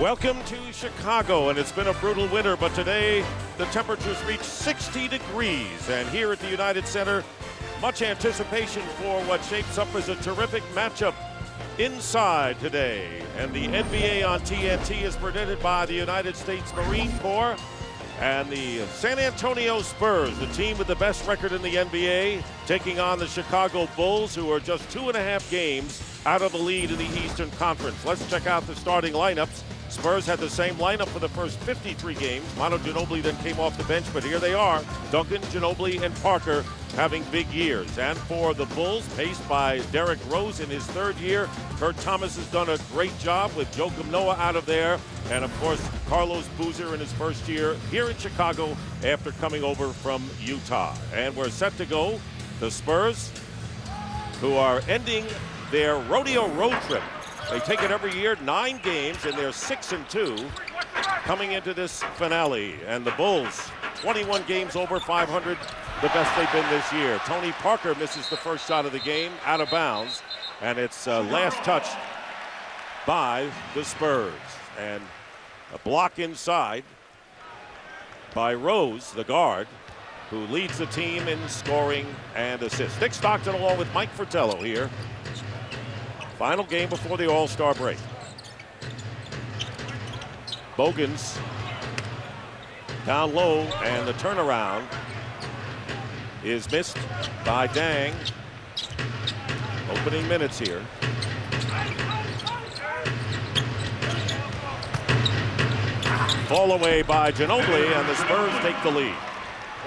Welcome to Chicago, and it's been a brutal winter, but today the temperatures reached 60 degrees. And here at the United Center, much anticipation for what shapes up as a terrific matchup inside today. And the NBA on TNT is presented by the United States Marine Corps and the San Antonio Spurs, the team with the best record in the NBA, taking on the Chicago Bulls, who are just 2.5 games out of the lead in the Eastern Conference. Let's check out the starting lineups. Spurs had the same lineup for the first 53 games. Manu Ginobili then came off the bench, but here they are. Duncan, Ginobili, and Parker having big years. And for the Bulls, paced by Derrick Rose in his third year, Kurt Thomas has done a great job with Joakim Noah out of there. And of course, Carlos Boozer in his first year here in Chicago after coming over from Utah. And we're set to go. The Spurs, who are ending their rodeo road trip. They take it every year, 9 games, and they're 6-2 coming into this finale. And the Bulls, 21 games over 500, the best they've been this year. Tony Parker misses the first shot of the game, out of bounds, and it's last touched by the Spurs. And a block inside by Rose, the guard, who leads the team in scoring and assists. Dick Stockton along with Mike Fratello here. Final game before the All-Star break. Bogans down low, and the turnaround is missed by Dang. Opening minutes here. Fall away by Ginobili, and the Spurs take the lead.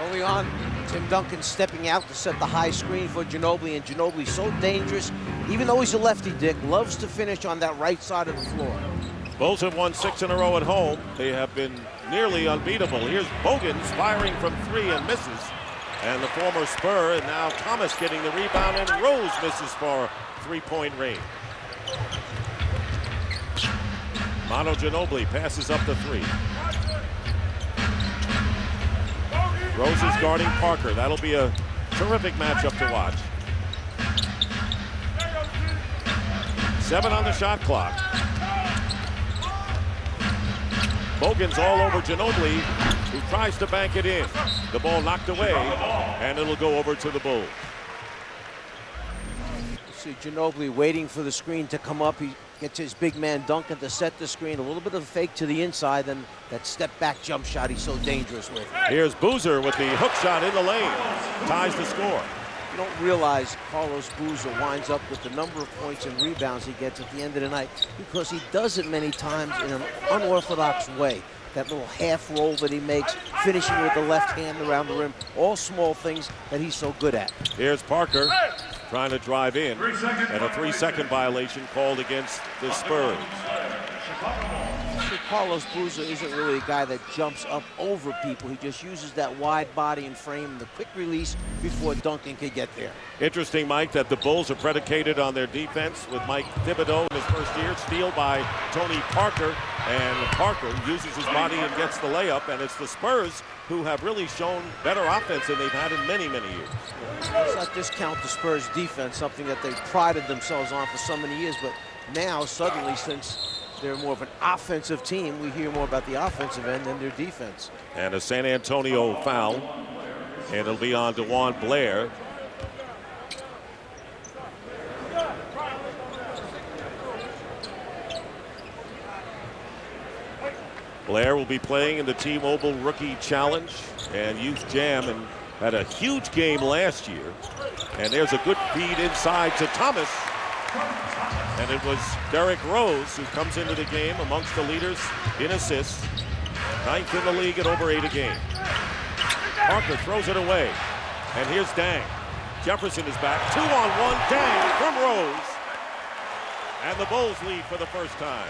Early on, Tim Duncan stepping out to set the high screen for Ginobili, and Ginobili's so dangerous. Even though he's a lefty, Dick, loves to finish on that right side of the floor. Bulls have won 6 in a row at home. They have been nearly unbeatable. Here's Bogans firing from 3 and misses. And the former Spur, and now Thomas getting the rebound, and Rose misses for three-point range. Manu Ginobili passes up the 3. Rose is guarding Parker. That'll be a terrific matchup to watch. 7 on the shot clock. Bogans all over Ginobili, who tries to bank it in. The ball knocked away, and it'll go over to the Bulls. You see Ginobili waiting for the screen to come up. He gets his big man Duncan to set the screen. A little bit of a fake to the inside, then that step-back jump shot he's so dangerous with. Here's Boozer with the hook shot in the lane. Ties the score. You don't realize Carlos Boozer winds up with the number of points and rebounds he gets at the end of the night, because he does it many times in an unorthodox way. That little half roll that he makes, finishing with the left hand around the rim, all small things that he's so good at. Here's Parker trying to drive in, and a 3-second violation called against the Spurs. Carlos Boozer isn't really a guy that jumps up over people. He just uses that wide body and frame and the quick release before Duncan can get there. Interesting, Mike, that the Bulls are predicated on their defense with Mike Thibodeau in his first year. Steal by Tony Parker, and Parker uses his body and gets the layup, and it's the Spurs who have really shown better offense than they've had in many, many years. Let's not discount the Spurs defense, something that they've prided themselves on for so many years, but now suddenly, since they're more of an offensive team, we hear more about the offensive end than their defense. And a San Antonio foul, and it'll be on DeJuan Blair. Blair will be playing in the T-Mobile Rookie Challenge and Youth Jam, and had a huge game last year. And there's a good feed inside to Thomas. And it was Derrick Rose who comes into the game amongst the leaders in assists. 9th in the league at over 8 a game. Parker throws it away. And here's Dang. Jefferson is back. 2-on-1. Dang from Rose. And the Bulls lead for the first time.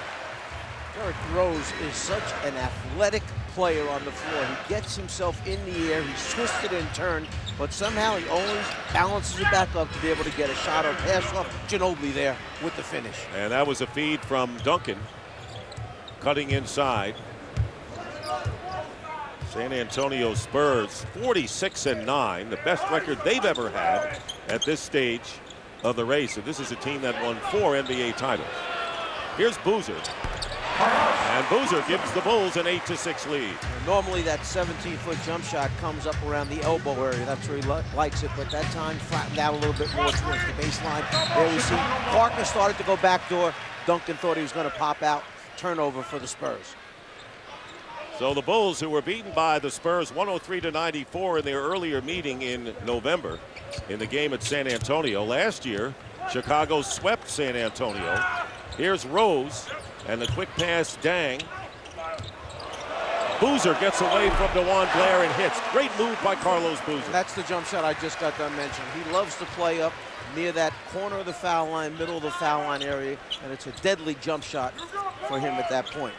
Derrick Rose is such an athletic player on the floor. He gets himself in the air, he's twisted and turned, but somehow he always balances it back up to be able to get a shot or pass off Ginobili there with the finish. And that was a feed from Duncan, cutting inside. San Antonio Spurs 46-9, the best record they've ever had at this stage of the race. And this is a team that won 4 NBA titles. Here's Boozer. And Boozer gives the Bulls an 8-6 lead. Normally that 17-foot jump shot comes up around the elbow area. That's where he likes it, but that time flattened out a little bit more towards the baseline. There we see Parker started to go backdoor. Duncan thought he was going to pop out. Turnover for the Spurs. So the Bulls, who were beaten by the Spurs 103-94 in their earlier meeting in November in the game at San Antonio. Last year, Chicago swept San Antonio. Here's Rose, and the quick pass, Dang. Boozer gets away from DeJuan Blair and hits. Great move by Carlos Boozer. That's the jump shot I just got done mentioning. He loves to play up near that corner of the foul line, middle of the foul line area, and it's a deadly jump shot for him at that point.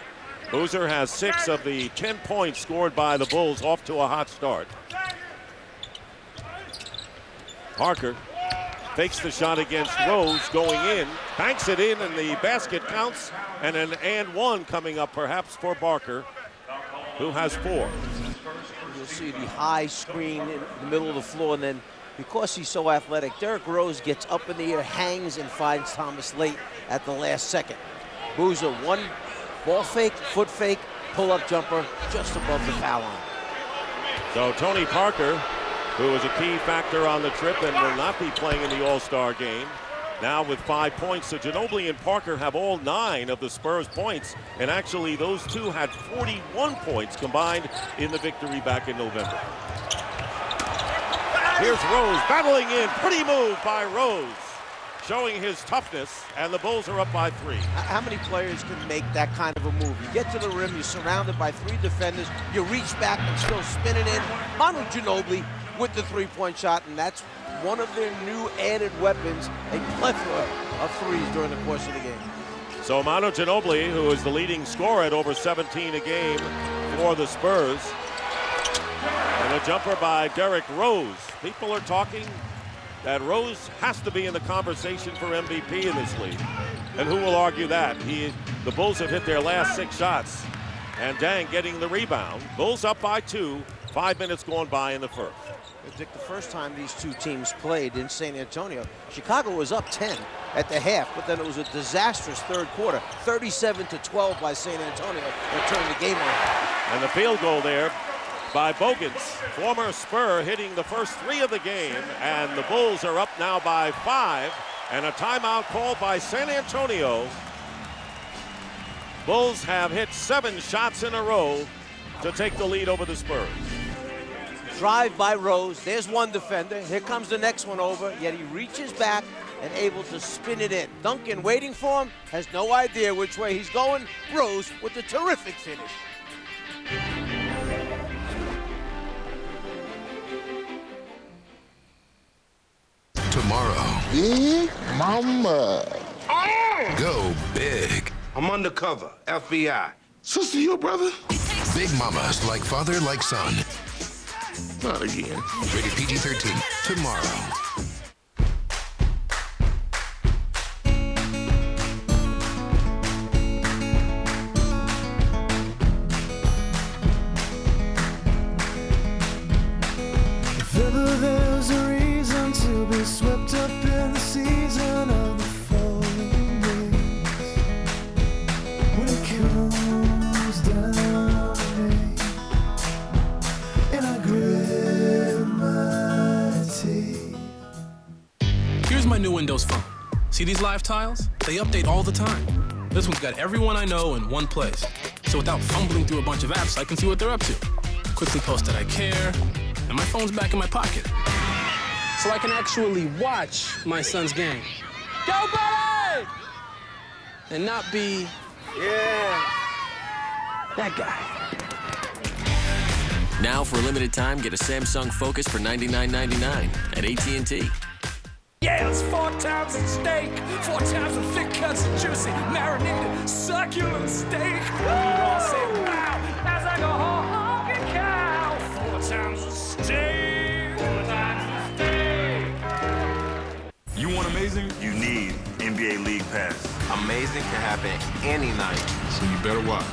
Boozer has 6 of the 10 points scored by the Bulls, off to a hot start. Parker fakes the shot against Rose, going in, banks it in, and the basket counts, and an and one coming up perhaps for Barker, who has 4. You'll see the high screen in the middle of the floor, and then because he's so athletic, Derrick Rose gets up in the air, hangs, and finds Thomas late at the last second. Boozer, one ball fake, foot fake, pull-up jumper just above the foul line. So Tony Parker, who was a key factor on the trip and will not be playing in the All-Star game, now with 5 points. So Ginobili and Parker have all 9 of the Spurs points, and actually those two had 41 points combined in the victory back in November. Here's Rose battling in. Pretty move by Rose, showing his toughness, and the Bulls are up by 3. How many players can make that kind of a move? You get to the rim, you're surrounded by 3 defenders, you reach back and still spin it in. Manu Ginobili with the three-point shot, and that's one of their new added weapons, a plethora of threes during the course of the game. So Manu Ginobili, who is the leading scorer at over 17 a game for the Spurs, and a jumper by Derrick Rose. People are talking that Rose has to be in the conversation for MVP in this league. And who will argue that? The Bulls have hit their last 6 shots. And Dang getting the rebound. Bulls up by 2, 5 minutes going by in the first. Dick, the first time these two teams played in San Antonio, Chicago was up 10 at the half, but then it was a disastrous third quarter, 37-12 by San Antonio, that turned the game around. And the field goal there by Bogans, former Spur, hitting the first 3 of the game, and the Bulls are up now by 5, and a timeout called by San Antonio. Bulls have hit 7 shots in a row to take the lead over the Spurs. Drive by Rose, there's one defender, here comes the next one over, yet he reaches back and able to spin it in. Duncan waiting for him, has no idea which way he's going. Rose with a terrific finish. Tomorrow. Big Mama. Go big. I'm undercover, FBI. Sister, your brother? Big mamas like father, like son. Not again. Rated PG-13. Tomorrow. If ever there's a reason to be swept up in the season of the falling rains, when it comes down to me, and I grit my teeth. Here's my new Windows Phone. See these live tiles? They update all the time. This one's got everyone I know in one place. So without fumbling through a bunch of apps, I can see what they're up to. Quickly post that I care, and my phone's back in my pocket. So I can actually watch my son's game. Go, buddy! And not be, that guy. Now, for a limited time, get a Samsung Focus for $99.99 at AT&T. Yeah, it's 4 times the steak, 4 times the thick cuts of juicy, marinated, succulent steak. We all say wow, as I go honky cow. 4 times the steak, 4 times the steak. You want amazing? You need NBA League Pass. Amazing can happen any night. So you better watch.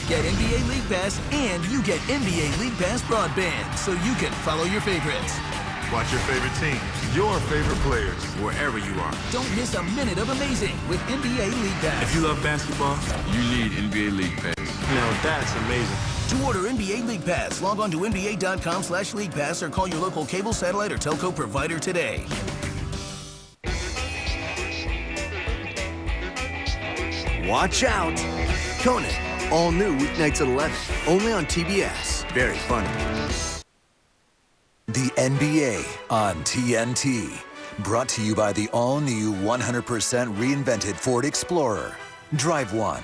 Get NBA League Pass and you get NBA League Pass broadband so you can follow your favorites. Watch your favorite teams, your favorite players, wherever you are. Don't miss a minute of amazing with NBA League Pass. If you love basketball, you need NBA League Pass. Now that's amazing. To order NBA League Pass, log on to NBA.com/League Pass or call your local cable, satellite, or telco provider today. Watch out! Conan, all new weeknights at 11, only on TBS. Very funny. The NBA on TNT. Brought to you by the all-new 100% reinvented Ford Explorer. Drive one.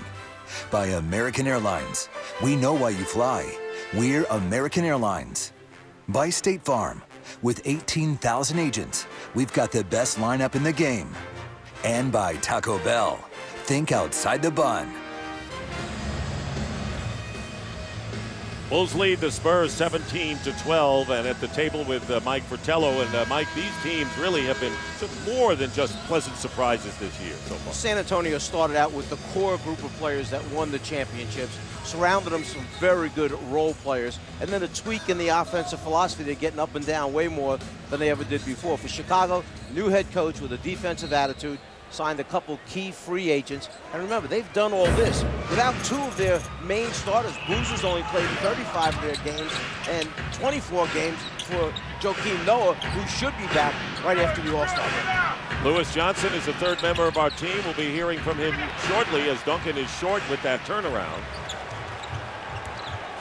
By American Airlines. We know why you fly. We're American Airlines. By State Farm. With 18,000 agents, we've got the best lineup in the game. And by Taco Bell. Think outside the bun. Bulls lead the Spurs 17-12, and at the table with Mike Fratello. And Mike, these teams really have been more than just pleasant surprises this year so far. San Antonio started out with the core group of players that won the championships, surrounded them some very good role players, and then a tweak in the offensive philosophy. They're getting up and down way more than they ever did before. For Chicago, new head coach with a defensive attitude, signed a couple key free agents. And remember, they've done all this without two of their main starters. Boozer's only played 35 of their games and 24 games for Joakim Noah, who should be back right after the All-Star break. Lewis Johnson is the third member of our team. We'll be hearing from him shortly as Duncan is short with that turnaround.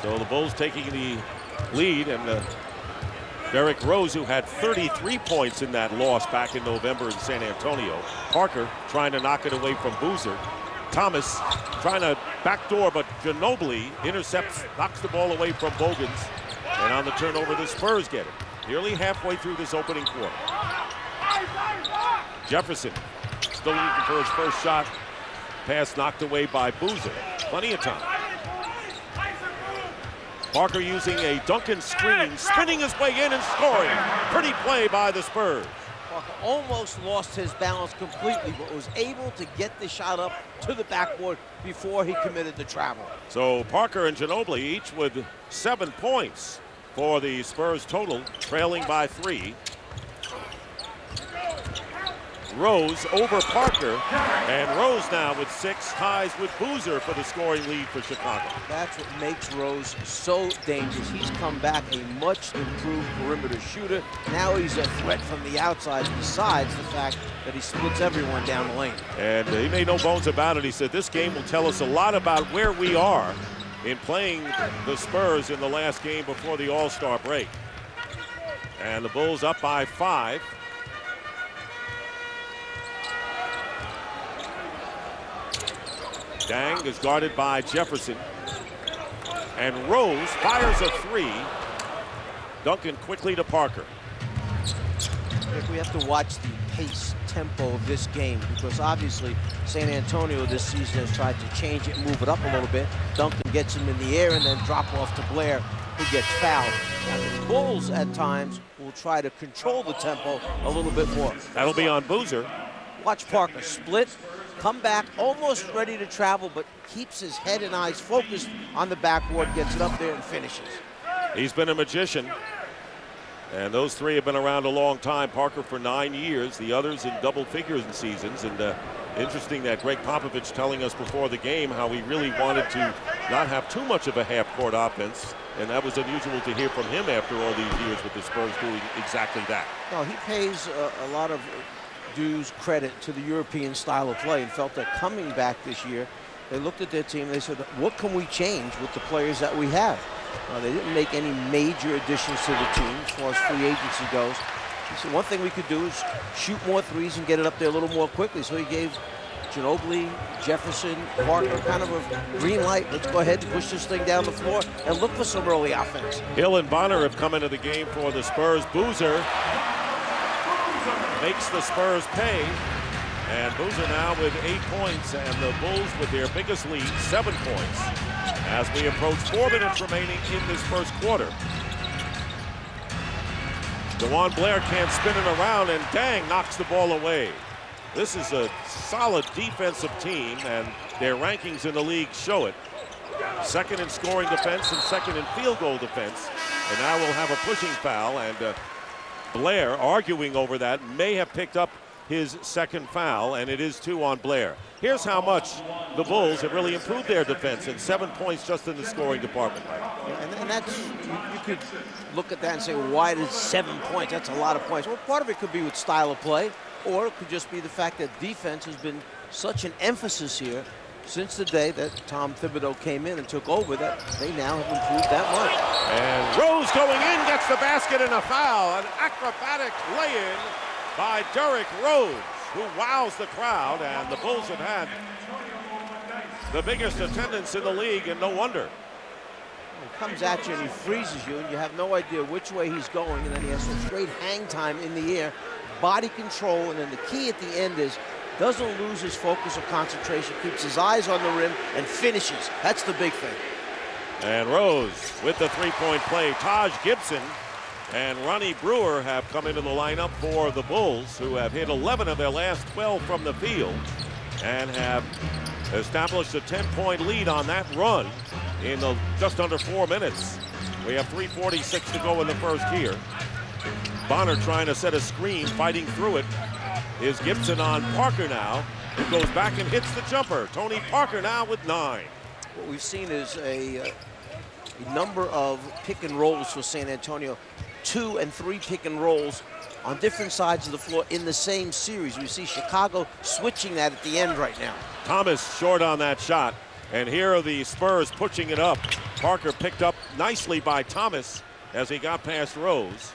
So the Bulls taking the lead, and Derrick Rose, who had 33 points in that loss back in November in San Antonio. Parker trying to knock it away from Boozer. Thomas trying to backdoor, but Ginobili intercepts, knocks the ball away from Bogans. And on the turnover, the Spurs get it. Nearly halfway through this opening quarter. Jefferson still looking for his first shot. Pass knocked away by Boozer. Plenty of time. Parker using a Duncan screen, spinning his way in and scoring. Pretty play by the Spurs. Parker almost lost his balance completely, but was able to get the shot up to the backboard before he committed the travel. So Parker and Ginobili each with 7 points for the Spurs total, trailing by 3. Rose over Parker, and Rose now with 6, ties with Boozer for the scoring lead for Chicago. That's what makes Rose so dangerous. He's come back a much improved perimeter shooter. Now he's a threat from the outside, besides the fact that he splits everyone down the lane. And he made no bones about it. He said this game will tell us a lot about where we are in playing the Spurs in the last game before the All-Star break. And the Bulls up by 5. Dang is guarded by Jefferson. And Rose fires a 3. Duncan quickly to Parker. We have to watch the pace, tempo of this game, because obviously San Antonio this season has tried to change it, move it up a little bit. Duncan gets him in the air and then drop off to Blair, who gets fouled. And the Bulls at times will try to control the tempo a little bit more. That'll be on Boozer. Watch Parker split, come back, almost ready to travel, but keeps his head and eyes focused on the backboard, gets it up there and finishes. He's been a magician. And those 3 have been around a long time. Parker for 9 years, the others in double figures in seasons. And interesting that Greg Popovich telling us before the game how he really wanted to not have too much of a half-court offense. And that was unusual to hear from him after all these years with the Spurs doing exactly that. No, he pays a lot of dues credit to the European style of play and felt that coming back this year, they looked at their team and they said, what can we change with the players that we have? They didn't make any major additions to the team as far as free agency goes. He said one thing we could do is shoot more threes and get it up there a little more quickly. So he gave Ginobili, Jefferson, Parker kind of a green light. Let's go ahead and push this thing down the floor and look for some early offense. Hill and Bonner have come into the game for the Spurs. Boozer makes the Spurs pay. And Boozer now with 8 points, and the Bulls with their biggest lead, 7 points, as we approach 4 minutes remaining in this first quarter. DeJuan Blair can't spin it around, and Dang knocks the ball away. This is a solid defensive team, and their rankings in the league show it. Second in scoring defense and second in field goal defense. And now we'll have a pushing foul, and Blair, arguing over that, may have picked up his second foul, and it is 2 on Blair. Here's how much the Bulls have really improved their defense, and 7 points just in the scoring department. And that's, you could look at that and say, well, why did 7 points? That's a lot of points. Well, part of it could be with style of play, or it could just be the fact that defense has been such an emphasis here since the day that Tom Thibodeau came in and took over, that they now have improved that much. And Rose going in, gets the basket and a foul. An acrobatic lay-in by Derrick Rose, who wows the crowd, and the Bulls have had the biggest attendance in the league, and no wonder. He comes at you and he freezes you, and you have no idea which way he's going, and then he has some great hang time in the air, body control, and then the key at the end is doesn't lose his focus or concentration, keeps his eyes on the rim, and finishes. That's the big thing. And Rose with the three-point play. Taj Gibson and Ronnie Brewer have come into the lineup for the Bulls, who have hit 11 of their last 12 from the field and have established a 10-point lead on that run in just under 4 minutes. We have 3:46 to go in the first here. Bonner trying to set a screen, fighting through it. Is Gibson on Parker now, who goes back and hits the jumper. Tony Parker now with 9. What we've seen is a number of pick and rolls for San Antonio, 2 and 3 pick and rolls on different sides of the floor in the same series. We see Chicago switching that at the end right now. Thomas short on that shot, and here are the Spurs pushing it up. Parker picked up nicely by Thomas as he got past Rose.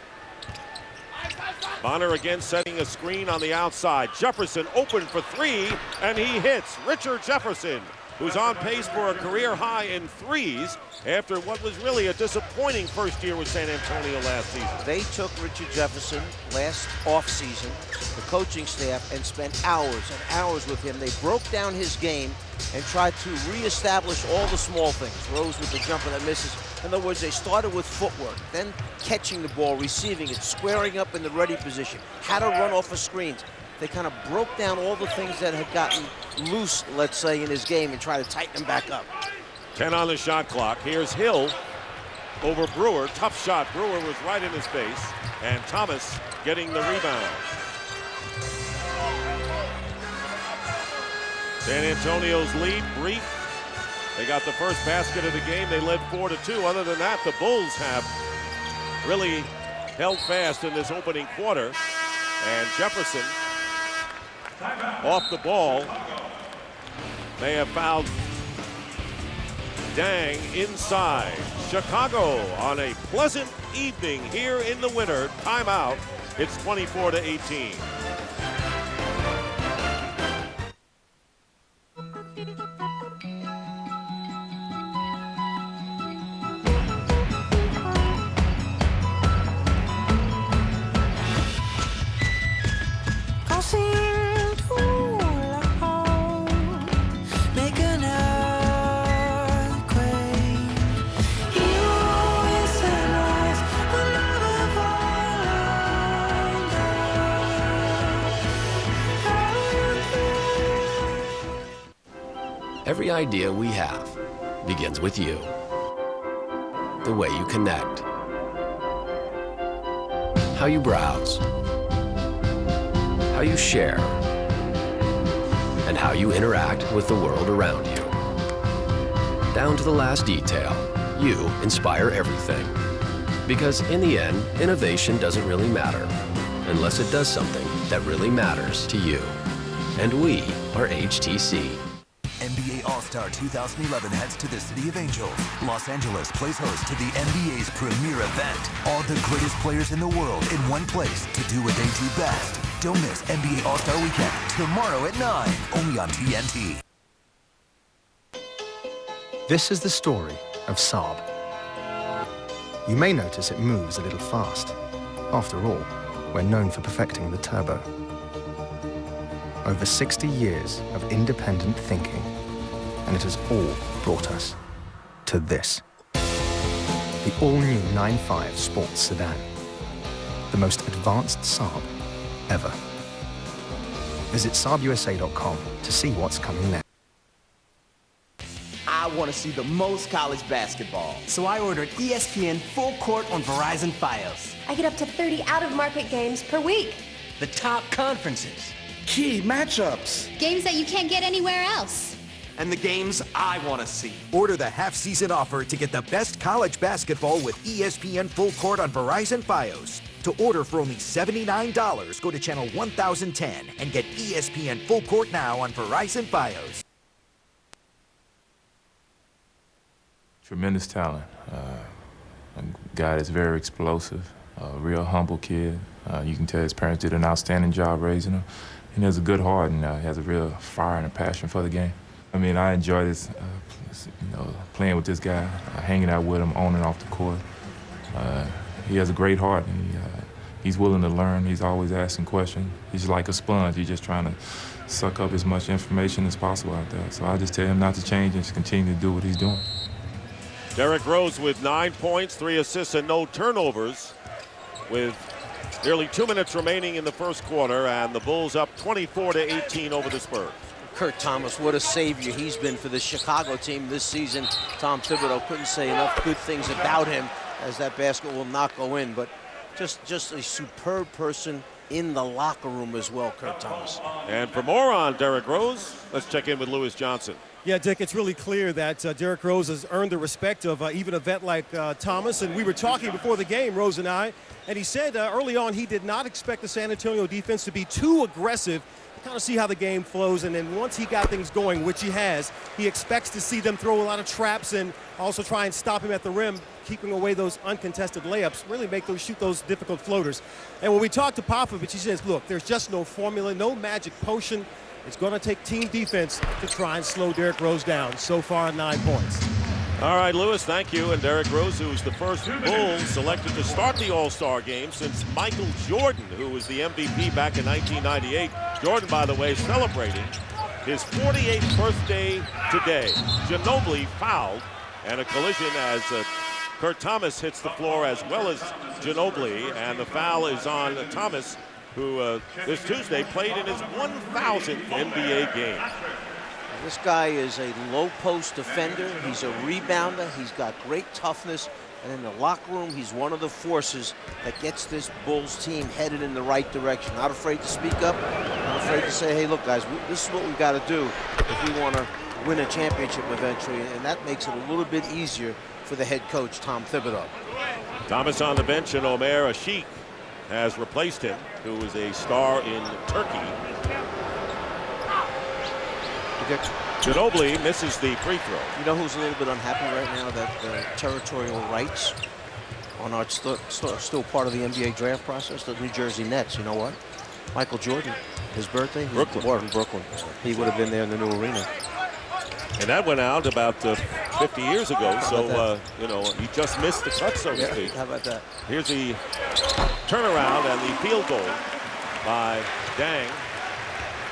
Bonner again setting a screen on the outside. Jefferson open for 3, and he hits. Richard Jefferson, who's on pace for a career high in threes after what was really a disappointing first year with San Antonio last season. They took Richard Jefferson last offseason, the coaching staff, and spent hours and hours with him. They broke down his game and tried to reestablish all the small things. Rose with the jumper that misses. In other words, they started with footwork, then catching the ball, receiving it, squaring up in the ready position, how to run off of screens. They kind of broke down all the things that had gotten loose, let's say, in his game and tried to tighten them back up. 10 on the shot clock. Here's Hill over Brewer. Tough shot. Brewer was right in his face, and Thomas getting the rebound. San Antonio's lead brief. They got the first basket of the game. They led 4-2. Other than that, the Bulls have really held fast in this opening quarter. And Jefferson off the ball. They have fouled Dang inside. Chicago on a pleasant evening here in the winter. Timeout. It's 24-18. Every idea we have begins with you. The way you connect. How you browse. How you share. And how you interact with the world around you. Down to the last detail, you inspire everything. Because in the end, innovation doesn't really matter unless it does something that really matters to you. And we are HTC. NBA All-Star 2011 heads to the City of Angels. Los Angeles plays host to the NBA's premier event. All the greatest players in the world in one place to do what they do best. Don't miss NBA All-Star Weekend tomorrow at 9, only on TNT. This is the story of Saab. You may notice it moves a little fast. After all, we're known for perfecting the turbo. Over 60 years of independent thinking, and it has all brought us to this. The all-new 9.5 Sports Sedan. The most advanced Saab ever. Visit SaabUSA.com to see what's coming next. I want to see the most college basketball. So I ordered ESPN Full Court on Verizon Fios. I get up to 30 out-of-market games per week. The top conferences. Key matchups. Games that you can't get anywhere else. And the games I want to see. Order the half-season offer to get the best college basketball with ESPN Full Court on Verizon Fios. To order for only $79, go to channel 1010 and get ESPN Full Court now on Verizon Fios. Tremendous talent. A guy that's very explosive, a real humble kid. You can tell his parents did an outstanding job raising him. And he has a good heart and has a real fire and a passion for the game. I mean, I enjoy this, playing with this guy, hanging out with him on and off the court. He has a great heart. And he's willing to learn. He's always asking questions. He's like a sponge. He's just trying to suck up as much information as possible out there. So I just tell him not to change and just continue to do what he's doing. Derrick Rose with 9 points, 3 assists, and no turnovers with nearly 2 minutes remaining in the first quarter, and the Bulls up 24-18 over the Spurs. Kurt Thomas, what a savior he's been for the Chicago team this season. Tom Thibodeau couldn't say enough good things about him, as that basket will not go in, but just a superb person in the locker room as well, Kurt Thomas. And for more on Derrick Rose, let's check in with Lewis Johnson. Yeah, Dick, it's really clear that Derrick Rose has earned the respect of even a vet like Thomas. And we were talking before the game, Rose and I, and he said early on he did not expect the San Antonio defense to be too aggressive, to kind of see how the game flows. And then once he got things going, which he has, he expects to see them throw a lot of traps and also try and stop him at the rim, keeping away those uncontested layups, really shoot those difficult floaters. And when we talked to Popovich, he says, look, there's just no formula, no magic potion. It's going to take team defense to try and slow Derrick Rose down. So far, 9 points. All right, Lewis, thank you. And Derrick Rose, who's the first Bull selected to start the All-Star game since Michael Jordan, who was the MVP back in 1998. Jordan, by the way, celebrating his 48th birthday today. Ginobili fouled, and a collision as Kurt Thomas hits the floor as well as Ginobili, and the foul is on Thomas, who this Tuesday played in his 1,000th NBA game. This guy is a low post defender. He's a rebounder. He's got great toughness. And in the locker room, he's one of the forces that gets this Bulls team headed in the right direction. Not afraid to speak up, not afraid to say, hey, look, guys, this is what we've got to do if we want to win a championship eventually. And that makes it a little bit easier for the head coach, Tom Thibodeau. Thomas on the bench, and Omer Ashik has replaced him, who is a star in Turkey. Ginobili misses the free throw. You know who's a little bit unhappy right now? That the territorial rights are still part of the NBA draft process. The New Jersey Nets. You know what? Michael Jordan, his birthday, Brooklyn. Born in Brooklyn. He would have been there in the new arena. And that went out about 50 years ago, so he just missed the cut, so to speak. How about that? Here's the turnaround and the field goal by Dang.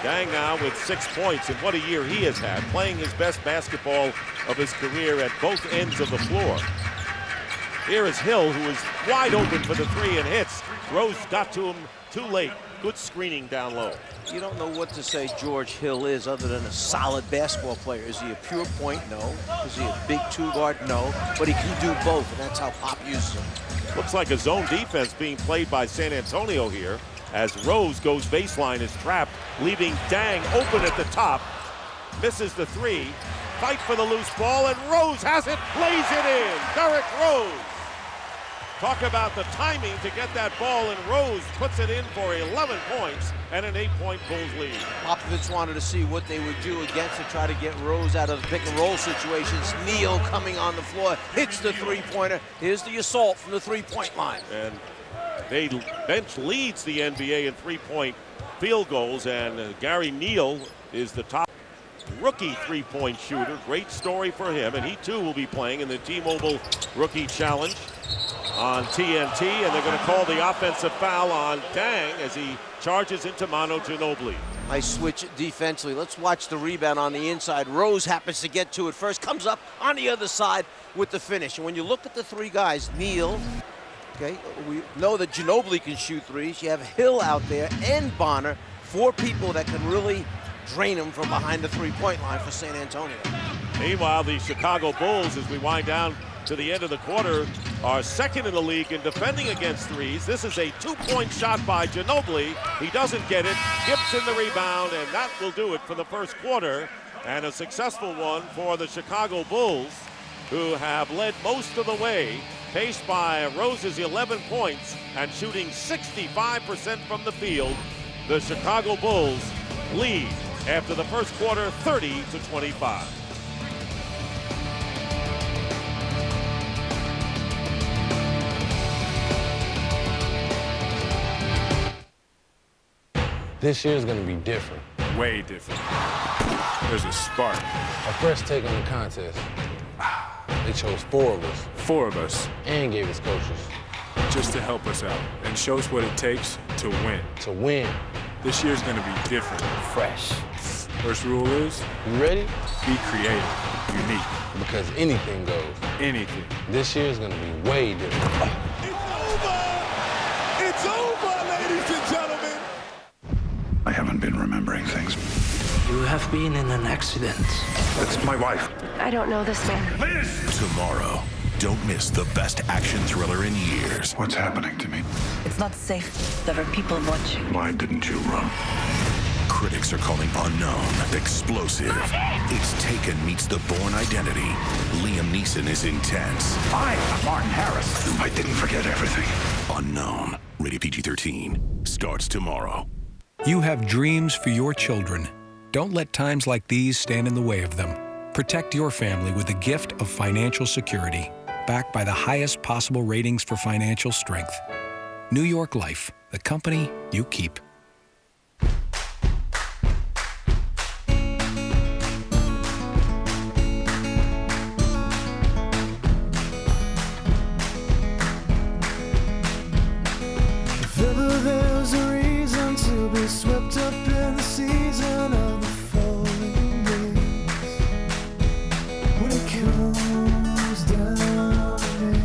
Dang now with 6 points, and what a year he has had, playing his best basketball of his career at both ends of the floor. Here is Hill, who is wide open for the three and hits. Rose got to him too late. Good screening down low. You don't know what to say George Hill is other than a solid basketball player. Is he a pure point? No. Is he a big two guard? No. But he can do both, and that's how Pop uses him. Looks like a zone defense being played by San Antonio here, as Rose goes baseline, is trapped, leaving Dang open at the top. Misses the three. Fight for the loose ball, and Rose has it, lays it in. Derrick Rose. Talk about the timing to get that ball, and Rose puts it in for 11 points and an 8-point Bulls lead. Popovich wanted to see what they would do against to try to get Rose out of the pick-and-roll situations. Neal coming on the floor, hits the three-pointer. Here's the assault from the three-point line. And they bench leads the NBA in three-point field goals, and Gary Neal is the top rookie three-point shooter. Great story for him, and he too will be playing in the T-Mobile Rookie Challenge on TNT, and they're going to call the offensive foul on Dang as he charges into Manu Ginobili. Nice switch defensively. Let's watch the rebound on the inside. Rose happens to get to it first, comes up on the other side with the finish. And when you look at the three guys, Neal, okay, we know that Ginobili can shoot threes. You have Hill out there and Bonner, four people that can really drain him from behind the three-point line for San Antonio. Meanwhile, the Chicago Bulls, as we wind down to the end of the quarter, are second in the league in defending against threes. This is a two-point shot by Ginobili. He doesn't get it. Gibson the rebound, and that will do it for the first quarter. And a successful one for the Chicago Bulls, who have led most of the way, paced by Rose's 11 points and shooting 65% from the field. The Chicago Bulls lead after the first quarter, 30-25. This year's gonna be different. Way different. There's a spark. Our first take on the contest, they chose 4 of us. 4 of us. And gave us coaches. Just to help us out and show us what it takes to win. To win. This year's gonna be different. Fresh. First rule is, you ready? Be creative, unique. Because anything goes. Anything. This year's gonna be way different. It's over, ladies and gentlemen. I haven't been remembering things. You have been in an accident. That's my wife. I don't know this man. Tomorrow, don't miss the best action thriller in years. What's happening to me? It's not safe. There are people watching. Why didn't you run? Critics are calling Unknown explosive. It's Taken meets The Bourne Identity. Liam Neeson is intense. I am Martin Harris. I didn't forget everything. Unknown, rated PG-13, starts tomorrow. You have dreams for your children. Don't let times like these stand in the way of them. Protect your family with the gift of financial security, backed by the highest possible ratings for financial strength. New York Life, the company you keep. If ever there's a reason to be swept up in the season of the falling rains, when it comes down to me,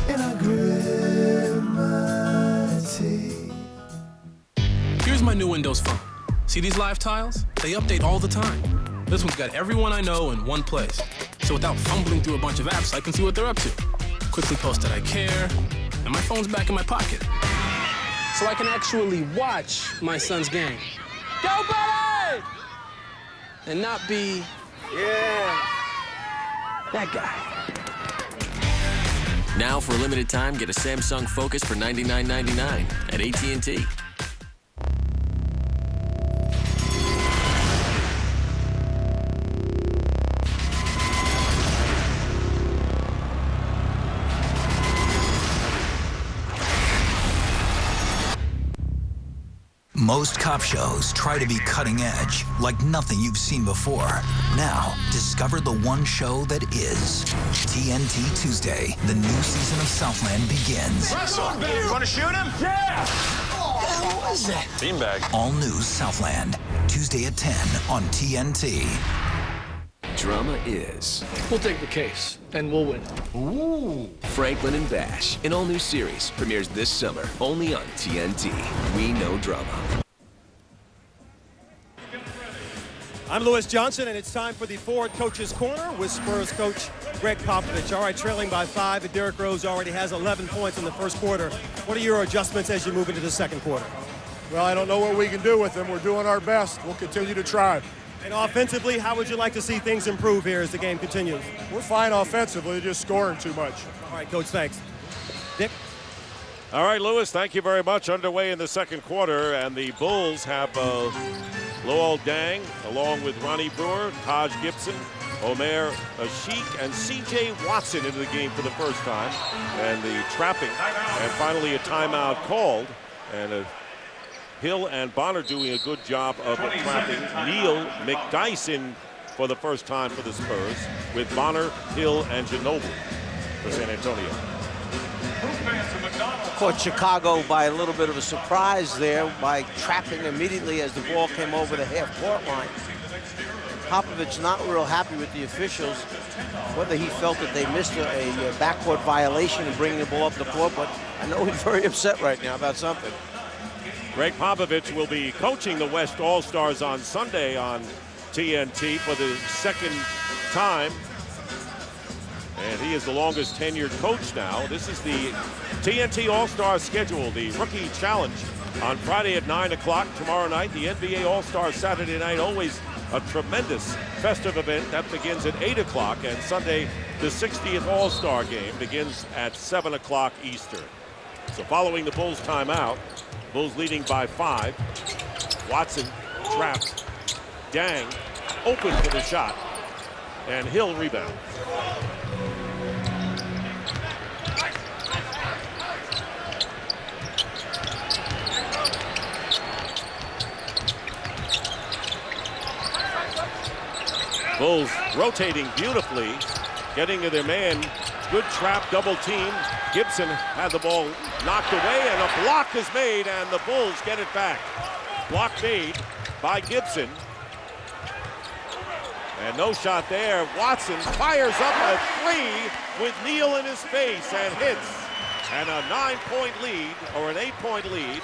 and I grip my teeth. Here's my new Windows Phone. See these live tiles? They update all the time. This one's got everyone I know in one place. So without fumbling through a bunch of apps, I can see what they're up to. Quickly post that I care, and my phone's back in my pocket. So I can actually watch my son's game. Go, buddy! And not be, that guy. Now, for a limited time, get a Samsung Focus for $99.99 at AT&T. Most cop shows try to be cutting edge, like nothing you've seen before. Now, discover the one show that is. TNT Tuesday, the new season of Southland begins. You want to shoot him? Yeah! What was that? Beanbag. All new Southland, Tuesday at 10 on TNT. Drama is. We'll take the case, and we'll win. Ooh. Franklin and Bash, an all-new series, premieres this summer, only on TNT. We know drama. I'm Lewis Johnson, and it's time for the Forward Coach's Corner with Spurs coach Greg Popovich. All right, trailing by 5, and Derrick Rose already has 11 points in the first quarter. What are your adjustments as you move into the second quarter? Well, I don't know what we can do with them. We're doing our best. We'll continue to try. And offensively, how would you like to see things improve here as the game continues? We're fine offensively, just scoring too much. All right, Coach, thanks. Dick? All right, Lewis, thank you very much. Underway in the second quarter, and the Bulls have Lowell Dang, along with Ronnie Brewer, Taj Gibson, Omer Ashik, and C.J. Watson into the game for the first time. And the trapping, and finally a timeout called. And Hill and Bonner doing a good job of trapping. Neal McDyess in for the first time for the Spurs, with Bonner, Hill, and Ginobili for San Antonio. Caught Chicago by a little bit of a surprise there by trapping immediately as the ball came over the half-court line. Popovich not real happy with the officials, whether he felt that they missed a backcourt violation in bringing the ball up the court, but I know he's very upset right now about something. Greg Popovich will be coaching the West All-Stars on Sunday on TNT for the second time. And he is the longest tenured coach now. This is the TNT All-Star schedule, the Rookie Challenge on Friday at 9 o'clock. Tomorrow night, the NBA All-Star Saturday night, always a tremendous festive event that begins at 8 o'clock. And Sunday, the 60th All-Star game begins at 7 o'clock Eastern. So following the Bulls timeout, Bulls leading by 5. Watson trapped. Dang open for the shot. And Hill rebound. Bulls rotating beautifully, getting to their man. Good trap, double team. Gibson had the ball knocked away, and a block is made, and the Bulls get it back. Block made by Gibson. And no shot there. Watson fires up a 3 with Neal in his face and hits. And a 9-point lead, or an 8-point lead,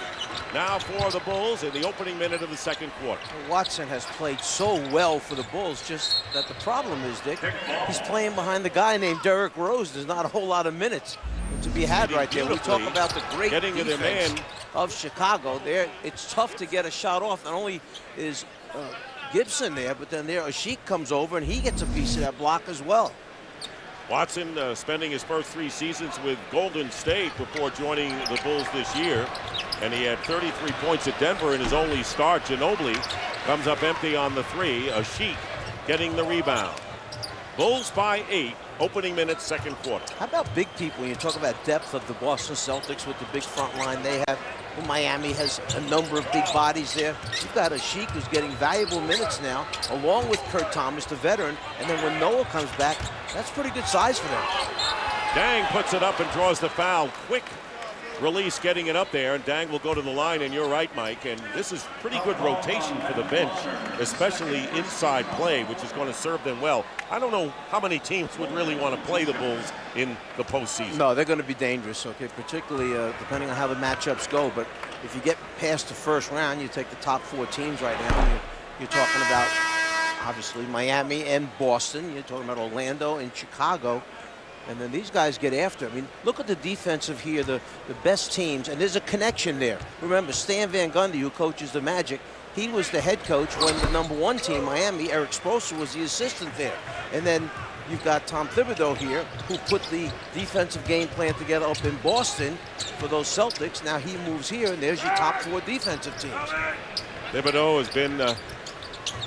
now for the Bulls in the opening minute of the second quarter. Watson has played so well for the Bulls, just that the problem is, Dick, he's playing behind the guy named Derrick Rose. There's not a whole lot of minutes to be had right there. We talk about the great defense of Chicago. There, it's tough to get a shot off. Not only is Gibson there, but then Ashik comes over and he gets a piece of that block as well. Watson spending his first 3 seasons with Golden State before joining the Bulls this year. And he had 33 points at Denver in his only start. Ginobili comes up empty on the 3. Ashik getting the rebound. Bulls by 8, opening minutes, second quarter. How about big people when you talk about depth of the Boston Celtics with the big front line they have? Miami has a number of big bodies there. You've got Ashik who's getting valuable minutes now, along with Kurt Thomas, the veteran. And then when Noah comes back, that's pretty good size for them. Dang puts it up and draws the foul. Quick release getting it up there, and Dang will go to the line, and you're right, Mike. And this is pretty good rotation for the bench, especially inside play, which is going to serve them well. I don't know how many teams would really want to play the Bulls in the postseason. No, they're going to be dangerous, okay, particularly depending on how the matchups go. But if you get past the first round, you take the top 4 teams right now, and you're talking about, obviously, Miami and Boston. You're talking about Orlando and Chicago. And then these guys get after. I mean, look at the defensive here, the best teams, and there's a connection there. Remember, Stan Van Gundy, who coaches the Magic, he was the head coach when the #1 team, Miami, Eric Spoelstra, was the assistant there. And then you've got Tom Thibodeau here, who put the defensive game plan together up in Boston for those Celtics. Now he moves here, and there's your top 4 defensive teams. Thibodeau has been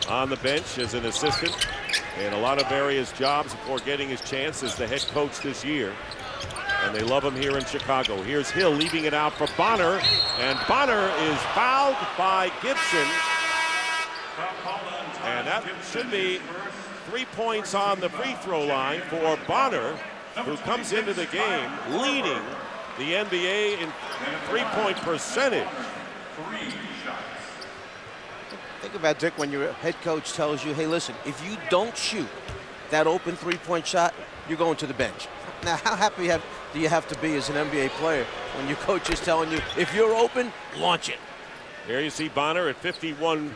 on the bench as an assistant in a lot of various jobs before getting his chance as the head coach this year. And they love him here in Chicago. Here's Hill leaving it out for Bonner, and Bonner is fouled by Gibson. And that should be 3 points on the free throw line for Bonner, who comes into the game leading the NBA in three-point percentage. Think about, Dick, when your head coach tells you, hey, listen, if you don't shoot that open 3-point shot, you're going to the bench. Now, how happy do you have to be as an NBA player when your coach is telling you, if you're open, launch it? Here you see Bonner at 51%,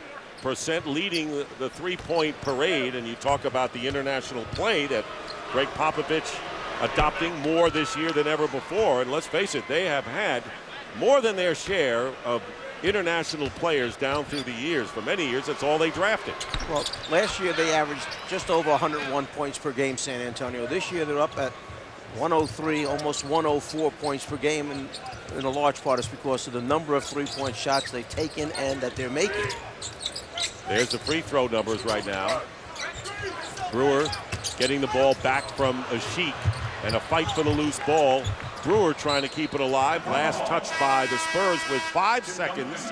leading the three-point parade, and you talk about the international play that Greg Popovich adopting more this year than ever before. And let's face it, they have had more than their share of international players down through the years. For many years, that's all they drafted. Well, last year they averaged just over 101 points per game, San Antonio. This year they're up at 103, almost 104 points per game, and in a large part is because of the number of three-point shots they've taken and that they're making. There's the free throw numbers right now. Brewer getting the ball back from Ashik, and a fight for the loose ball. Brewer trying to keep it alive. Last touched by the Spurs with 5 seconds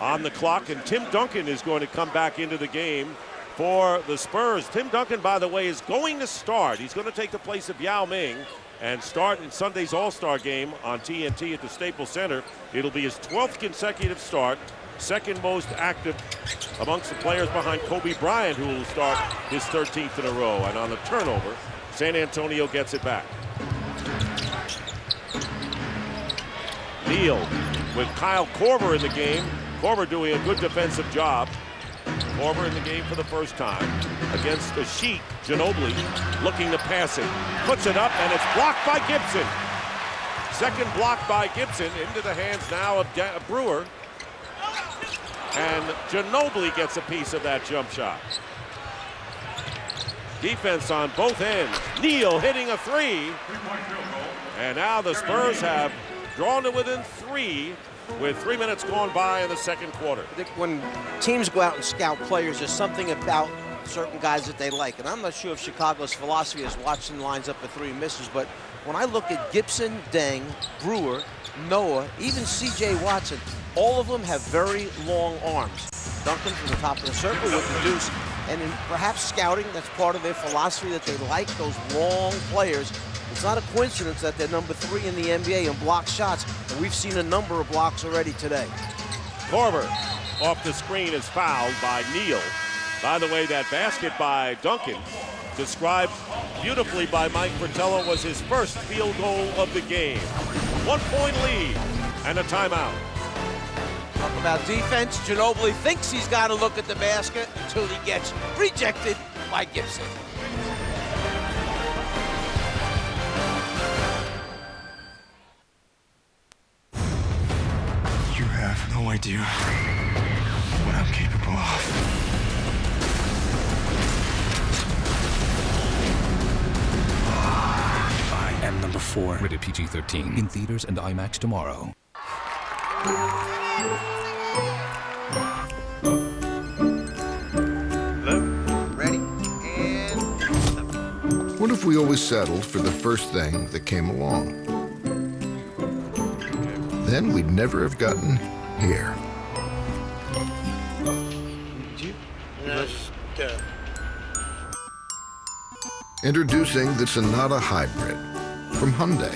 on the clock, and Tim Duncan is going to come back into the game for the Spurs. Tim Duncan, by the way, is going to start. He's going to take the place of Yao Ming and start in Sunday's All-Star game on TNT at the Staples Center. It'll be his 12th consecutive start, second most active amongst the players behind Kobe Bryant, who will start his 13th in a row. And on the turnover, San Antonio gets it back. Neal with Kyle Korver in the game. Korver doing a good defensive job. Korver in the game for the first time against the Sheik. Ginobili looking to pass it. Puts it up, and it's blocked by Gibson. Second block by Gibson into the hands now of Brewer. And Ginobili gets a piece of that jump shot. Defense on both ends. Neal hitting a three. And now the Spurs have drawn to within 3 with 3 minutes gone by in the second quarter. I think when teams go out and scout players, there's something about certain guys that they like. And I'm not sure if Chicago's philosophy is watching lines up for 3 misses, but when I look at Gibson, Deng, Brewer, Noah, even C.J. Watson, all of them have very long arms. Duncan from the top of the circle with the deuce. And in perhaps scouting, that's part of their philosophy, that they like those long players. It's not a coincidence that they're number 3 in the NBA in block shots, and we've seen a number of blocks already today. Korver off the screen is fouled by Neal. By the way, that basket by Duncan, described beautifully by Mike Fratello, was his first field goal of the game. 1-point lead and a timeout. Talk about defense. Ginobili thinks he's got to look at the basket until he gets rejected by Gibson. You have no idea what I'm capable of. I am number 4. Rated PG-13. In theaters and IMAX tomorrow. Ready? What if we always settled for the first thing that came along? Then we'd never have gotten here. Introducing the Sonata Hybrid from Hyundai.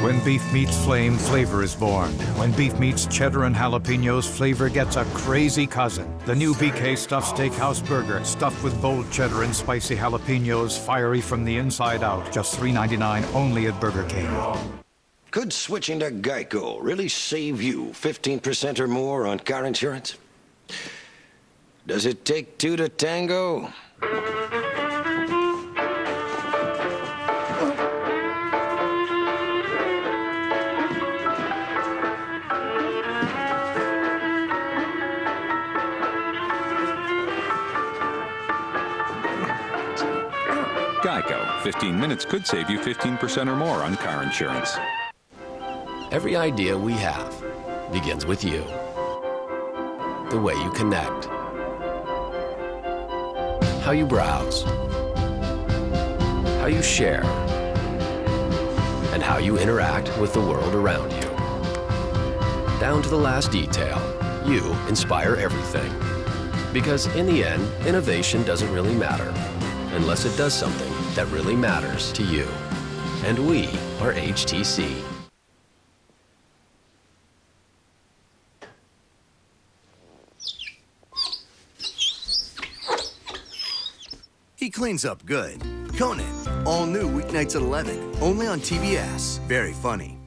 When beef meets flame, flavor is born. When beef meets cheddar and jalapenos, flavor gets a crazy cousin. The new BK Stuffed Steakhouse Burger, stuffed with bold cheddar and spicy jalapenos, fiery from the inside out. Just $3.99 only at Burger King. Could switching to Geico really save you 15% or more on car insurance? Does it take 2 to tango? Geico. 15 minutes could save you 15% or more on car insurance. Every idea we have begins with you. The way you connect. How you browse. How you share. And how you interact with the world around you. Down to the last detail, you inspire everything. Because in the end, innovation doesn't really matter unless it does something that really matters to you. And we are HTC. He cleans up good. Conan, all new weeknights at 11, only on TBS. Very funny.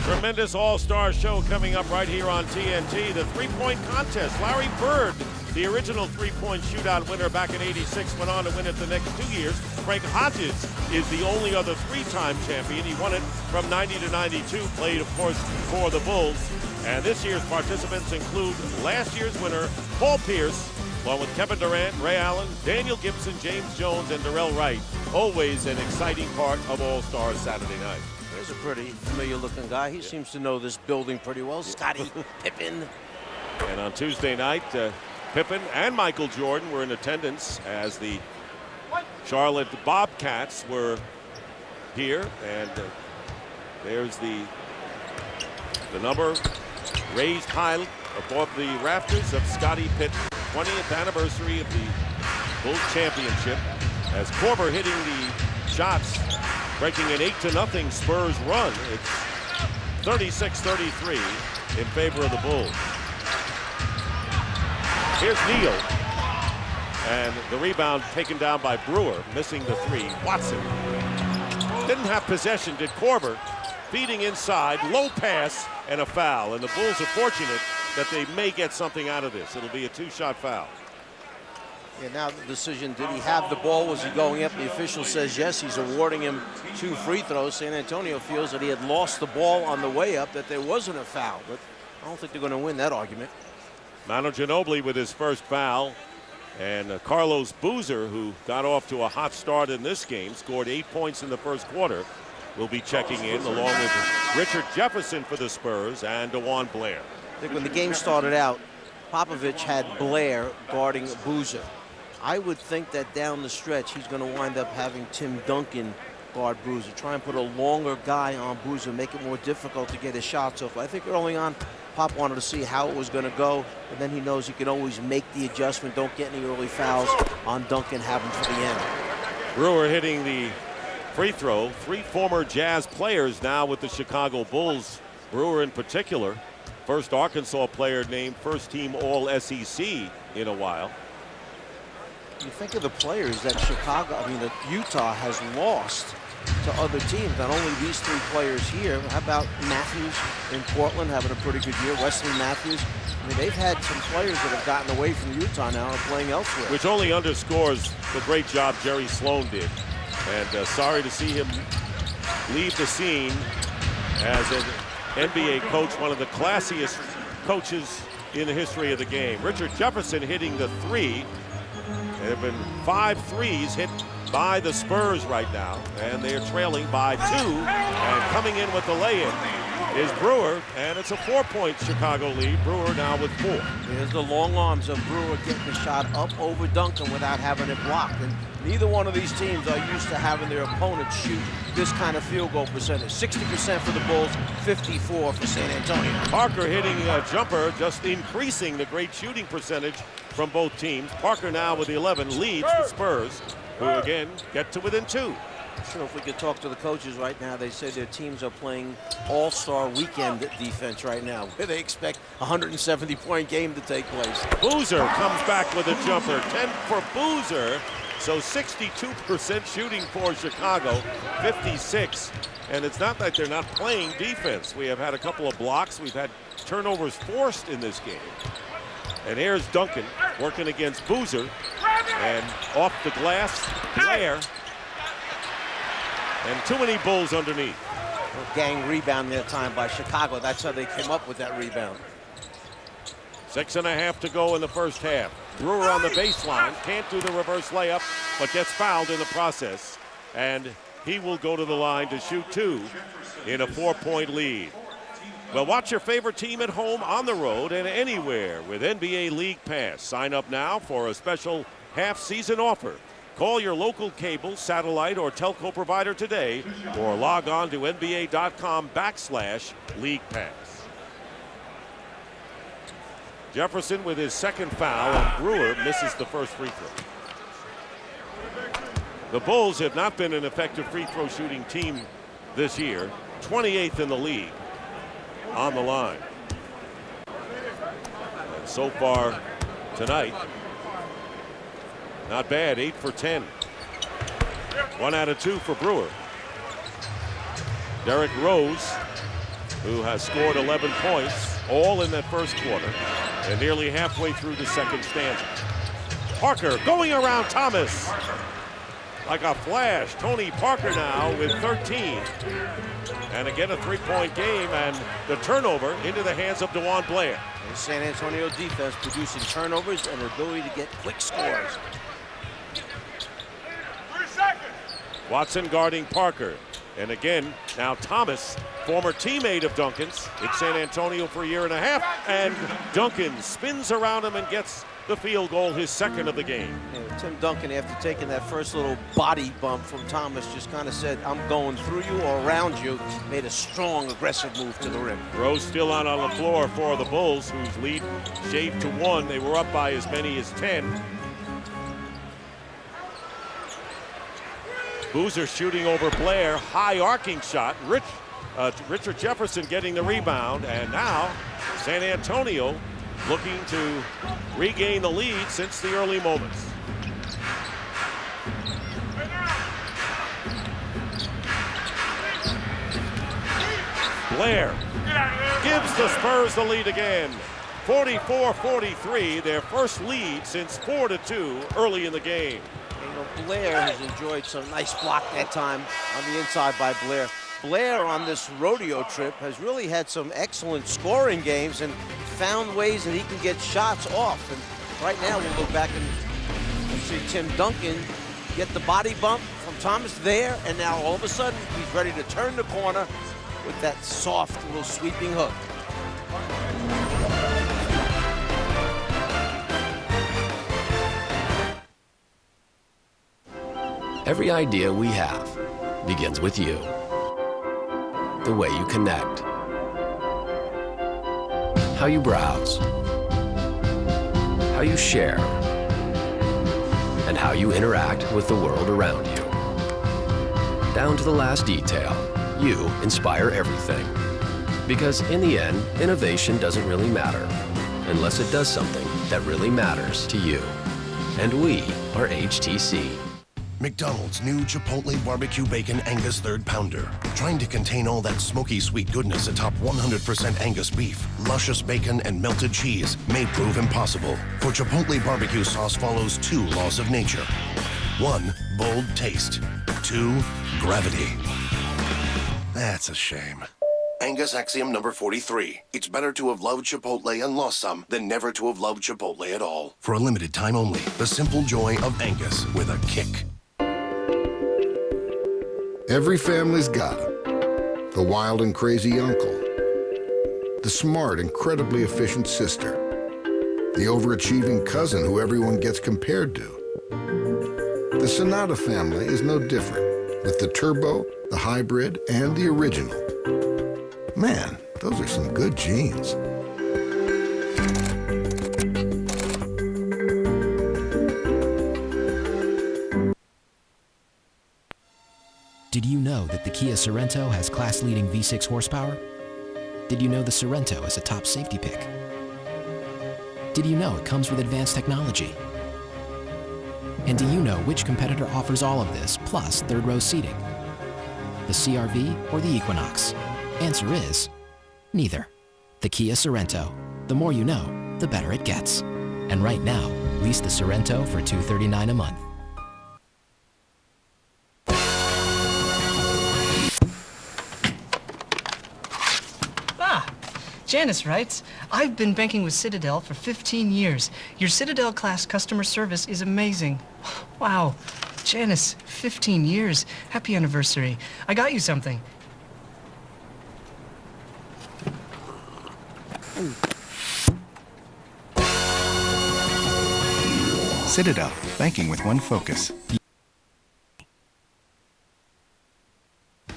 Tremendous all-star show coming up right here on TNT. The three-point contest. Larry Bird, the original three-point shootout winner back in '86, went on to win it the next 2 years. Frank Hodges is the only other three-time champion. He won it from 90 to 92, played, of course, for the Bulls. And this year's participants include last year's winner, Paul Pierce, along with Kevin Durant, Ray Allen, Daniel Gibson, James Jones, and Darrell Wright. Always an exciting part of All-Star Saturday night. There's a pretty familiar-looking guy. He seems to know this building pretty well. Scottie Pippen. And on Tuesday night, Pippen and Michael Jordan were in attendance as the Charlotte Bobcats were here. And there's the number raised high above the rafters of Scottie Pippen. 20th anniversary of the Bulls championship, as Korver hitting the shots, breaking an 8-0 Spurs run. It's 36-33 in favor of the Bulls. Here's Neal, and the rebound taken down by Brewer, missing the three. Watson didn't have possession, did Korver, feeding inside, low pass, and a foul. And the Bulls are fortunate that they may get something out of this. It'll be a 2-shot foul. Yeah, now the decision, did he have the ball? Was he going up? The official says yes. He's awarding him 2 free throws. San Antonio feels that he had lost the ball on the way up, that there wasn't a foul. But I don't think they're going to win that argument. Manu Ginobili with his first foul. And Carlos Boozer, who got off to a hot start in this game, scored 8 points in the first quarter, will be checking in along with Richard Jefferson for the Spurs and DeJuan Blair. I think when the game started out, Popovich had Blair guarding Boozer. I would think that down the stretch, he's going to wind up having Tim Duncan guard Boozer. Try and put a longer guy on Boozer, make it more difficult to get his shots off. I think early on, Pop wanted to see how it was going to go, and then he knows he can always make the adjustment. Don't get any early fouls on Duncan, have him for the end. Brewer hitting the free throw. 3 former Jazz players now with the Chicago Bulls. Brewer in particular, first Arkansas player named first-team All-SEC in a while. You think of the players that that Utah has lost to other teams, not only these 3 players here. How about Matthews in Portland having a pretty good year, Wesley Matthews. I mean, they've had some players that have gotten away from Utah now and playing elsewhere. Which only underscores the great job Jerry Sloan did. And sorry to see him leave the scene as an NBA coach, one of the classiest coaches in the history of the game. Richard Jefferson hitting the 3. There have been 5 threes hit by the Spurs right now, and they're trailing by 2. And coming in with the lay-in is Brewer, and it's a 4-point Chicago lead. Brewer now with 4. There's the long arms of Brewer getting the shot up over Duncan without having it blocked. And neither one of these teams are used to having their opponents shoot this kind of field goal percentage. 60% for the Bulls, 54 for San Antonio. Parker hitting a jumper, just increasing the great shooting percentage from both teams. Parker now with the 11 leads the Spurs, who again get to within 2. Sure, if we could talk to the coaches right now, they say their teams are playing all-star weekend defense right now, where they expect a 170-point game to take place. Boozer comes back with a jumper, 10 for Boozer. So 62% shooting for Chicago, 56. And it's not that they're not playing defense. We have had a couple of blocks. We've had turnovers forced in this game. And here's Duncan working against Boozer. And off the glass, Blair. And too many Bulls underneath. Gang rebound that time by Chicago. That's how they came up with that rebound. 6.5 to go in the first half. Brewer on the baseline, can't do the reverse layup, but gets fouled in the process. And he will go to the line to shoot 2 in a 4-point lead. Well, watch your favorite team at home, on the road, and anywhere with NBA League Pass. Sign up now for a special half-season offer. Call your local cable, satellite, or telco provider today, or log on to nba.com/League Pass. Jefferson with his second foul, and Brewer misses the first free throw. The Bulls have not been an effective free throw shooting team this year, 28th in the league on the line. And so far tonight, not bad, 8 for 10. 1 out of 2 for Brewer. Derrick Rose, who has scored 11 points, all in that first quarter, and nearly halfway through the second stanza. Parker going around Thomas like a flash. Tony Parker now with 13. And again, a 3-point game, and the turnover into the hands of DeJuan Blair. And San Antonio defense producing turnovers and the ability to get quick scores. Watson guarding Parker. And again, now Thomas, former teammate of Duncan's in San Antonio for a year and a half. And Duncan spins around him and gets the field goal, his second of the game. Yeah, Tim Duncan, after taking that first little body bump from Thomas, just kind of said, I'm going through you or around you. Made a strong, aggressive move to the rim. Rose still out on the floor for the Bulls, whose lead shaved to 1. They were up by as many as 10. Boozer shooting over Blair, high arcing shot. Richard Jefferson getting the rebound, and now San Antonio looking to regain the lead since the early moments. Blair gives the Spurs the lead again. 44-43, their first lead since 4-2 early in the game. You know, Blair has enjoyed some nice block that time on the inside by Blair. Blair on this rodeo trip has really had some excellent scoring games and found ways that he can get shots off. And right now we'll look back and see Tim Duncan get the body bump from Thomas there, and now all of a sudden he's ready to turn the corner with that soft little sweeping hook. Every idea we have begins with you. The way you connect. How you browse. How you share. And how you interact with the world around you. Down to the last detail, you inspire everything. Because in the end, innovation doesn't really matter unless it does something that really matters to you. And we are HTC. McDonald's new Chipotle Barbecue Bacon Angus 3rd Pounder. Trying to contain all that smoky sweet goodness atop 100% Angus beef, luscious bacon, and melted cheese may prove impossible. For Chipotle barbecue sauce follows 2 laws of nature. 1, bold taste. 2, gravity. That's a shame. Angus axiom number 43. It's better to have loved Chipotle and lost some than never to have loved Chipotle at all. For a limited time only, the simple joy of Angus with a kick. Every family's got him. The wild and crazy uncle. The smart, incredibly efficient sister. The overachieving cousin who everyone gets compared to. The Sonata family is no different, with the turbo, the hybrid, and the original. Man, those are some good genes. Did you know that the Kia Sorento has class-leading V6 horsepower? Did you know the Sorento is a top safety pick? Did you know it comes with advanced technology? And do you know which competitor offers all of this, plus third-row seating? The CR-V or the Equinox? Answer is neither. The Kia Sorento. The more you know, the better it gets. And right now, lease the Sorento for $239 a month. Janice writes, I've been banking with Citadel for 15 years. Your Citadel class customer service is amazing. Wow. Janice, 15 years. Happy anniversary. I got you something. Citadel, banking with one focus.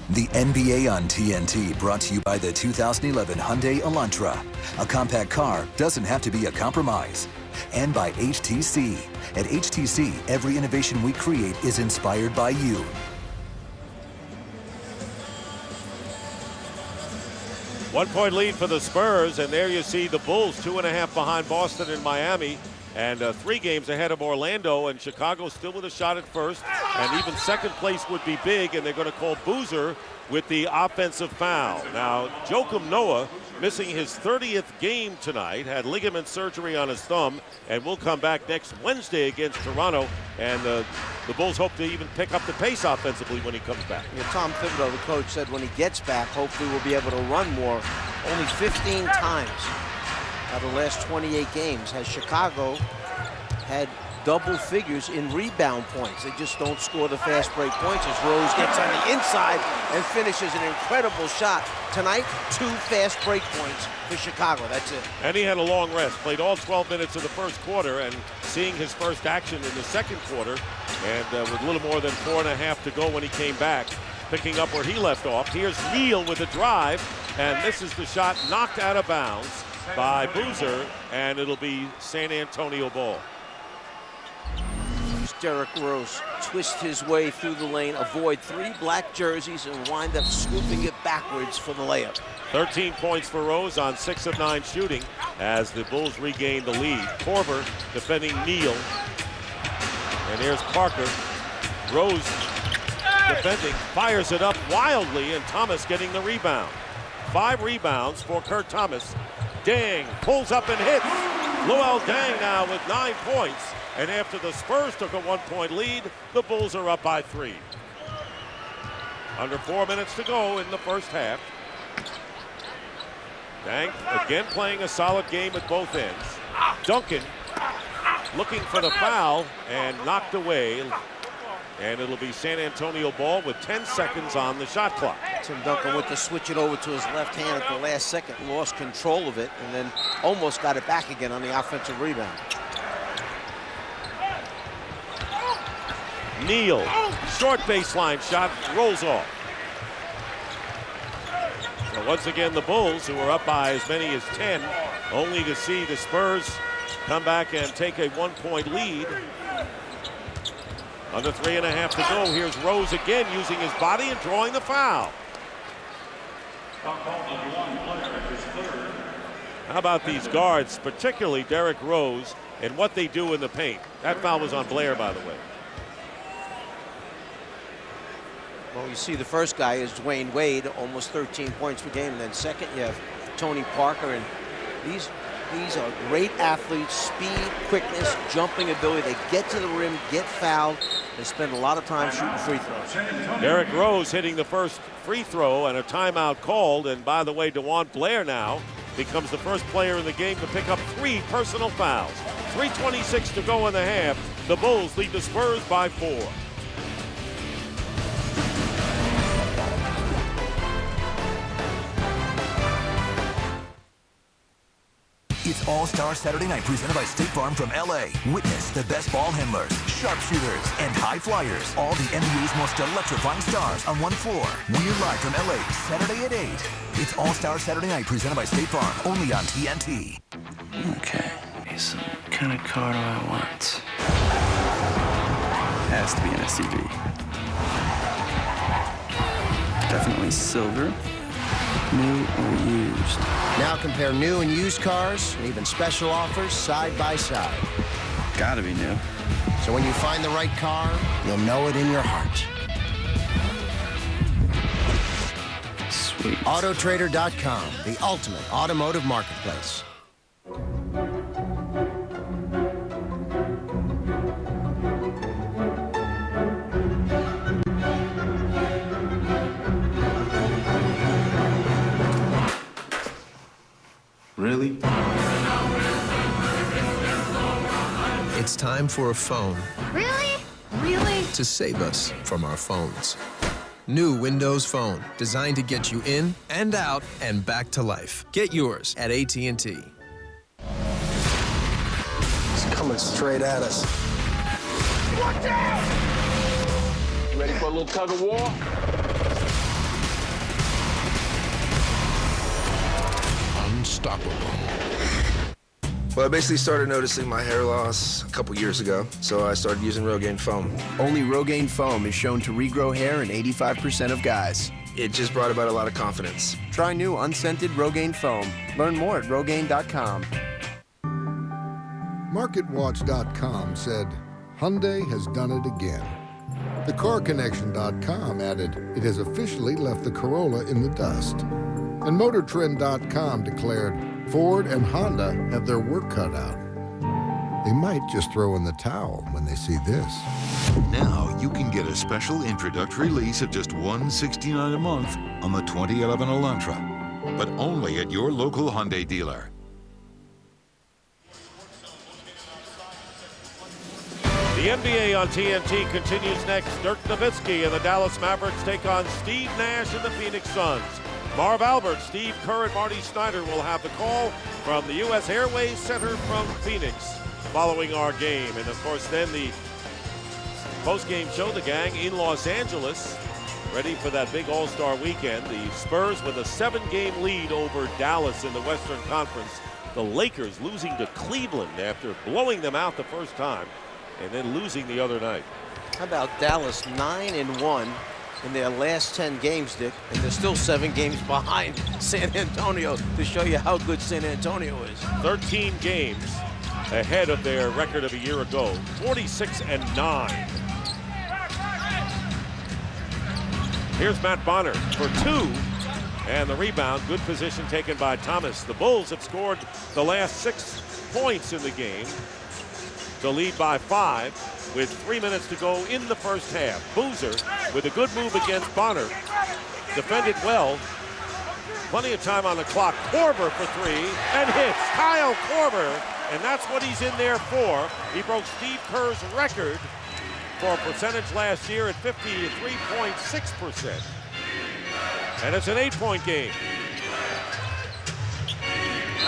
The NBA on TNT, brought to you by the 2011 Hyundai Elantra. A compact car doesn't have to be a compromise. And by HTC. At HTC, every innovation we create is inspired by you. One-point lead for the Spurs, and there you see the Bulls 2.5 behind Boston and Miami, and 3 games ahead of Orlando, and Chicago still with a shot at first, and even second place would be big, and they're going to call Boozer with the offensive foul. Now, Joakim Noah missing his 30th game tonight, had ligament surgery on his thumb, and will come back next Wednesday against Toronto, and the Bulls hope to even pick up the pace offensively when he comes back. Yeah, Tom Thibodeau, the coach, said when he gets back, hopefully we'll be able to run more. Only 15 times out of the last 28 games has Chicago had double figures in rebound points. They just don't score the fast break points as Rose gets on the inside and finishes an incredible shot. Tonight, 2 fast break points for Chicago. That's it. And he had a long rest, played all 12 minutes of the first quarter, and seeing his first action in the second quarter, and with a little more than 4.5 to go when he came back, picking up where he left off. Here's Neal with a drive, and this is the shot knocked out of bounds by Boozer, and it'll be San Antonio ball. Derrick Rose twist his way through the lane, avoid 3 black jerseys, and wind up scooping it backwards for the layup. 13 points for Rose on 6 of 9 shooting as the Bulls regain the lead. Korver defending Neal. And here's Parker. Rose defending, fires it up wildly, and Thomas getting the rebound. 5 rebounds for Kurt Thomas. Dang pulls up and hits. Luol Deng now with 9 points. And after the Spurs took a 1-point lead, the Bulls are up by 3. Under 4 minutes to go in the first half. Deng again playing a solid game at both ends. Duncan looking for the foul and knocked away. And it'll be San Antonio ball with 10 seconds on the shot clock. Tim Duncan went to switch it over to his left hand at the last second, lost control of it, and then almost got it back again on the offensive rebound. Neal, short baseline shot, rolls off. So once again, the Bulls, who are up by as many as 10, only to see the Spurs come back and take a 1-point lead. Under 3.5 to go. Here's Rose again using his body and drawing the foul. How about these guards, particularly Derrick Rose, and what they do in the paint? That foul was on Blair, by the way. Well, you see the first guy is Dwayne Wade, almost 13 points per game. And then second, you have Tony Parker. And these are great athletes, speed, quickness, jumping ability. They get to the rim, get fouled. They spend a lot of time shooting free throws. Derrick Rose hitting the first free throw and a timeout called. And by the way, DeJuan Blair now becomes the first player in the game to pick up 3 personal fouls. 3:26 to go in the half. The Bulls lead the Spurs by 4. It's All-Star Saturday Night presented by State Farm from LA. Witness the best ball handlers, sharpshooters, and high flyers. All the NBA's most electrifying stars on one floor. We're live from LA Saturday at 8. It's All-Star Saturday Night presented by State Farm, only on TNT. Okay, so what kind of car do I want? Has to be an SUV. Definitely silver. New or used? Now compare new and used cars and even special offers side by side. Gotta be new. So when you find the right car, you'll know it in your heart. Sweet. Autotrader.com, the ultimate automotive marketplace. Really? It's time for a phone Really? Really? to save us from our phones. New Windows Phone, designed to get you in and out and back to life. Get yours at AT&T. It's coming straight at us. Watch out! You ready for a little tug of war? Unstoppable. Well, I basically started noticing my hair loss a couple years ago, so I started using Rogaine foam. Only Rogaine foam is shown to regrow hair in 85% of guys. It just brought about a lot of confidence. Try new unscented Rogaine foam. Learn more at Rogaine.com. MarketWatch.com said, Hyundai has done it again. TheCarConnection.com added, it has officially left the Corolla in the dust. And MotorTrend.com declared, Ford and Honda have their work cut out. They might just throw in the towel when they see this. Now you can get a special introductory lease of just $169 a month on the 2011 Elantra, but only at your local Hyundai dealer. The NBA on TNT continues next. Dirk Nowitzki and the Dallas Mavericks take on Steve Nash and the Phoenix Suns. Marv Albert, Steve Kerr, and Marty Snyder will have the call from the U.S. Airways Center from Phoenix following our game. And, of course, then the post-game show, the gang in Los Angeles, ready for that big All-Star weekend. The Spurs with a 7-game lead over Dallas in the Western Conference. The Lakers losing to Cleveland after blowing them out the first time and then losing the other night. How about Dallas 9-1 in their last 10 games, Dick, and they're still 7 games behind San Antonio to show you how good San Antonio is. 13 games ahead of their record of a year ago, 46-9. Here's Matt Bonner for 2 And the rebound, good position taken by Thomas. The Bulls have scored the last 6 points in the game to lead by 5 with 3 minutes to go in the first half. Boozer with a good move against Bonner. Defended well. Plenty of time on the clock. Korver for 3 and hits. Kyle Korver, and that's what he's in there for. He broke Steve Kerr's record for a percentage last year at 53.6%. And it's an 8-point game.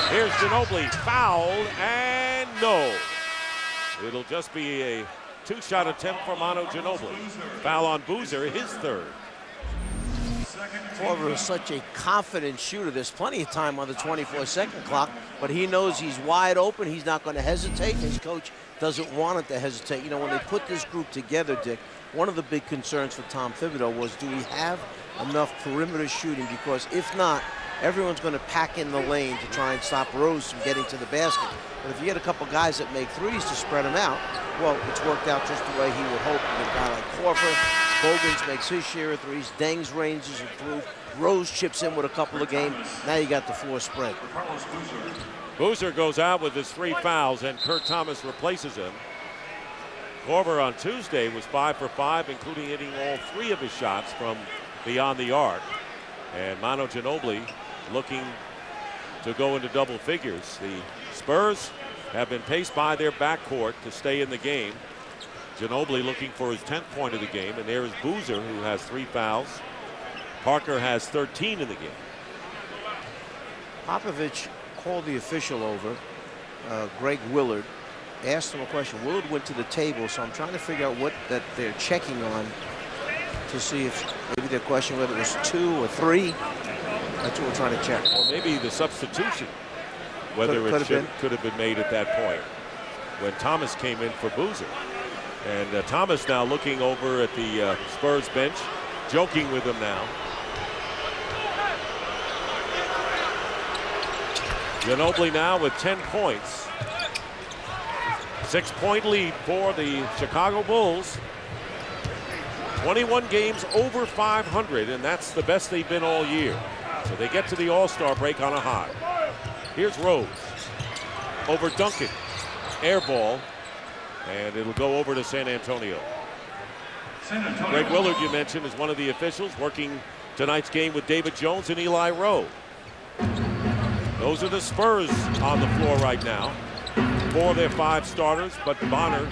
Here's Ginobili, fouled, and no. It'll just be a 2-shot attempt for Manu Ginobili. Foul on Boozer, his 3rd. Korver is such a confident shooter. There's plenty of time on the 24-second clock, but he knows he's wide open. He's not going to hesitate. His coach doesn't want him to hesitate. You know, when they put this group together, Dick, one of the big concerns for Tom Thibodeau was, do we have enough perimeter shooting? Because if not, everyone's going to pack in the lane to try and stop Rose from getting to the basket. But if you get a couple guys that make threes to spread them out, well, it's worked out just the way he would hope. With a guy like Korver, Bogans makes his share of threes, Deng's range is improved, Rose chips in with a couple of games. Now you got the floor spread. Boozer goes out with his 3 fouls, and Kurt Thomas replaces him. Korver on Tuesday was 5 for 5, including hitting all 3 of his shots from beyond the arc. And Manu Ginobili looking to go into double figures. The Spurs have been paced by their backcourt to stay in the game. Ginobili looking for his 10th point of the game, and there is Boozer, who has 3 fouls. Parker has 13 in the game. Popovich called the official over, Greg Willard, asked him a question. Willard went to the table, so I'm trying to figure out what that they're checking on to see if maybe they're questioning whether it was 2 or 3. That's what we're trying to check. Or maybe the substitution, whether could have been made at that point when Thomas came in for Boozer. And Thomas now looking over at the Spurs bench, joking with him now. Ginobili now with 10 points. 6-point lead for the Chicago Bulls. 21 games over 500, and that's the best they've been all year. So they get to the All-Star break on a high. Here's Rose over Duncan. Air ball, and it'll go over to San Antonio. Greg Willard, you mentioned, is one of the officials working tonight's game with David Jones and Eli Rowe. Those are the Spurs on the floor right now. 4 of their 5 starters, but Bonner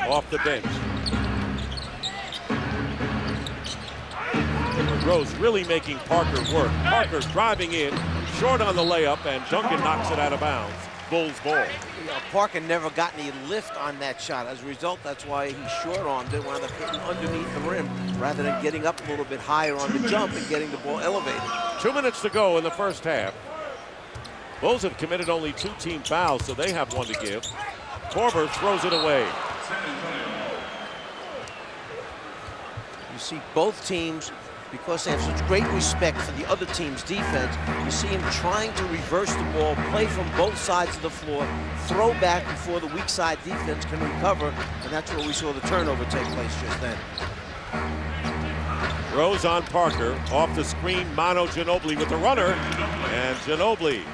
off the bench. Rose really making Parker work. Parker driving in, short on the layup, and Duncan knocks it out of bounds. Bulls ball. You know, Parker never got any lift on that shot. As a result, that's why he short-armed it, wound up hitting underneath the rim rather than getting up a little bit higher on the jump and getting the ball elevated. 2 minutes to go in the first half. Bulls have committed only 2 team fouls, so they have 1 to give. Korver throws it away. You see both teams, because they have such great respect for the other team's defense, you see him trying to reverse the ball, play from both sides of the floor, throw back before the weak side defense can recover, and that's where we saw the turnover take place just then. Rose on Parker, off the screen, Manu Ginobili with the runner, and Ginobili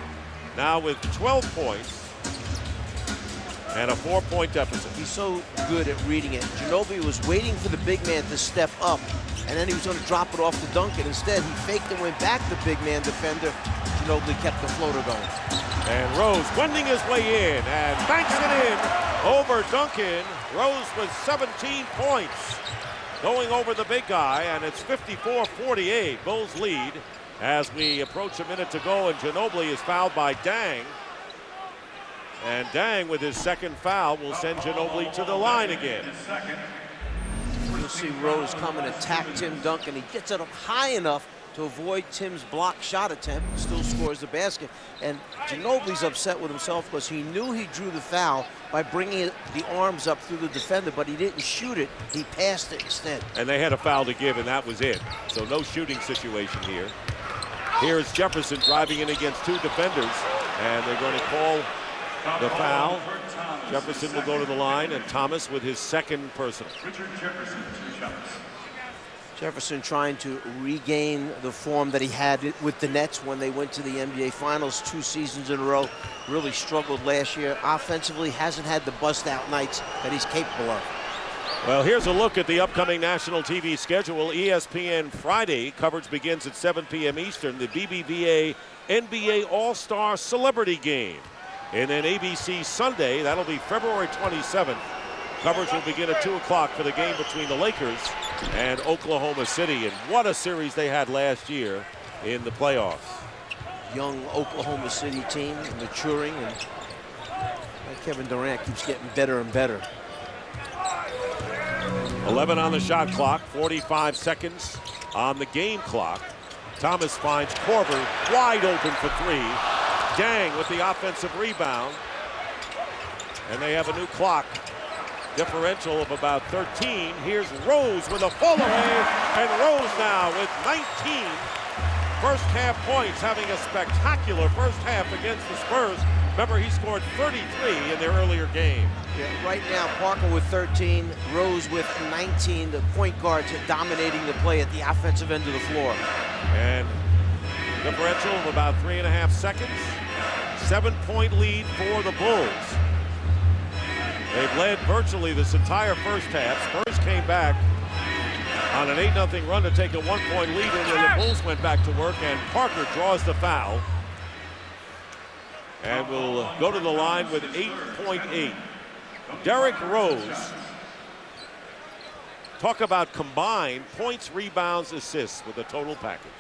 now with 12 points and a 4-point deficit. He's so good at reading it. Ginobili was waiting for the big man to step up, and then he was going to drop it off to Duncan. Instead, he faked and went back to big man defender. Ginobili kept the floater going. And Rose wending his way in and banks it in over Duncan. Rose with 17 points going over the big guy, and it's 54-48. Bulls lead as we approach a minute to go, and Ginobili is fouled by Deng. And Deng, with his 2nd foul, will send Ginobili to the line again. You'll see Rose come and attack Tim Duncan. He gets it up high enough to avoid Tim's block shot attempt, still scores the basket. And Ginobili's upset with himself because he knew he drew the foul by bringing the arms up through the defender, but he didn't shoot it. He passed it instead. And they had a foul to give, and that was it. So no shooting situation here. Here's Jefferson driving in against 2 defenders, and they're going to call the foul. Jefferson will go to the line, and Thomas with his 2nd personal. Jefferson trying to regain the form that he had with the Nets when they went to the NBA Finals 2 seasons in a row. Really struggled last year. Offensively, hasn't had the bust-out nights that he's capable of. Well, here's a look at the upcoming national TV schedule. ESPN Friday coverage begins at 7 p.m. Eastern. The BBVA NBA All-Star Celebrity Game. And then ABC Sunday, that'll be February 27th. Coverage will begin at 2 o'clock for the game between the Lakers and Oklahoma City. And what a series they had last year in the playoffs. Young Oklahoma City team maturing, and Kevin Durant keeps getting better and better. 11 on the shot clock, 45 seconds on the game clock. Thomas finds Korver wide open for 3. Dang with the offensive rebound. And they have a new clock differential of about 13. Here's Rose with a fall away, and Rose now with 19 first half points, having a spectacular first half against the Spurs. Remember, he scored 33 in their earlier game. Yeah, right now, Parker with 13, Rose with 19, the point guards dominating the play at the offensive end of the floor. And differential of about 3.5 seconds. 7-point lead for the Bulls. They've led virtually this entire first half. Spurs came back on an 8-0 run to take a 1-point lead, and then the Bulls went back to work, and Parker draws the foul. And will go to the line with 8.8. Derrick Rose, talk about combined points, rebounds, assists with a total package.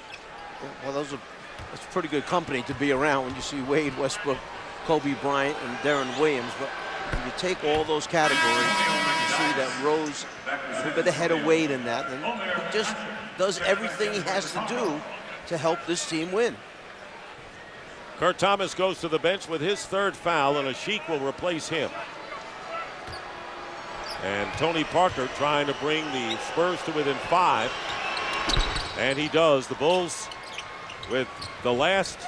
Well, that's pretty good company to be around when you see Wade, Westbrook, Kobe Bryant, and Deron Williams. But when you take all those categories, you see that Rose is a bit ahead of Wade in that, and he just does everything he has to do to help this team win. Kurt Thomas goes to the bench with his 3rd foul, and Ashiq will replace him. And Tony Parker trying to bring the Spurs to within 5. And he does. The Bulls with the last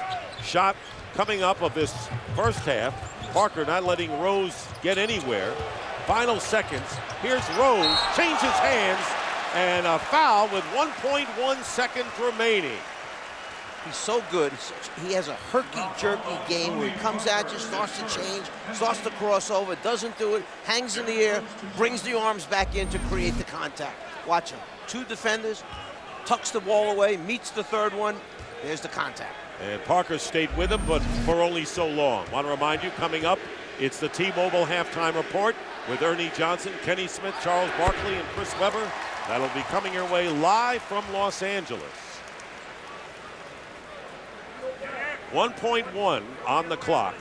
shot coming up of this first half. Parker not letting Rose get anywhere. Final seconds. Here's Rose, changes hands, and a foul with 1.1 seconds remaining. He's so good. He has a herky-jerky game where he comes at you, starts to change, starts to cross over, doesn't do it, hangs in the air, brings the arms back in to create the contact. Watch him. 2 defenders, tucks the ball away, meets the 3rd one. There's the contact. And Parker stayed with him, but for only so long. Want to remind you, coming up, it's the T-Mobile Halftime Report with Ernie Johnson, Kenny Smith, Charles Barkley, and Chris Webber. That'll be coming your way live from Los Angeles. 1.1 on the clock.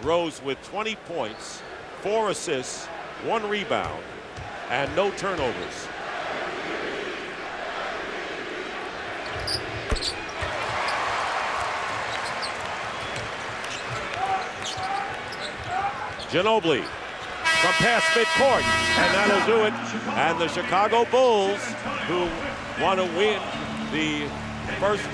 Rose with 20 points, 4 assists, 1 rebound, and no turnovers. Ginobili from past midcourt, and that'll do it. And the Chicago Bulls, who want to win the first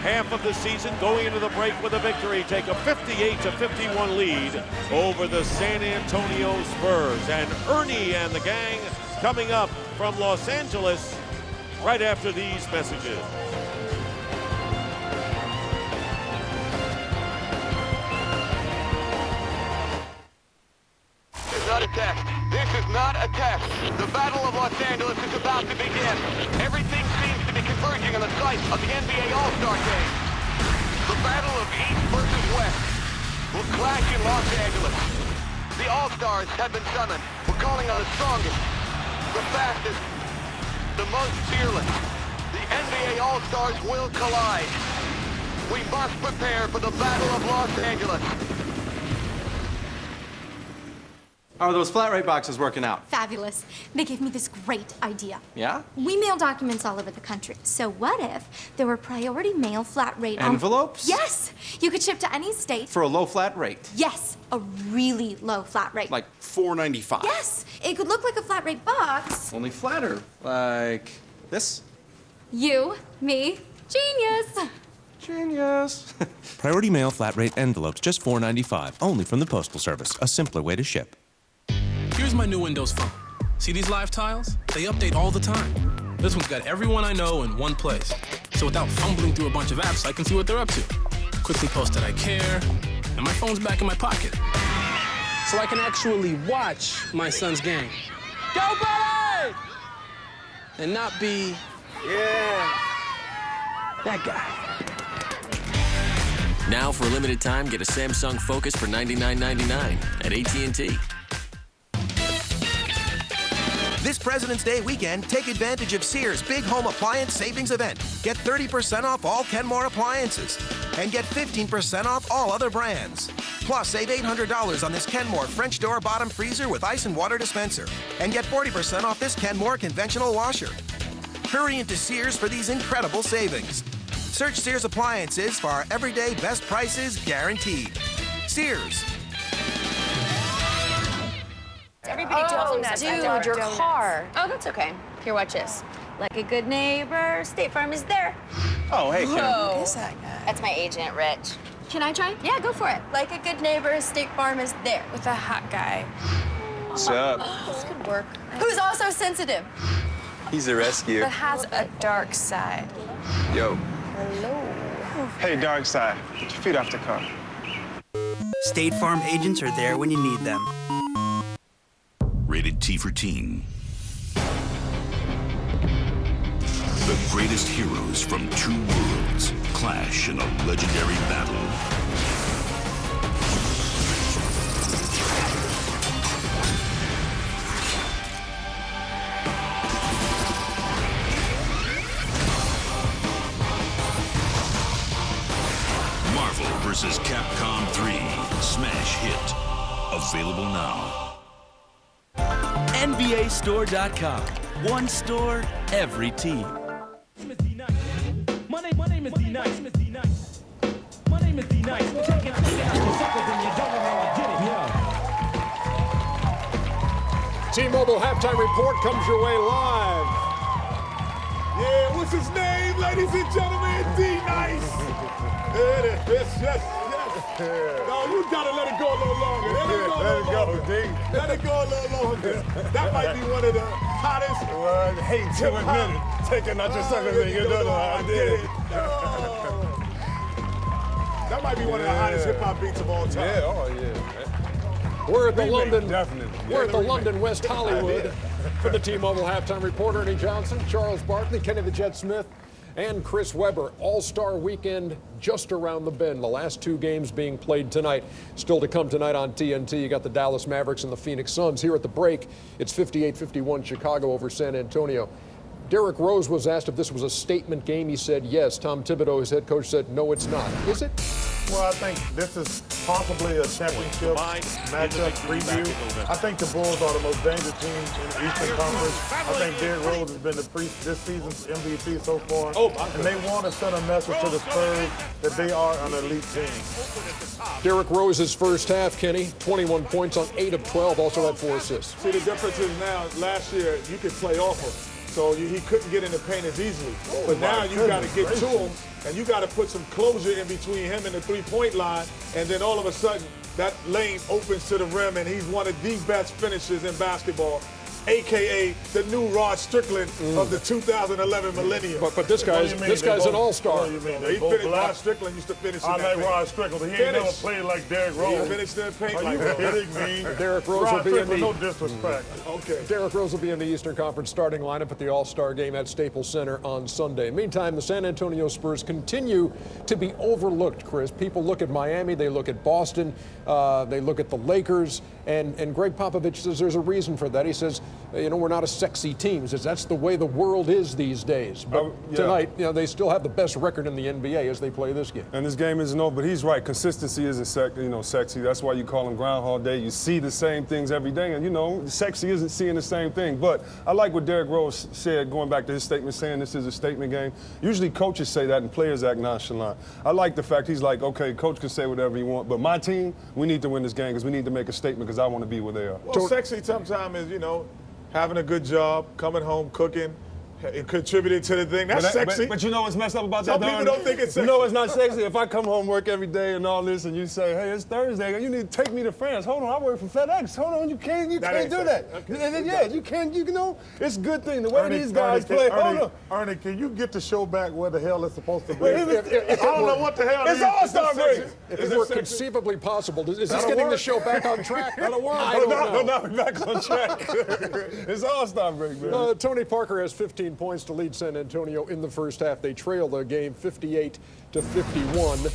half of the season, going into the break with a victory, take a 58-51 lead over the San Antonio Spurs. And Ernie and the gang coming up from Los Angeles right after these messages. Not a test. This is not a test. The Battle of Los Angeles is about to begin. Everything seems to be converging on the site of the NBA All-Star Game. The Battle of East versus West will clash in Los Angeles. The All-Stars have been summoned. We're calling on the strongest, the fastest, the most fearless. The NBA All-Stars will collide. We must prepare for the Battle of Los Angeles. How are those flat rate boxes working out? Fabulous. They gave me this great idea. Yeah? We mail documents all over the country. So what if there were priority mail flat rate Envelopes? Yes! You could ship to any state. For a low flat rate? Yes, a really low flat rate. Like $4.95? Yes! It could look like a flat rate box. Only flatter. Like this? You, me, genius! Genius. Priority mail flat rate envelopes, just $4.95. Only from the Postal Service. A simpler way to ship. Here's my new Windows Phone. See these live tiles? They update all the time. This one's got everyone I know in one place. So without fumbling through a bunch of apps, I can see what they're up to. Quickly post that I care, and my phone's back in my pocket. So I can actually watch my son's game. Go, buddy! And not be, that guy. Now, for a limited time, get a Samsung Focus for $99.99 at AT&T. This President's Day weekend, take advantage of Sears' big home appliance savings event. Get 30% off all Kenmore appliances and get 15% off all other brands. Plus, save $800 on this Kenmore French door bottom freezer with ice and water dispenser and get 40% off this Kenmore conventional washer. Hurry into Sears for these incredible savings. Search Sears appliances for our everyday best prices guaranteed. Sears. Everybody tells them that. Dude, your car. Oh, that's okay. Here, watch this. Like a good neighbor, State Farm is there. Oh, hey, Kim. Who is that guy? That's my agent, Rich. Can I try? Yeah, go for it. Like a good neighbor, State Farm is there. With a hot guy. What's up? This could work. Who's also sensitive. He's a rescue. But has a dark side. Yo. Hello. Hey, dark side. Get your feet off the car. State Farm agents are there when you need them. Rated T for Teen. The greatest heroes from two worlds clash in a legendary battle. Marvel vs. Capcom 3 Smash Hit. Available now. NBAstore.com. One store, every team. My name is D-Nice. My name is D-Nice. Take it suckers and you don't really get it. T-Mobile halftime report comes your way live. Yeah, what's his name, ladies and gentlemen? D-Nice. There it is. Yes. No, you gotta let it go a little longer. Let it go a little longer. That might be one of the hottest. Well, I hate to admit it. Taking out your suckers and you don't know how I did it. That might be one of the hottest hip-hop beats of all time. We're at the Remake, London. We're at the London West Hollywood for the T-Mobile halftime report. Ernie Johnson, Charles Barkley, Kenny the Jet Smith, and Chris Webber. All-Star weekend just around the bend. The last two games being played tonight. Still to come tonight on TNT. You got the Dallas Mavericks and the Phoenix Suns. Here at the break, it's 58-51 Chicago over San Antonio. Derrick Rose was asked if this was a statement game. He said yes. Tom Thibodeau, his head coach, said no, it's not. Is it? Well, I think this is possibly a championship matchup preview. I think the Bulls are the most dangerous team in the Eastern Conference. I think Derrick Rose has been this season's MVP so far. And they want to send a message to the Spurs that they are an elite team. Derrick Rose's first half, Kenny, 21 points on 8 of 12, also had 4 assists. See, the difference is now, last year, you could play off him. So he couldn't get in the paint as easily. But now you got to get to him, and you got to put some closure in between him and the three-point line, and then all of a sudden, that lane opens to the rim, and he's one of the best finishers in basketball, a.k.a. the new Rod Strickland of the 2011 millennium. But this guy's an all-star. What do you mean? Rod Strickland used to finish in that paint. I like Rod Strickland, but he ain't never played like Derrick Rose. He finished in the paint like that. Derrick Rose will be in the... No disrespect. Okay. Derrick Rose will be in the Eastern Conference starting lineup at the All-Star game at Staples Center on Sunday. Meantime, the San Antonio Spurs continue to be overlooked, Chris. People look at Miami, they look at Boston, they look at the Lakers, and Greg Popovich says there's a reason for that. He says, we're not a sexy team. He says that's the way the world is these days. But tonight, they still have the best record in the NBA as they play this game. And this game isn't over, but he's right. Consistency isn't sexy. That's why you call him Groundhog Day. You see the same things every day, and sexy isn't seeing the same thing. But I like what Derrick Rose said, going back to his statement, saying this is a statement game. Usually coaches say that and players act nonchalant. I like the fact he's like, okay, coach can say whatever he wants, but my team, we need to win this game because we need to make a statement because I want to be where they are. Well, sexy sometimes is, having a good job, coming home, cooking, It contributed to the thing. That's sexy. But you know what's messed up about Some that? people don't think it's sexy. You know it's not sexy? If I come home, work every day and all this, and you say, hey, it's Thursday, you need to take me to France. Hold on, I work for FedEx. Hold on, you can't do that. Okay. And then, yeah, you can't, you know, it's a good thing. The way these guys play, hold on. Ernie, can you get the show back where the hell it's supposed to be? I don't know what the hell it's All-Star break. If it were conceivably possible, is this getting the show back on track? That'll work. I don't know. No, we're back on track. It's All-Star break, man. Tony Parker has 15 points to lead San Antonio in the first half. They trail the game 58-51.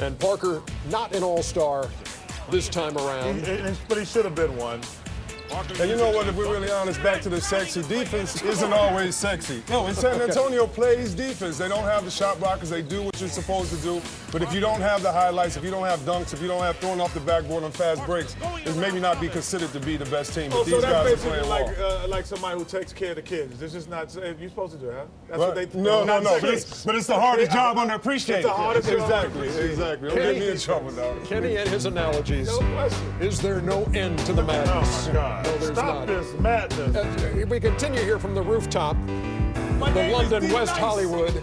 And Parker, not an all-star this time around. But he should have been one. And you know what, if we're really honest, back to the sexy, defense isn't always sexy. No, when San Antonio plays defense, they don't have the shot blockers, they do what you're supposed to do. But if you don't have the highlights, if you don't have dunks, if you don't have throwing off the backboard on fast breaks, it's maybe not be considered to be the best team. But so these that's guys are playing basically like somebody who takes care of the kids. This is not, you're supposed to do that. That's right. what they No. But it's the hardest job underappreciated. It's the hardest job. Exactly. Don't get me in trouble now. Kenny and his analogies. No question. Is there no end to the madness? Oh, my God. No, there's Stop not. this madness. We continue here from the rooftop, the London, West Hollywood.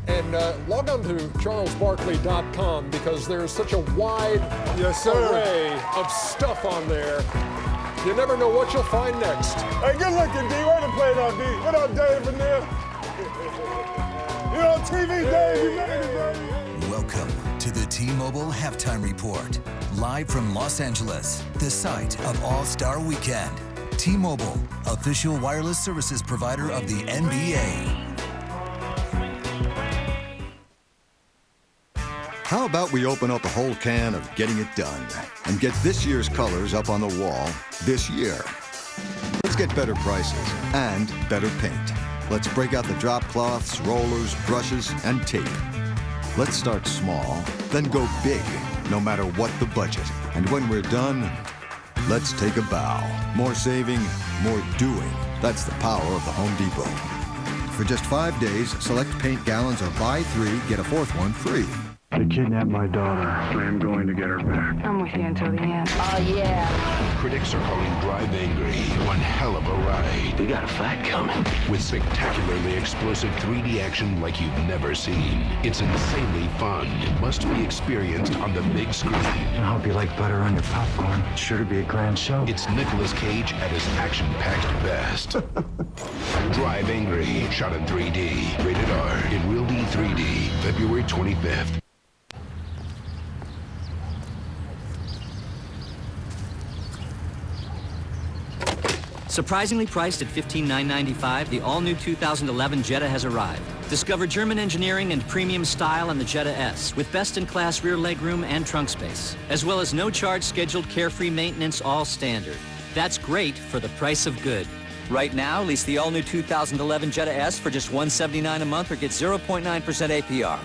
And log on to charlesbarkley.com because there's such a wide array of stuff on there. You never know what you'll find next. Hey, good looking, D. Where to play now, D? What up, Dave and there? You're on TV, Dave. You made it, baby. Welcome to the T-Mobile Halftime Report. Live from Los Angeles, the site of All-Star Weekend. T-Mobile, official wireless services provider of the NBA. How about we open up a whole can of getting it done and get this year's colors up on the wall this year? Let's get better prices and better paint. Let's break out the drop cloths, rollers, brushes, and tape. Let's start small, then go big, no matter what the budget. And when we're done, let's take a bow. More saving, more doing. That's the power of the Home Depot. For just 5 days, select paint gallons or buy 3, get a 4th one free. They kidnapped my daughter. I am going to get her back. I'm with you until the end. Oh, yeah. Critics are calling Drive Angry one hell of a ride. We got a fight coming. With spectacularly explosive 3D action like you've never seen. It's insanely fun. It must be experienced on the big screen. I hope you like butter on your popcorn. It's sure to be a grand show. It's Nicolas Cage at his action-packed best. Drive Angry, shot in 3D. Rated R, in Real D 3D, February 25th. Surprisingly priced at $15,995, the all-new 2011 Jetta has arrived. Discover German engineering and premium style on the Jetta S, with best-in-class rear legroom and trunk space, as well as no-charge scheduled carefree maintenance, all standard. That's great for the price of good. Right now, lease the all-new 2011 Jetta S for just $179 a month or get 0.9% APR.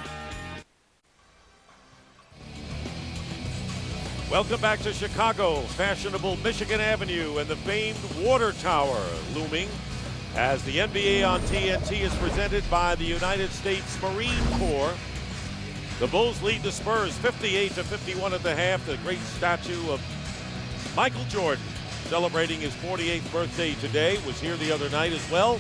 Welcome back to Chicago, fashionable Michigan Avenue and the famed Water Tower looming as the NBA on TNT is presented by the United States Marine Corps. The Bulls lead the Spurs 58-51 at the half. The great statue of Michael Jordan celebrating his 48th birthday today was here the other night as well.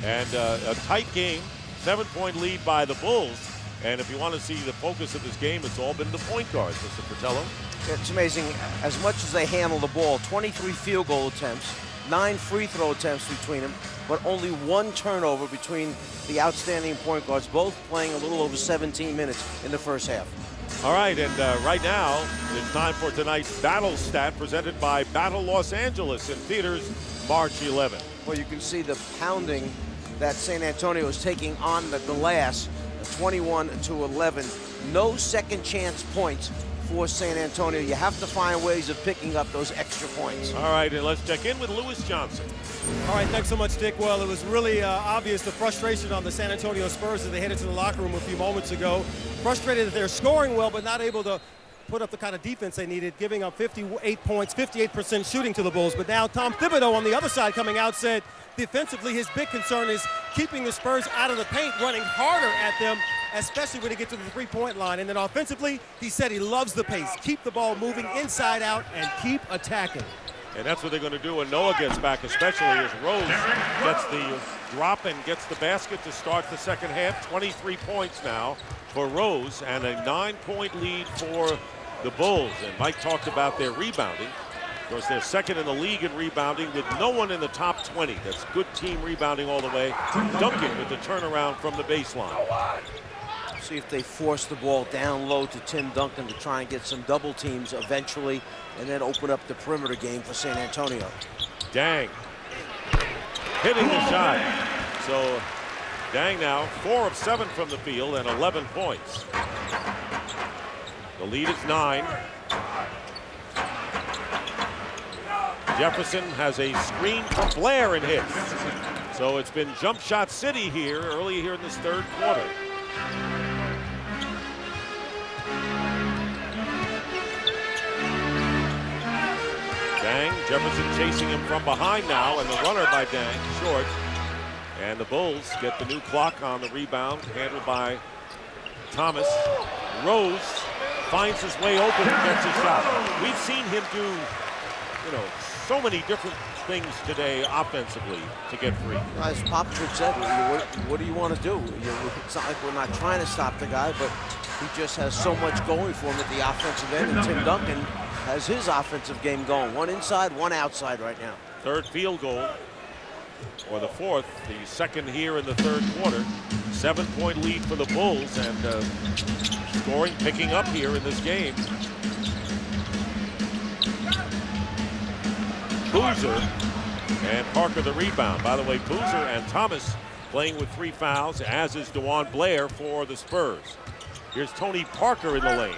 And a tight game, 7-point lead by the Bulls. And if you want to see the focus of this game, it's all been the point guards, Mr. Fratello. It's amazing, as much as they handle the ball, 23 field goal attempts, 9 free throw attempts between them, but only 1 turnover between the outstanding point guards, both playing a little over 17 minutes in the first half. All right, and right now, it's time for tonight's Battle Stat presented by Battle Los Angeles in theaters March 11th. Well, you can see the pounding that San Antonio is taking on the glass, 21-11. No second chance points for San Antonio. You have to find ways of picking up those extra points. All right, and let's check in with Lewis Johnson. All right, thanks so much, Dick. Well, it was really obvious the frustration on the San Antonio Spurs as they headed to the locker room a few moments ago. Frustrated that they're scoring well, but not able to put up the kind of defense they needed, giving up 58 points, 58% shooting to the Bulls. But now Tom Thibodeau on the other side coming out said defensively his big concern is keeping the Spurs out of the paint, running harder at them, especially when they get to the three-point line. And then offensively, he said he loves the pace. Keep the ball moving inside out and keep attacking. And that's what they're going to do when Noah gets back, especially as Rose gets the drop and gets the basket to start the second half. 23 points now for Rose and a 9-point lead for the Bulls. And Mike talked about their rebounding. Of course, they're second in the league in rebounding with no one in the top 20. That's good team rebounding all the way. Duncan with the turnaround from the baseline. See if they force the ball down low to Tim Duncan to try and get some double teams eventually, and then open up the perimeter game for San Antonio. Dang. Hitting the shot. So Dang now 4 of 7 from the field and 11 points. The lead is 9. Jefferson has a screen from Blair and hits. So it's been jump shot city here early here in this third quarter. Dang, Jefferson chasing him from behind now, and the runner by Dang, short. And the Bulls get the new clock on the rebound, handled by Thomas. Rose finds his way open and gets a shot. We've seen him do, so many different things today offensively to get free. As Popovich said, what do you want to do? It's not like we're not trying to stop the guy, but he just has so much going for him at the offensive end, and Tim Duncan has his offensive game going. One inside, one outside right now. Third field goal, or the fourth, the second here in the third quarter. 7-point lead for the Bulls, and scoring picking up here in this game. Boozer and Parker the rebound. By the way, Boozer and Thomas playing with 3 fouls, as is DeJuan Blair for the Spurs. Here's Tony Parker in the lane.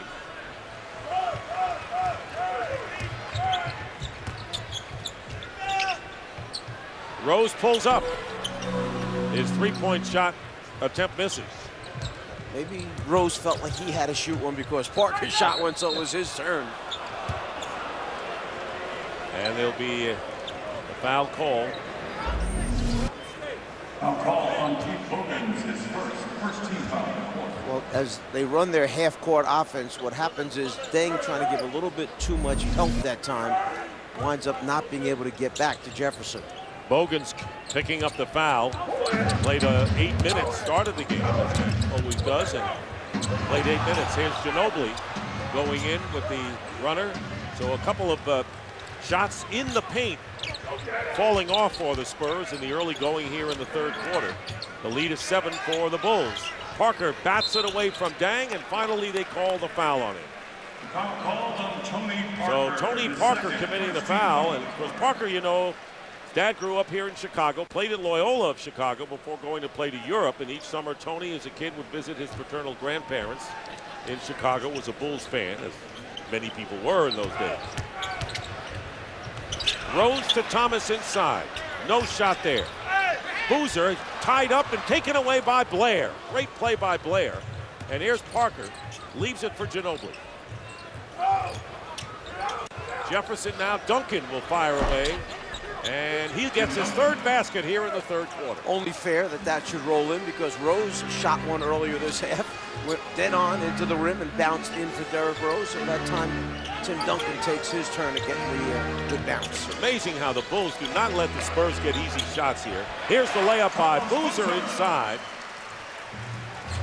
Rose pulls up. His 3-point shot attempt misses. Maybe Rose felt like he had to shoot one because Parker shot one, so it was his turn. And there'll be a foul call. Foul call on Team Bogans, his first team foul. Well, as they run their half-court offense, what happens is Deng, trying to give a little bit too much help that time, winds up not being able to get back to Jefferson. Bogans picking up the foul. Played 8 minutes, started the game, as he always does, and played 8 minutes. Here's Ginobili going in with the runner. So a couple of shots in the paint falling off for the Spurs in the early going here in the third quarter. The lead is 7 for the Bulls. Parker bats it away from Dang, and finally they call the foul on him. Foul called on Tony Parker. So Tony Parker committing the foul, and of course Parker, Dad grew up here in Chicago, played at Loyola of Chicago before going to play to Europe, and each summer Tony as a kid would visit his paternal grandparents in Chicago, was a Bulls fan, as many people were in those days. Rose to Thomas inside. No shot there. Boozer tied up and taken away by Blair. Great play by Blair. And here's Parker. Leaves it for Ginobili. Jefferson now. Duncan will fire away. And he gets his third basket here in the third quarter. Only fair that should roll in, because Rose shot one earlier this half, went dead on into the rim and bounced in for Derrick Rose. So that time, Tim Duncan takes his turn to get the good bounce. It's amazing how the Bulls do not let the Spurs get easy shots here. Here's the layup by Boozer inside.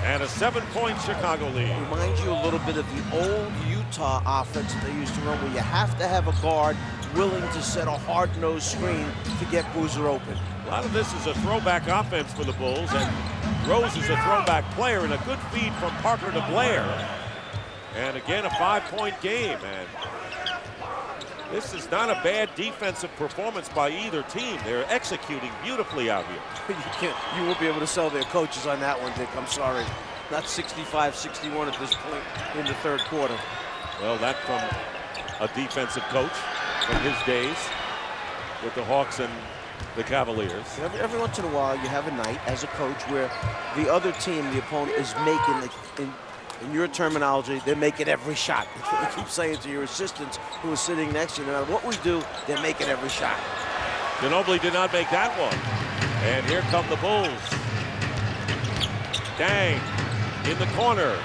And a 7-point Chicago lead. Reminds you a little bit of the old Utah offense that they used to run, where you have to have a guard willing to set a hard-nosed screen to get Boozer open. A lot of this is a throwback offense for the Bulls, and Rose is a throwback player, and a good feed from Parker to Blair. And again, a 5-point game, and this is not a bad defensive performance by either team. They're executing beautifully out here. You won't be able to sell their coaches on that one, Dick. I'm sorry. Not 65-61 at this point in the third quarter. Well, that from a defensive coach from his days with the Hawks and the Cavaliers. Every once in a while, you have a night as a coach where the other team, the opponent, is making, in your terminology, they're making every shot. You keep saying to your assistants who are sitting next to you, no matter what we do, they're making every shot. Ginobili did not make that one. And here come the Bulls. Dang in the corner.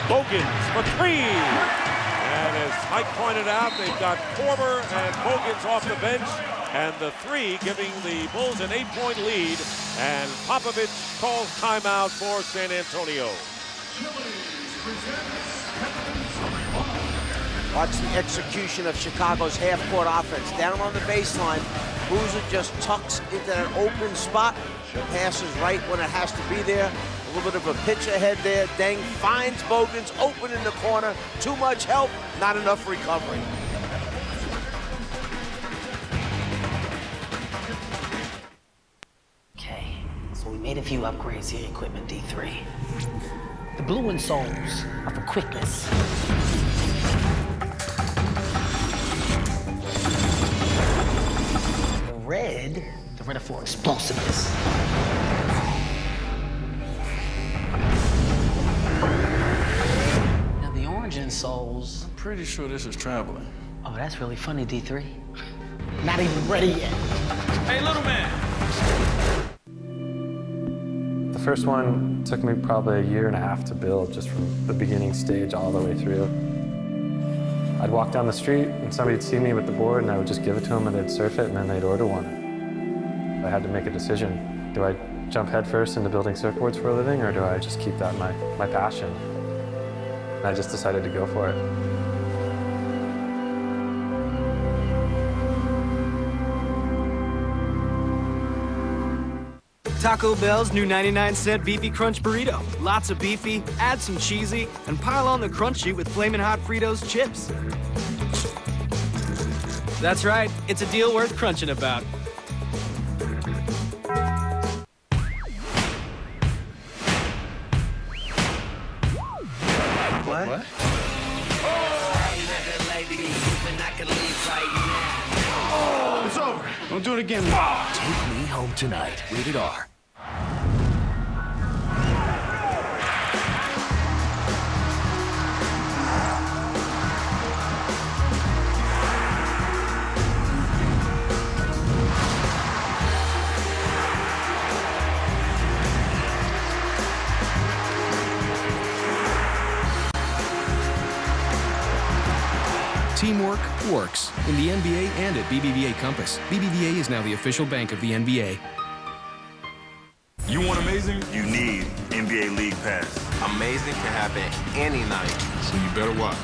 Bogans for 3. And as Mike pointed out, they've got Korver and Bogans off the bench, and the three giving the Bulls an 8-point lead, and Popovich calls timeout for San Antonio. Watch the execution of Chicago's half-court offense. Down on the baseline, Boozer just tucks into that open spot. The pass is right when it has to be there. A little bit of a pitch ahead there. Deng finds Bogans open in the corner. Too much help, not enough recovery. Okay, so we made a few upgrades here, equipment D3. The blue insoles are for quickness. The red are for explosiveness. Now the orange insoles. I'm pretty sure this is traveling. Oh, that's really funny, D3. Not even ready yet. Hey, little man! The first one took me probably a year and a half to build, just from the beginning stage all the way through. I'd walk down the street and somebody'd see me with the board and I would just give it to them and they'd surf it and then they'd order one. I had to make a decision. Do I jump headfirst into building surfboards for a living or do I just keep that my passion? And I just decided to go for it. Taco Bell's new 99-cent Beefy Crunch Burrito. Lots of beefy, add some cheesy, and pile on the crunchy with Flamin' Hot Fritos chips. That's right, it's a deal worth crunching about. What? It's over. Don't do it again. Take Me Home Tonight. Rated R. Teamwork works in the NBA and at BBVA Compass. BBVA is now the official bank of the NBA. You want amazing? You need NBA League Pass. Amazing can happen any night. So you better watch.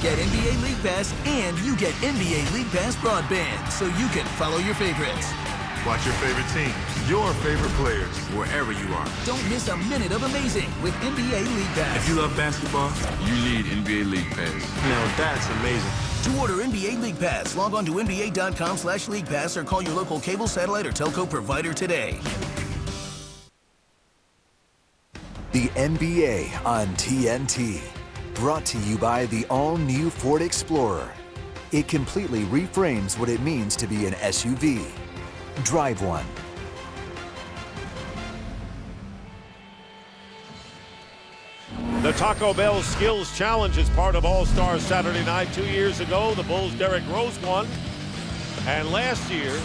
Get NBA League Pass and you get NBA League Pass broadband so you can follow your favorites. Watch your favorite teams, your favorite players, wherever you are. Don't miss a minute of amazing with NBA League Pass. If you love basketball, you need NBA League Pass. Now that's amazing. To order NBA League Pass, log on to NBA.com/League Pass or call your local cable, satellite, or telco provider today. The NBA on TNT. Brought to you by the all-new Ford Explorer. It completely reframes what it means to be an SUV. Drive one. The Taco Bell Skills Challenge is part of All-Star Saturday Night. 2 years ago, the Bulls' Derrick Rose won. And last year,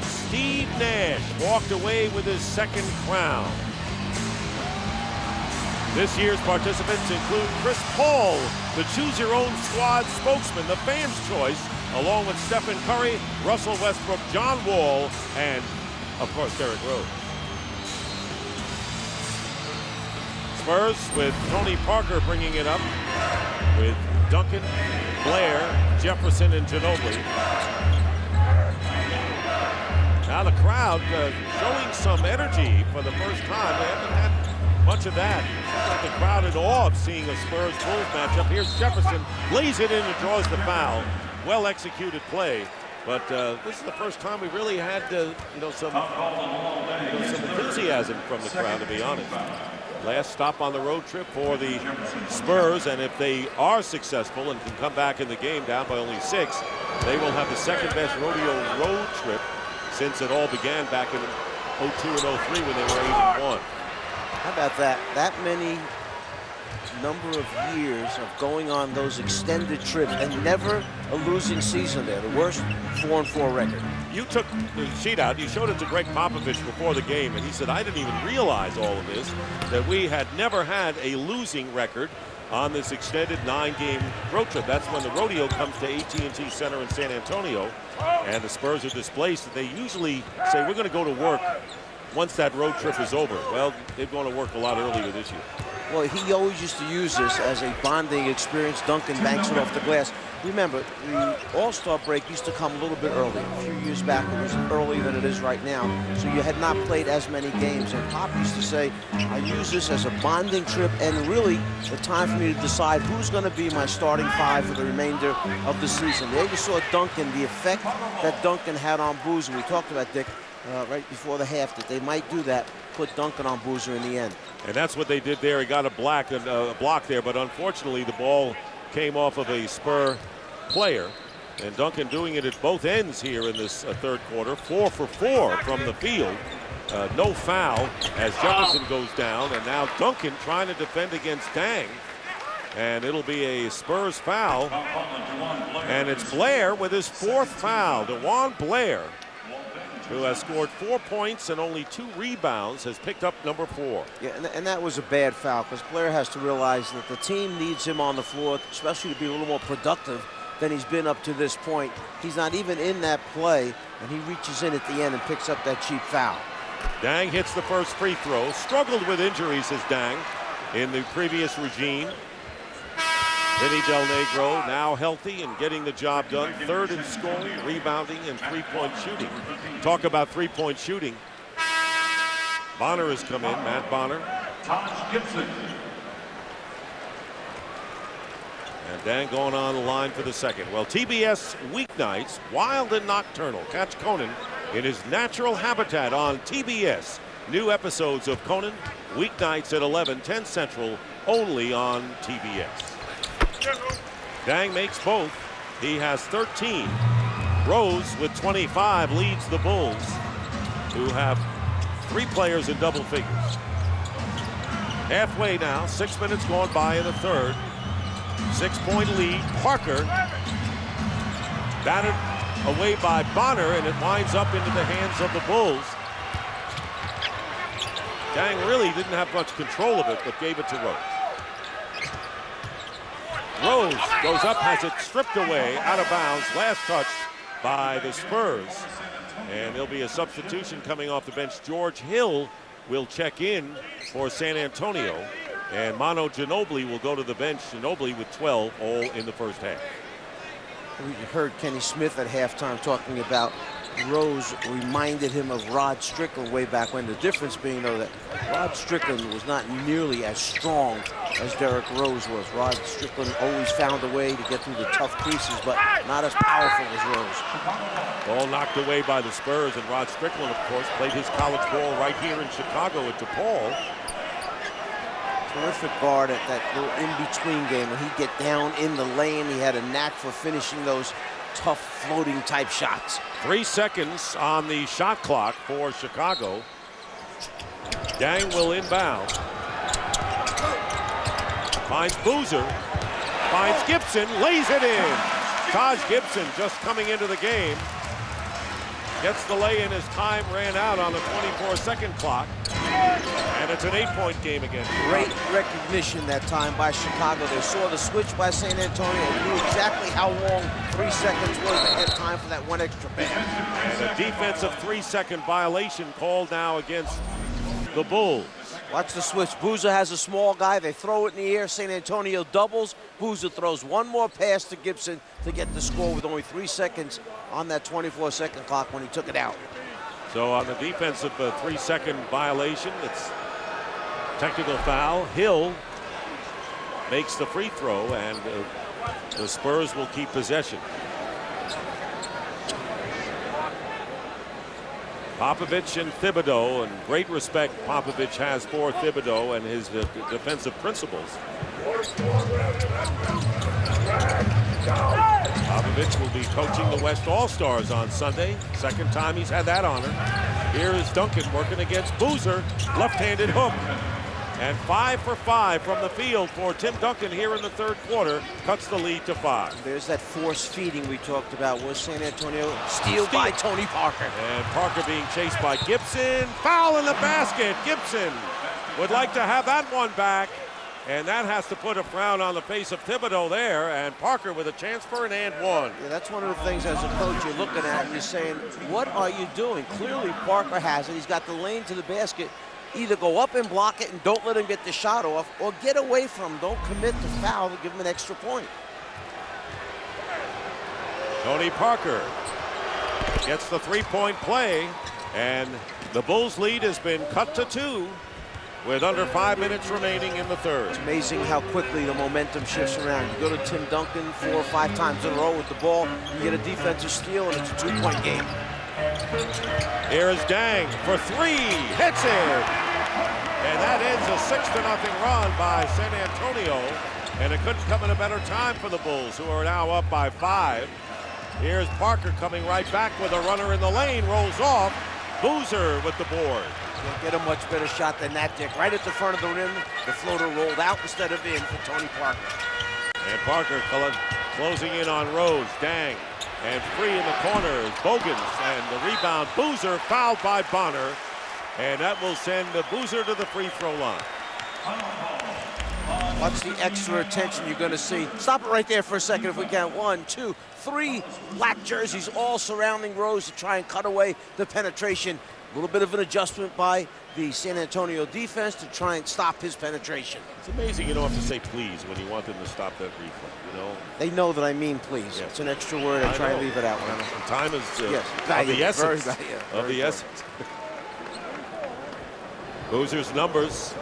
Steve Nash walked away with his second crown. This year's participants include Chris Paul, the choose-your-own-squad spokesman, the fans' choice, along with Stephen Curry, Russell Westbrook, John Wall, and, of course, Derrick Rose. Spurs with Tony Parker bringing it up with Duncan, Blair, Jefferson, and Ginobili. Now the crowd showing some energy for the first time. They haven't had much of that. Seems like the crowd in awe of seeing a Spurs Bulls matchup. Here's Jefferson, lays it in and draws the foul. Well executed play. But this is the first time we really had some enthusiasm from the crowd, to be honest. Last stop on the road trip for the Spurs, and if they are successful and can come back in the game down by only 6, they will have the second best rodeo road trip since it all began back in 02 and 03 when they were 8-1. How about that? That many number of years of going on those extended trips and never a losing season there. The worst 4-4 record. You took the sheet out, you showed it to Greg Popovich before the game, and he said, I didn't even realize all of this, that we had never had a losing record on this extended 9-game road trip. That's when the rodeo comes to AT&T Center in San Antonio, and the Spurs are displaced. They usually say, we're going to go to work once that road trip is over. Well, they've gone to work a lot earlier this year. Well, he always used to use this as a bonding experience. Duncan banks it off the glass. Remember, the All-Star break used to come a little bit early. A few years back, it was earlier than it is right now. So you had not played as many games. And Pop used to say, I use this as a bonding trip and really the time for me to decide who's going to be my starting 5 for the remainder of the season. There you saw Duncan, the effect that Duncan had on Boozer. We talked about, Dick, right before the half, that they might do that, put Duncan on Boozer in the end. And that's what they did there. He got a block there, but unfortunately the ball came off of a Spur player. And Duncan doing it at both ends here in this third quarter. 4 for 4 from the field. No foul as Jefferson goes down. And now Duncan trying to defend against Dang. And it'll be a Spurs foul. And it's Blair with his 4th foul. DeJuan Blair, who has scored 4 points and only 2 rebounds, has picked up number 4. Yeah, and that was a bad foul because Blair has to realize that the team needs him on the floor, especially to be a little more productive than he's been up to this point. He's not even in that play, and he reaches in at the end and picks up that cheap foul. Dang hits the first free throw. Struggled with injuries as Dang in the previous regime. Vinny Del Negro now healthy and getting the job done. 3rd in scoring, rebounding, and 3-point shooting. Talk about 3-point shooting. Bonner has come in, Matt Bonner. Taj Gibson. And Dan going on the line for the second. Well, TBS weeknights, wild and nocturnal. Catch Conan in his natural habitat on TBS. New episodes of Conan, weeknights at 11, 10 Central, only on TBS. Dang makes both. He has 13. Rose with 25 leads the Bulls, who have 3 players in double figures. Halfway now, 6 minutes gone by in the third. 6-point lead. Parker batted away by Bonner, and it winds up into the hands of the Bulls. Dang really didn't have much control of it, but gave it to Rose. Rose goes up, has it stripped away, out of bounds. Last touch by the Spurs. And there'll be a substitution coming off the bench. George Hill will check in for San Antonio. And Manu Ginobili will go to the bench. Ginobili with 12 all in the first half. We heard Kenny Smith at halftime talking about Rose reminded him of Rod Strickland way back when. The difference being, though, that Rod Strickland was not nearly as strong as Derrick Rose was. Rod Strickland always found a way to get through the tough creases, but not as powerful as Rose. Ball knocked away by the Spurs, and Rod Strickland, of course, played his college ball right here in Chicago at DePaul. Terrific guard at that little in-between game. When he'd get down in the lane, he had a knack for finishing those tough floating type shots. 3 seconds on the shot clock for Chicago. Dang will inbound. Finds Boozer. Finds Gibson. Lays it in. Taj Gibson just coming into the game. Gets the lay-in as time ran out on the 24-second clock. And it's an 8-point game again. Great recognition that time by Chicago. They saw the switch by San Antonio and knew exactly how long 3 seconds was. They had time for that one extra pass. And a defensive 3-second violation called now against the Bulls. Watch the switch. Boozer has a small guy. They throw it in the air. San Antonio doubles. Boozer throws one more pass to Gibson to get the score with only 3 seconds on that 24-second clock when he took it out. So on the defensive 3-second violation, it's technical foul. Hill makes the free throw, and the Spurs will keep possession. Popovich and Thibodeau, and great respect Popovich has for Thibodeau and his defensive principles. Popovich will be coaching the West All-Stars on Sunday. Second time he's had that honor. Here is Duncan working against Boozer. Left-handed hook. And 5 for 5 from the field for Tim Duncan here in the third quarter. Cuts the lead to 5. There's that force feeding we talked about. Was San Antonio steal by Tony Parker. And Parker being chased by Gibson. Foul in the basket. Gibson would like to have that one back. And that has to put a frown on the face of Thibodeau there, and Parker with a chance for an and one. Yeah, that's one of the things as a coach you're looking at and you're saying, what are you doing? Clearly Parker has it. He's got the lane to the basket. Either go up and block it and don't let him get the shot off, or get away from him. Don't commit to foul to give him an extra point. Tony Parker gets the three-point play, and the Bulls' lead has been cut to 2 with under 5 minutes remaining in the third. It's amazing how quickly the momentum shifts around. You go to Tim Duncan 4 or 5 times in a row with the ball, you get a defensive steal, and it's a 2-point game. Here is Dang for 3, hits it! And that ends a 6-0 run by San Antonio, and it couldn't come at a better time for the Bulls, who are now up by 5. Here's Parker coming right back with a runner in the lane, rolls off. Boozer with the board. Can't get a much better shot than that, Dick. Right at the front of the rim, the floater rolled out instead of in for Tony Parker. And Parker closing in on Rose. Dang. And free in the corner is Bogans. And the rebound, Boozer fouled by Bonner. And that will send Boozer to the free throw line. Watch the extra attention you're going to see. Stop it right there for a second if we can. 1, 2, 3 black jerseys all surrounding Rose to try and cut away the penetration. A little bit of an adjustment by the San Antonio defense to try and stop his penetration. It's amazing you don't have to say please when you want them to stop that replay, you know? They know that I mean please. Yeah. It's an extra word. I try and leave it out. Time is yes, of the essence. Of the essence. Boozer's numbers,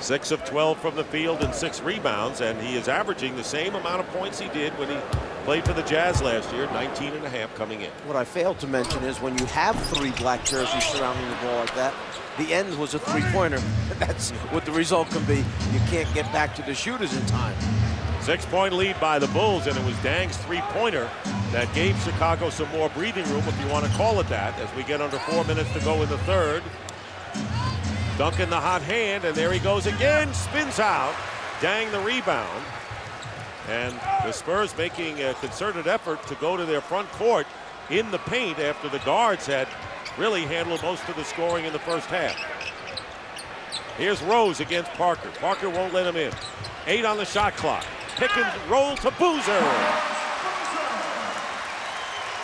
6 of 12 from the field and 6 rebounds, and he is averaging the same amount of points he did when he played for the Jazz last year, 19.5 coming in. What I failed to mention is when you have 3 black jerseys surrounding the ball like that, the end was a 3-pointer. That's what the result can be. You can't get back to the shooters in time. 6-point lead by the Bulls, and it was Dang's 3-pointer that gave Chicago some more breathing room, if you want to call it that, as we get under 4 minutes to go in the third. Duncan the hot hand, and there he goes again, spins out. Dang the rebound. And the Spurs making a concerted effort to go to their front court in the paint after the guards had really handled most of the scoring in the first half. Here's Rose against Parker. Parker won't let him in. 8 on the shot clock. Pick and roll to Boozer.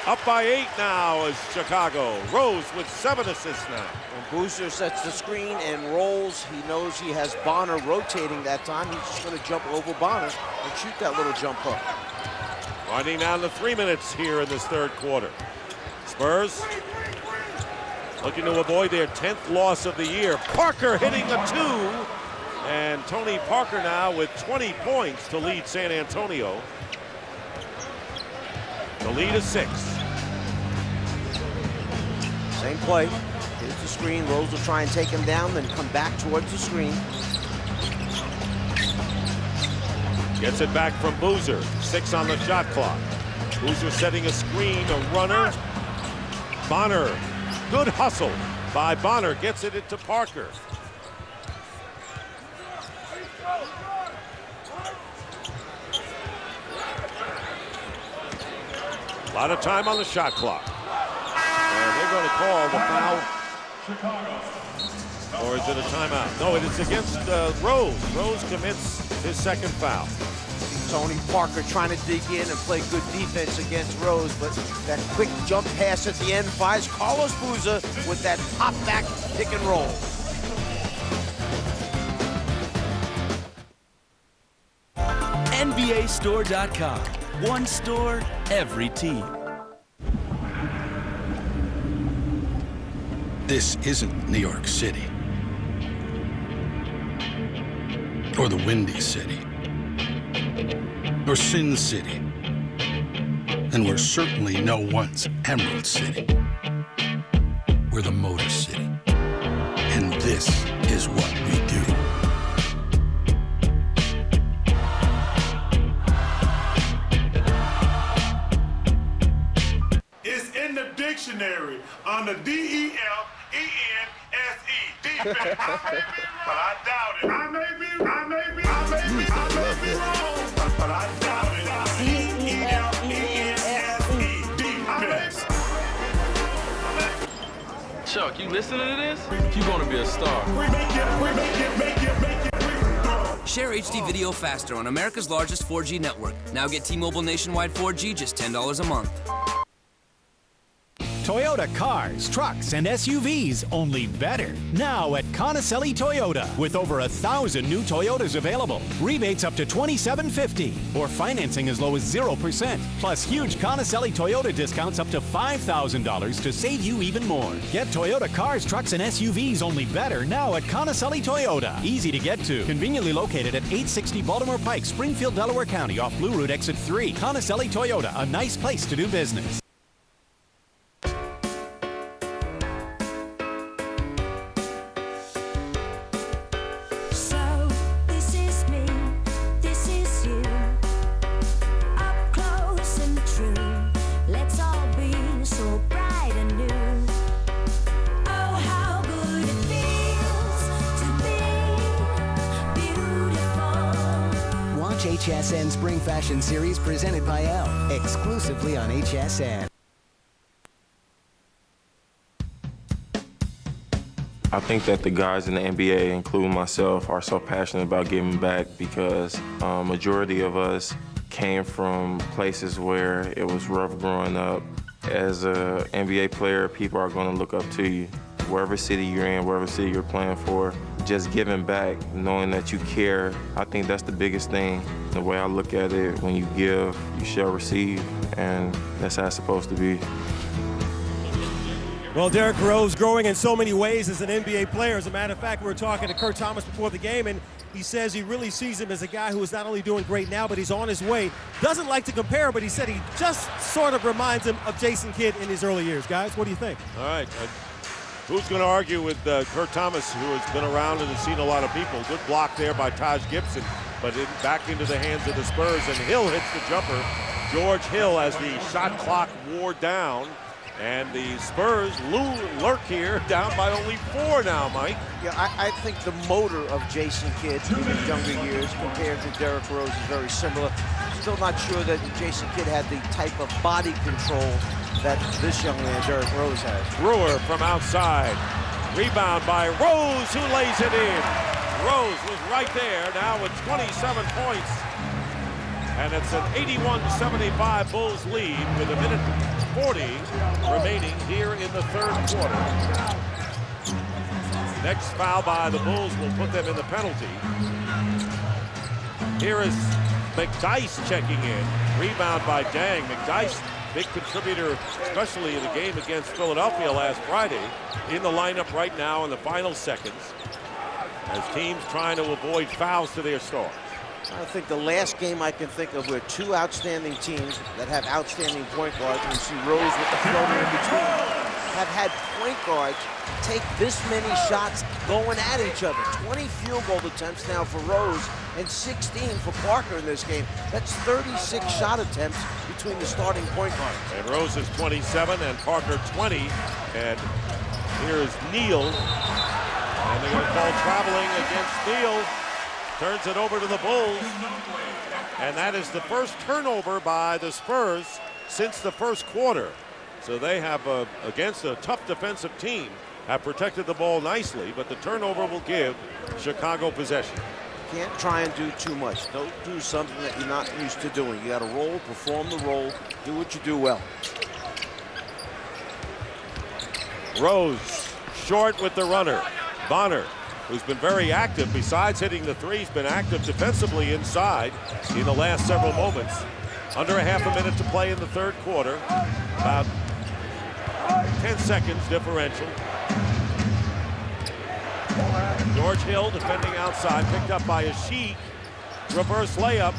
Up by 8 now is Chicago. Rose with 7 assists now. When Boozer sets the screen and rolls, he knows he has Bonner rotating that time. He's just going to jump over Bonner and shoot that little jump hook. Winding down to 3 minutes here in this third quarter. Spurs looking to avoid their 10th loss of the year. Parker hitting the 2. And Tony Parker now with 20 points to lead San Antonio. The lead is 6. Same play. Here's the screen. Rose will try and take him down, then come back towards the screen. Gets it back from Boozer. 6 on the shot clock. Boozer setting a screen, a runner. Bonner. Good hustle by Bonner. Gets it into Parker. A lot of time on the shot clock. And they're going to call the foul. Or is it a timeout? No, it is against Rose. Rose commits his second foul. Tony Parker trying to dig in and play good defense against Rose, but that quick jump pass at the end finds Carlos Boozer with that pop back pick and roll. NBAstore.com. One store, every team. This isn't New York City. Or the Windy City. Or Sin City. And we're certainly no one's Emerald City. We're the Motor City. And this is what we do. It's in the dictionary on the D-E-F-E-N-S-E. Defense. But I doubt it. I may be wrong. But I doubt it. D-E-F-E-N-S-E. Defense. Chuck, you listening to this? You're gonna be a star. Share HD video faster on America's largest 4G network. Now get T-Mobile nationwide 4G just $10 a month. Toyota cars, trucks, and SUVs, only better. Now at Conacelli Toyota, with over 1,000 new Toyotas available. Rebates up to $2,750, or financing as low as 0%. Plus huge Conacelli Toyota discounts up to $5,000 to save you even more. Get Toyota cars, trucks, and SUVs, only better now at Conacelli Toyota. Easy to get to. Conveniently located at 860 Baltimore Pike, Springfield, Delaware County, off Blue Route Exit 3. Conacelli Toyota, a nice place to do business. HSN Spring Fashion Series presented by Elle, exclusively on HSN. I think that the guys in the NBA, including myself, are so passionate about giving back because majority of us came from places where it was rough growing up. As an NBA player, people are going to look up to you. Wherever city you're in, wherever city you're playing for, just giving back, knowing that you care, I think that's the biggest thing. The way I look at it, when you give, you shall receive, and that's how it's supposed to be. Well, Derrick Rose growing in so many ways as an NBA player. As a matter of fact, we were talking to Kurt Thomas before the game, and he says he really sees him as a guy who is not only doing great now, but he's on his way. Doesn't like to compare, but he said he just sort of reminds him of Jason Kidd in his early years. Guys, what do you think? All right. Who's going to argue with Kurt Thomas, who has been around and has seen a lot of people? Good block there by Taj Gibson, but back into the hands of the Spurs, and Hill hits the jumper. George Hill, as the shot clock wore down, and the Spurs lurk here, down by only 4 now, Mike. Yeah, I think the motor of Jason Kidd in his younger years compared to Derrick Rose is very similar. Still not sure that Jason Kidd had the type of body control that this young man, Derrick Rose, has. Brewer from outside. Rebound by Rose, who lays it in. Rose was right there now with 27 points. And it's an 81-75 Bulls lead with 1:40 remaining here in the third quarter. Next foul by the Bulls will put them in the penalty. Here is McDyess checking in. Rebound by Dang. McDyess, big contributor, especially in the game against Philadelphia last Friday, in the lineup right now in the final seconds as teams trying to avoid fouls to their stars. I think the last game I can think of where two outstanding teams that have outstanding point guards, and you see Rose with the floater in between, have had point guards take this many shots going at each other. 20 field goal attempts now for Rose and 16 for Parker in this game. That's 36 shot attempts between the starting point guards. And Rose is 27 and Parker 20. And here is Neal. And they're going to call traveling against Neal. Turns it over to the Bulls. And that is the first turnover by the Spurs since the first quarter. So they have, against a tough defensive team, have protected the ball nicely, but the turnover will give Chicago possession. Can't try and do too much. Don't do something that you're not used to doing. You got to roll, perform the role, do what you do well. Rose, short with the runner. Bonner, who's been very active, besides hitting the three, he's been active defensively inside in the last several moments. Under a half a minute to play in the third quarter. About 10 seconds differential. George Hill defending outside, picked up by Asheik. Reverse layup.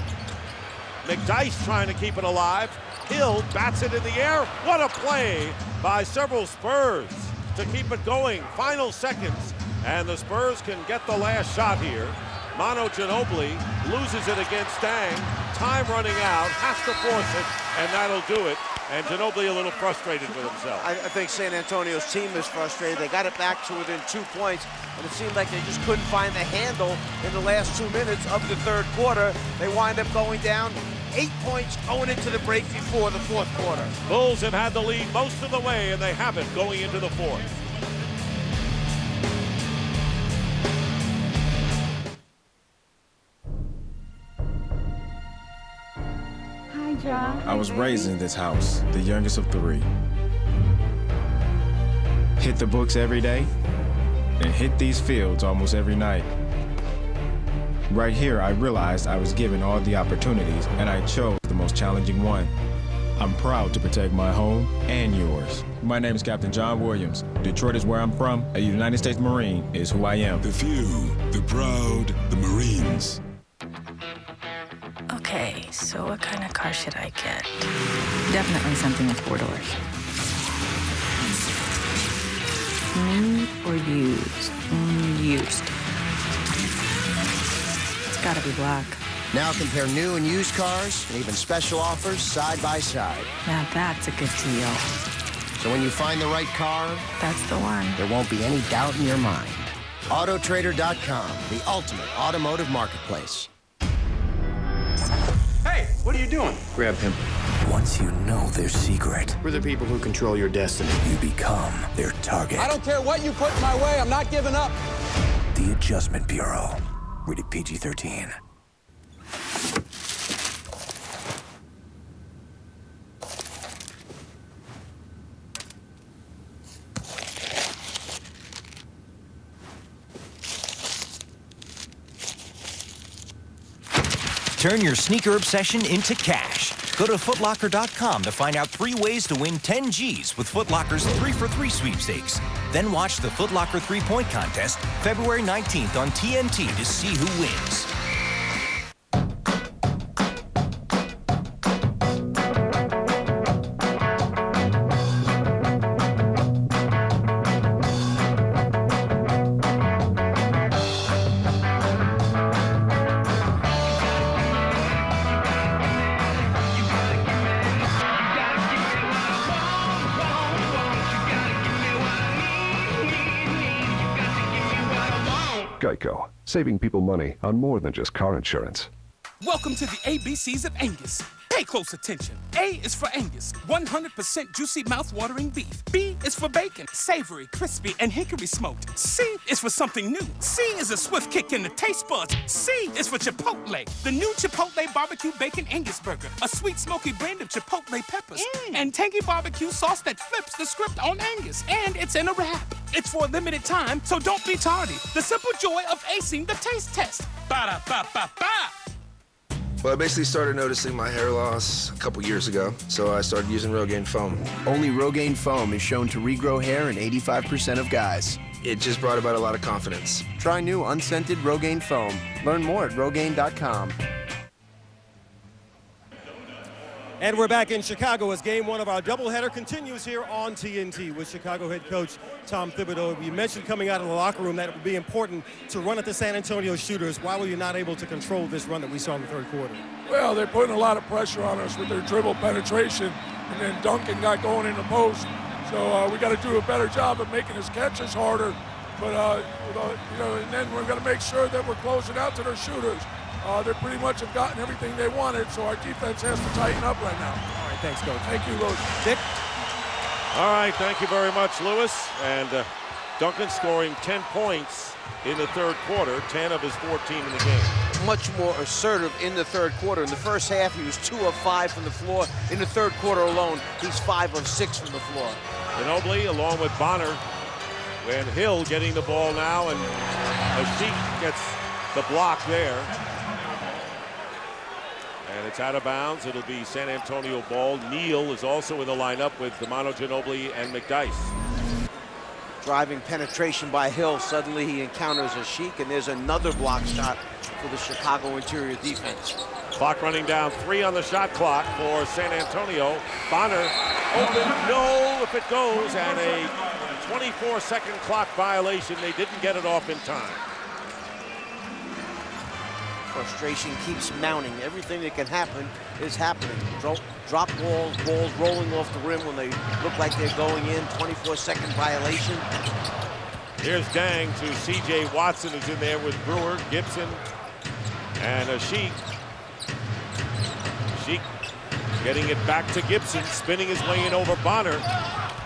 McDyess trying to keep it alive. Hill bats it in the air. What a play by several Spurs to keep it going. Final seconds, and the Spurs can get the last shot here. Manu Ginobili loses it against Dang. Time running out, has to force it, and that'll do it. And Ginobili a little frustrated with himself. I think San Antonio's team is frustrated. They got it back to within 2 points, and it seemed like they just couldn't find the handle in the last 2 minutes of the third quarter. They wind up going down 8 points going into the break before the fourth quarter. Bulls have had the lead most of the way, and they have it going into the fourth. I was raised in this house, the youngest of 3. Hit the books every day, and hit these fields almost every night. Right here, I realized I was given all the opportunities, and I chose the most challenging one. I'm proud to protect my home and yours. My name is Captain John Williams. Detroit is where I'm from. A United States Marine is who I am. The few, the proud, the Marines. Okay, so what kind of car should I get? Definitely something with 4 doors. New or used? Used. It's gotta be black. Now compare new and used cars, and even special offers side by side. Now that's a good deal. So when you find the right car, that's the one. There won't be any doubt in your mind. Autotrader.com, the ultimate automotive marketplace. Hey, what are you doing? Grab him. Once you know their secret, We're the people who control your destiny. you become their target. I don't care what you put in my way, I'm not giving up. The Adjustment Bureau. Rated PG-13. Turn your sneaker obsession into cash. Go to footlocker.com to find out 3 ways to win 10 G's with Foot Locker's 3 for 3 sweepstakes. Then watch the Foot Locker 3-point contest February 19th on TNT to see who wins. Geico, saving people money on more than just car insurance. Welcome to the ABCs of Angus. Pay close attention. A is for Angus, 100% juicy mouth-watering beef. B is for bacon, savory, crispy, and hickory smoked. C is for something new. C is a swift kick in the taste buds. C is for Chipotle, the new Chipotle barbecue bacon Angus burger, a sweet smoky blend of Chipotle peppers, and tangy barbecue sauce that flips the script on Angus. And it's in a wrap. It's for a limited time, so don't be tardy. The simple joy of acing the taste test. Ba-da-ba-ba-ba! Well, I basically started noticing my hair loss a couple years ago, so I started using Rogaine foam. Only Rogaine foam is shown to regrow hair in 85% of guys. It just brought about a lot of confidence. Try new unscented Rogaine foam. Learn more at Rogaine.com. And we're back in Chicago as game 1 of our doubleheader continues here on TNT with Chicago head coach Tom Thibodeau. You mentioned coming out of the locker room that it would be important to run at the San Antonio shooters. Why were you not able to control this run that we saw in the third quarter? Well, they're putting a lot of pressure on us with their dribble penetration, and then Duncan got going in the post. So we got to do a better job of making his catches harder. But, and then we're going to make sure that we're closing out to their shooters. They pretty much have gotten everything they wanted, so our defense has to tighten up right now. All right, thanks, Coach. Thank you, Lewis. Dick? All right, thank you very much, Lewis. And Duncan scoring 10 points in the third quarter, 10 of his 14 in the game. Much more assertive in the third quarter. In the first half, he was 2 of 5 from the floor. In the third quarter alone, he's 5 of 6 from the floor. Ginobili along with Bonner. When Hill getting the ball now, and Ashik gets the block there. And it's out of bounds. It'll be San Antonio ball. Neal is also in the lineup with Damano Ginobili and McDyess. Driving penetration by Hill. Suddenly he encounters Ashik, and there's another block shot for the Chicago interior defense. Clock running down, 3 on the shot clock for San Antonio. Bonner open, no if it goes, and a 24-second clock violation. They didn't get it off in time. Frustration keeps mounting. Everything that can happen is happening. Drop balls rolling off the rim when they look like they're going in. 24-second violation. Here's Dang to C.J. Watson, who's in there with Brewer, Gibson, and Ashik. Ashik getting it back to Gibson, spinning his way in over Bonner.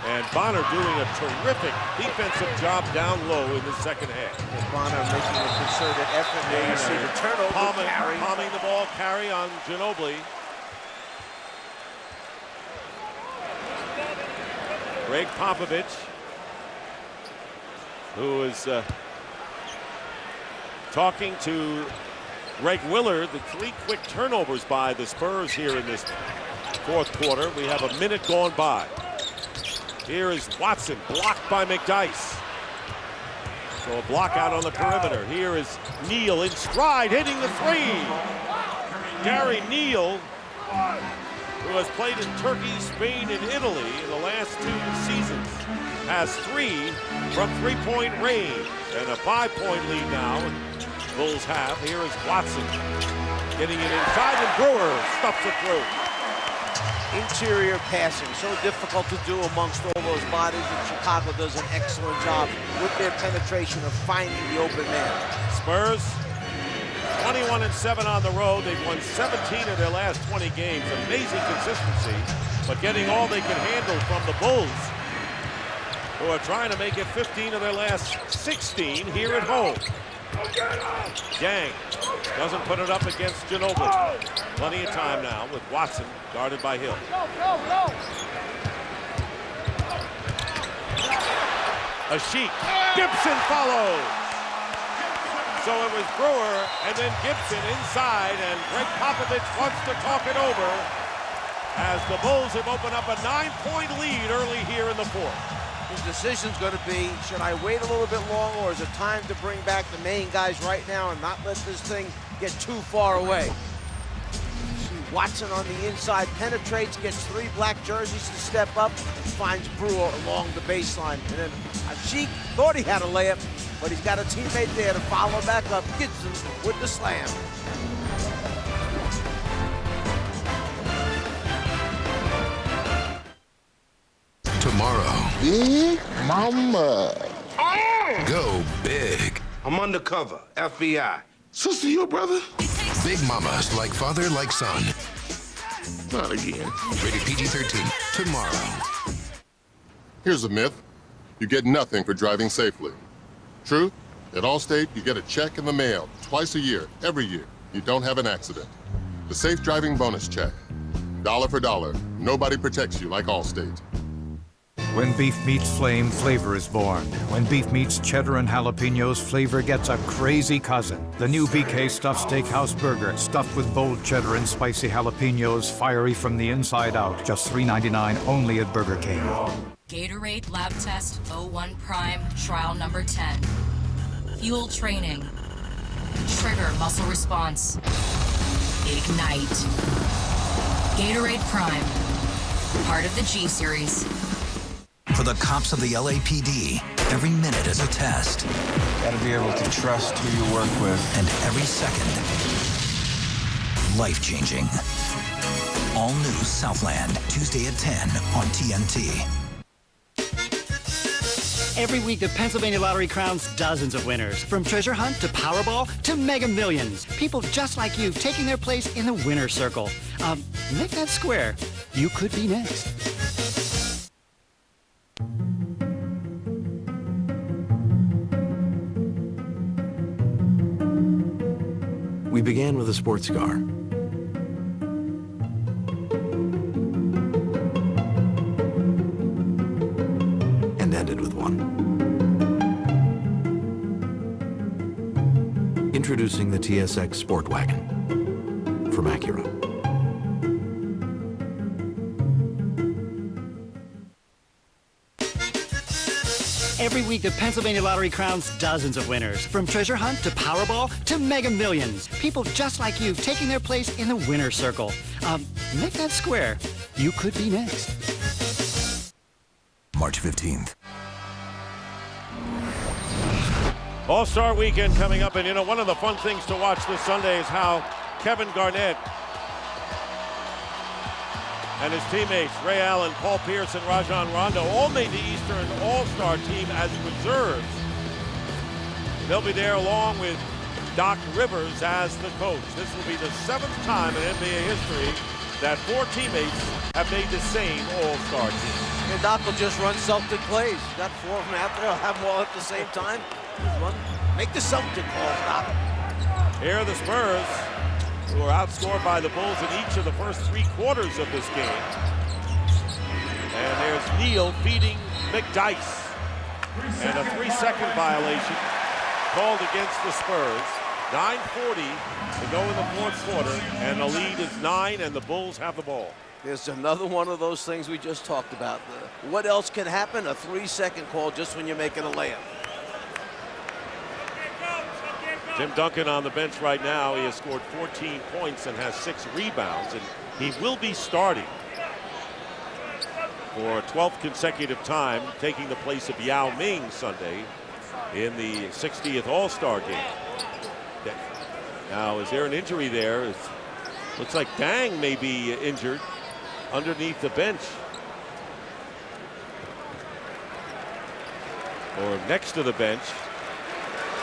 And Bonner doing a terrific defensive job down low in the second half. And Bonner making a concerted effort. There you see the turnover. Palming the ball, carry on Ginobili. Greg Popovich, who is talking to Greg Willard. The 3 quick turnovers by the Spurs here in this fourth quarter. We have a minute gone by. Here is Watson, blocked by McDyess. So a block out on the perimeter. Here is Neal in stride, hitting the 3. Gary Neal, who has played in Turkey, Spain, and Italy in the last 2 seasons, has 3 from three-point range, and a 5-point lead now. Bulls have. Here is Watson getting it inside, and Brewer stuffs it through. Interior passing, so difficult to do amongst all those bodies, and Chicago does an excellent job with their penetration of finding the open man. Spurs 21-7 on the road. They've won 17 of their last 20 games. Amazing consistency, but getting all they can handle from the Bulls, who are trying to make it 15 of their last 16 here at home. Yang doesn't put it up against Ginobili. Plenty of time now with Watson guarded by Hill. Ashik. Gibson follows. So it was Brewer and then Gibson inside, and Greg Popovich wants to talk it over as the Bulls have opened up a 9-point lead early here in the fourth. His decision's going to be, should I wait a little bit longer, or is it time to bring back the main guys right now and not let this thing get too far away? Watson on the inside penetrates, gets 3 black jerseys to step up, and finds Brewer along the baseline. And then Ashik thought he had a layup, but he's got a teammate there to follow back up. Gibson with the slam. Tomorrow. Big Mama. Go big. I'm undercover, FBI. Sister, your brother? Big Mamas, like father, like son. Not again. Rated PG-13. Tomorrow. Here's a myth. You get nothing for driving safely. Truth? At Allstate, you get a check in the mail twice a year, every year. You don't have an accident. The Safe Driving Bonus Check. Dollar for dollar. Nobody protects you like Allstate. When beef meets flame, flavor is born. When beef meets cheddar and jalapenos, flavor gets a crazy cousin. The new BK Stuffed Steakhouse Burger, stuffed with bold cheddar and spicy jalapenos, fiery from the inside out. Just $3.99 only at Burger King. Gatorade Lab Test 01 Prime, trial number 10. Fuel training. Trigger muscle response. Ignite. Gatorade Prime, part of the G Series. For the cops of the LAPD, every minute is a test. Gotta be able to trust who you work with. And every second, life-changing. All new Southland, Tuesday at 10 on TNT. Every week, the Pennsylvania Lottery crowns dozens of winners. From Treasure Hunt to Powerball to Mega Millions. People just like you taking their place in the winner's circle. Make that square. You could be next. We began with a sports car. And ended with one. Introducing the TSX Sport Wagon from Acura. Every week, the Pennsylvania Lottery crowns dozens of winners. From Treasure Hunt to Powerball to Mega Millions. People just like you taking their place in the winner's circle. Make that square. You could be next. March 15th. All-Star Weekend coming up, and you know, one of the fun things to watch this Sunday is how Kevin Garnett and his teammates, Ray Allen, Paul Pierce, and Rajon Rondo, all made the Eastern All-Star team as reserves. They'll be there along with Doc Rivers as the coach. This will be the 7th time in NBA history that 4 teammates have made the same All-Star team. And Doc will just run Celtic plays. He's got 4 of them out there. He'll have them all at the same time. Make the Celtic calls, Doc. Here are the Spurs, who are outscored by the Bulls in each of the first 3 quarters of this game. And there's Neal feeding McDyess. And a 3-second violation called against the Spurs. 9:40 to go in the fourth quarter, and the lead is 9, and the Bulls have the ball. There's another one of those things we just talked about. What else can happen? A 3-second call just when you're making a layup. Tim Duncan on the bench right now. He has scored 14 points and has 6 rebounds, and he will be starting for a 12th consecutive time, taking the place of Yao Ming Sunday in the 60th All-Star game. Now, is there an injury there? It looks like Dang may be injured underneath the bench. Or next to the bench.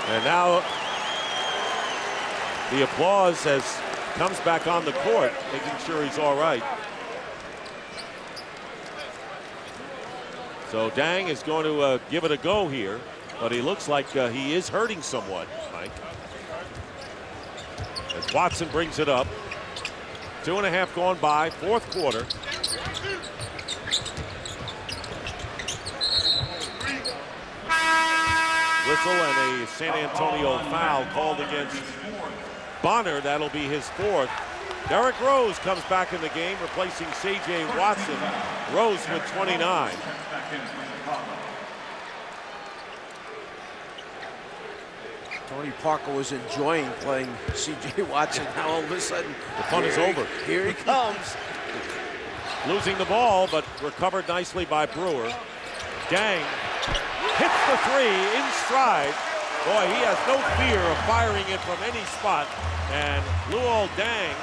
And now the applause comes back on the court, making sure he's all right. So Dang is going to give it a go here, but he looks like he is hurting somewhat, Mike. As Watson brings it up. 2.5 gone by, fourth quarter. Whistle and a San Antonio foul called against Bonner. That'll be his 4th. Derrick Rose comes back in the game, replacing C.J. Watson. Rose with 29. Tony Parker was enjoying playing C.J. Watson. Now all of a sudden, the fun is over. Here he comes. Losing the ball, but recovered nicely by Brewer. Dang hits the 3 in stride. Boy, he has no fear of firing it from any spot. And Luol Deng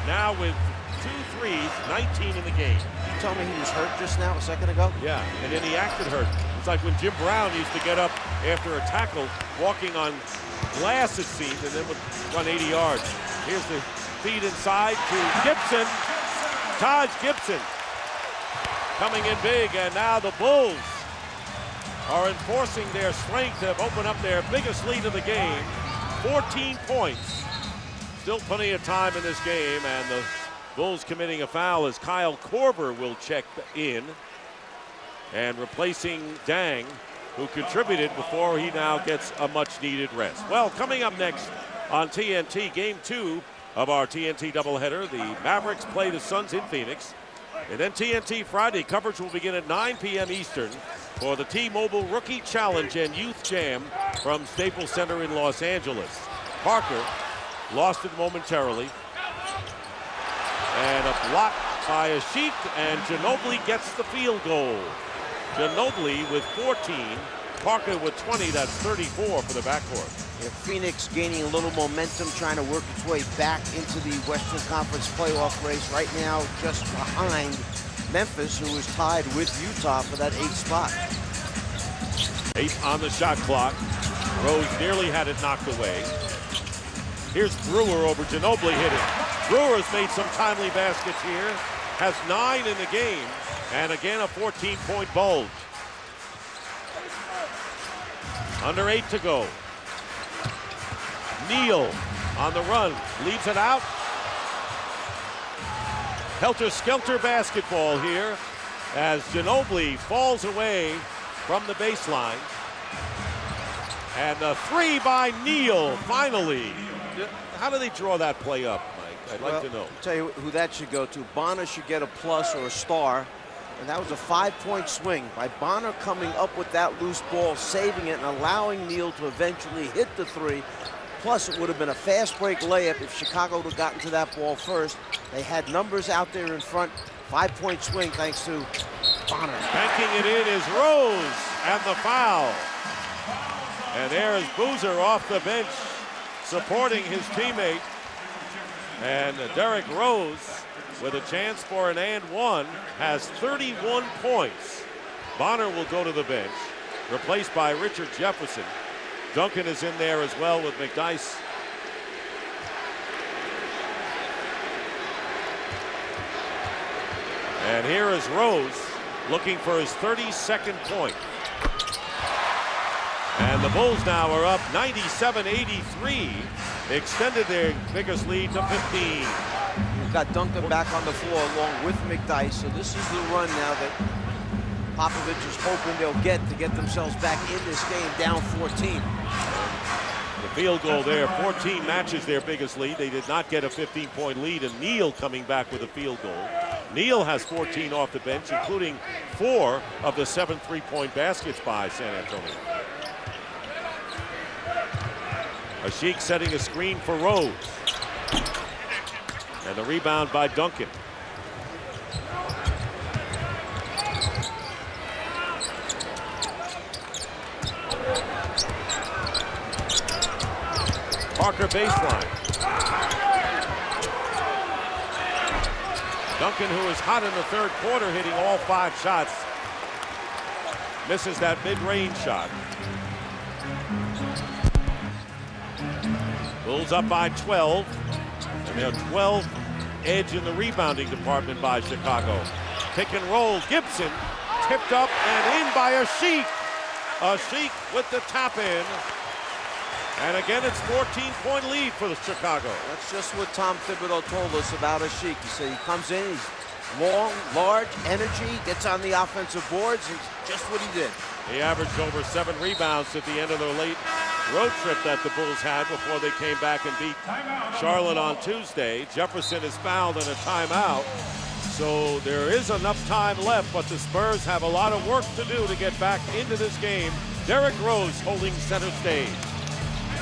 now with 2 threes, 19 in the game. You tell me he was hurt just now, a second ago? Yeah, and then he acted hurt. It's like when Jim Brown used to get up after a tackle, walking on glass, it seemed, and then would run 80 yards. Here's the feed inside to Gibson. Taj Gibson coming in big, and now the Bulls are enforcing their strength, have opened up their biggest lead of the game, 14 points. Still plenty of time in this game, and the Bulls committing a foul as Kyle Korver will check in, and replacing Dang, who contributed before he now gets a much-needed rest. Well, coming up next on TNT, Game 2 of our TNT doubleheader, the Mavericks play the Suns in Phoenix. And then TNT Friday coverage will begin at 9 p.m. Eastern for the T-Mobile Rookie Challenge and Youth Jam from Staples Center in Los Angeles. Parker lost it momentarily. And a block by Ashik, and Ginobili gets the field goal. Ginobili with 14, Parker with 20, that's 34 for the backcourt. Yeah, Phoenix gaining a little momentum, trying to work its way back into the Western Conference playoff race. Right now, just behind Memphis, who is tied with Utah for that 8th spot. 8 on the shot clock. Rose nearly had it knocked away. Here's Brewer over Ginobili hitting. Brewer's made some timely baskets here. Has 9 in the game. And again, a 14-point bulge. Under 8 to go. Neal on the run, leaves it out. Helter-skelter basketball here as Ginobili falls away from the baseline. And a 3 by Neal, finally. How do they draw that play up, Mike? I'd like to know. I'll tell you who that should go to. Bonner should get a plus or a star. And that was a 5-point swing by Bonner coming up with that loose ball, saving it, and allowing Neal to eventually hit the 3. Plus, it would have been a fast break layup if Chicago would have gotten to that ball first. They had numbers out there in front. 5-point swing thanks to Bonner. Banking it in is Rose, and the foul. And there is Boozer off the bench, supporting his teammate. And Derrick Rose, with a chance for an and one, has 31 points. Bonner will go to the bench, replaced by Richard Jefferson. Duncan is in there as well with McDyess. And here is Rose looking for his 32nd point. And the Bulls now are up 97-83, extended their biggest lead to 15. You've got Duncan back on the floor along with McDyess, so this is the run now that Popovich is hoping they'll get to get themselves back in this game down 14. The field goal there, 14 matches their biggest lead. They did not get a 15-point lead, and Neal coming back with a field goal. Neal has 14 off the bench, including 4 of the 7 3-point baskets by San Antonio. Ashik setting a screen for Rose. And the rebound by Duncan. Parker baseline. Duncan, who is hot in the third quarter, hitting all 5 shots, misses that mid-range shot. Bulls up by 12, and they're 12th edge in the rebounding department by Chicago. Pick and roll, Gibson tipped up and in by Ashik. Ashik with the tap in. And again, it's 14-point lead for the Chicago. That's just what Tom Thibodeau told us about Ashik. He said he comes in, he's long, large, energy, gets on the offensive boards, and just what he did. He averaged over 7 rebounds at the end of their late road trip that the Bulls had before they came back and beat Charlotte on Tuesday. Jefferson is fouled in a timeout. So there is enough time left, but the Spurs have a lot of work to do to get back into this game. Derrick Rose holding center stage.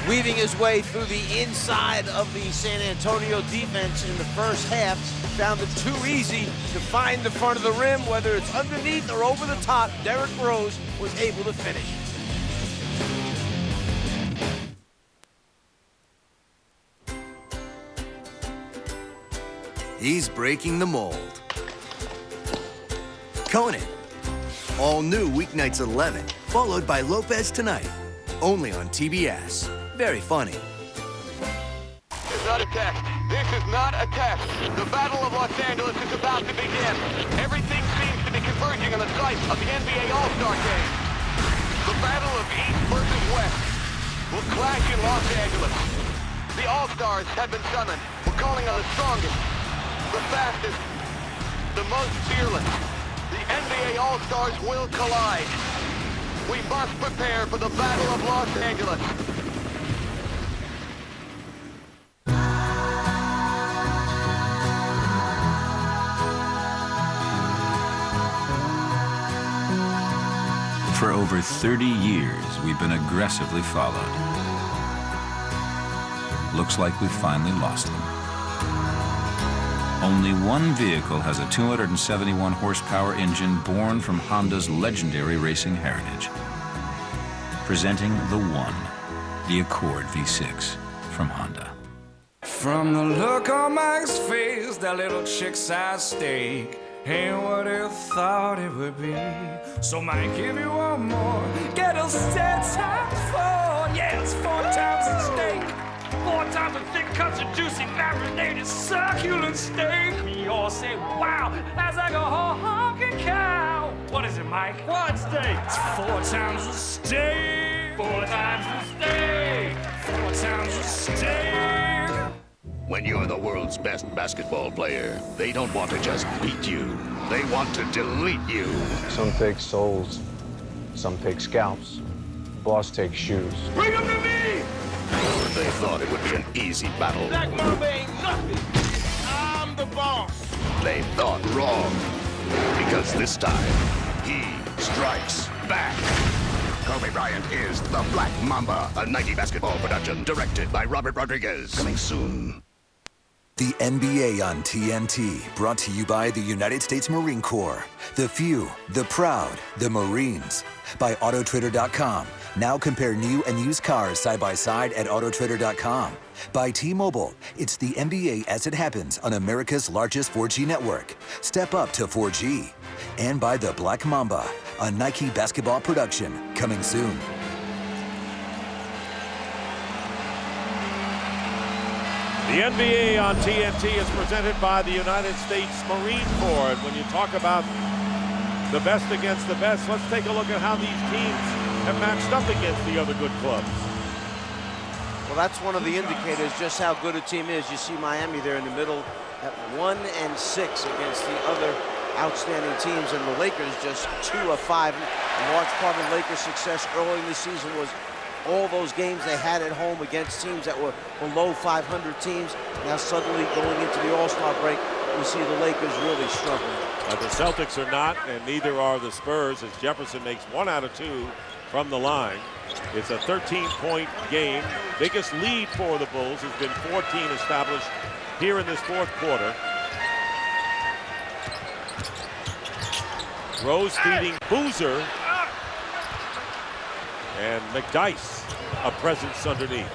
Weaving his way through the inside of the San Antonio defense in the first half. Found it too easy to find the front of the rim, whether it's underneath or over the top. Derrick Rose was able to finish. He's breaking the mold. Conan. All new weeknights 11, followed by Lopez Tonight. Only on TBS. Very funny. It's not a test. This is not a test. The Battle of Los Angeles is about to begin. Everything seems to be converging on the site of the NBA All-Star Game. The Battle of East versus West will clash in Los Angeles. The All-Stars have been summoned. We're calling on the strongest, the fastest, the most fearless. The NBA All-Stars will collide. We must prepare for the Battle of Los Angeles. For over 30 years, we've been aggressively followed. Looks like we've finally lost them. Only one vehicle has a 271 horsepower engine born from Honda's legendary racing heritage. Presenting the One, the Accord V6 from Honda. From the look on Mike's face, that little chick-sized steak ain't what he thought it would be. So Mike, give you one more, get a set times 4. Yeah, it's 4 times the steak. 4 times the thick cuts of juicy marinated succulent steak. We all say, wow, that's like a whole honking cow. What is it, Mike? Quad steak. It's 4 times the steak. 4 times the steak. 4 times the steak. When you're the world's best basketball player, they don't want to just beat you. They want to delete you. Some take souls, some take scalps. Boss takes shoes. Bring them to me! They thought it would be an easy battle. Black Mamba ain't nothing. I'm the boss. They thought wrong. Because this time, he strikes back. Kobe Bryant is The Black Mamba, a Nike basketball production directed by Robert Rodriguez. Coming soon. The NBA on TNT, brought to you by the United States Marine Corps. The few, the proud, the Marines. By Autotrader.com. Now compare new and used cars side by side at Autotrader.com. By T-Mobile. It's the NBA as it happens on America's largest 4G network. Step up to 4G. And by The Black Mamba, a Nike basketball production. Coming soon. The NBA on TNT is presented by the United States Marine Corps. And when you talk about the best against the best, let's take a look at how these teams have matched up against the other good clubs. Well, that's one of the indicators just how good a team is. You see Miami there in the middle at 1-6 against the other outstanding teams, and the Lakers just 2 of 5. A large part of Lakers' success early in the season was all those games they had at home against teams that were below 500 teams. Now suddenly going into the All-Star break, we see the Lakers really struggling. The Celtics are not, and neither are the Spurs, as Jefferson makes 1 out of 2 from the line. It's a 13-point game. Biggest lead for the Bulls has been 14 established here in this fourth quarter. Rose feeding Boozer. And McDyess, a presence underneath.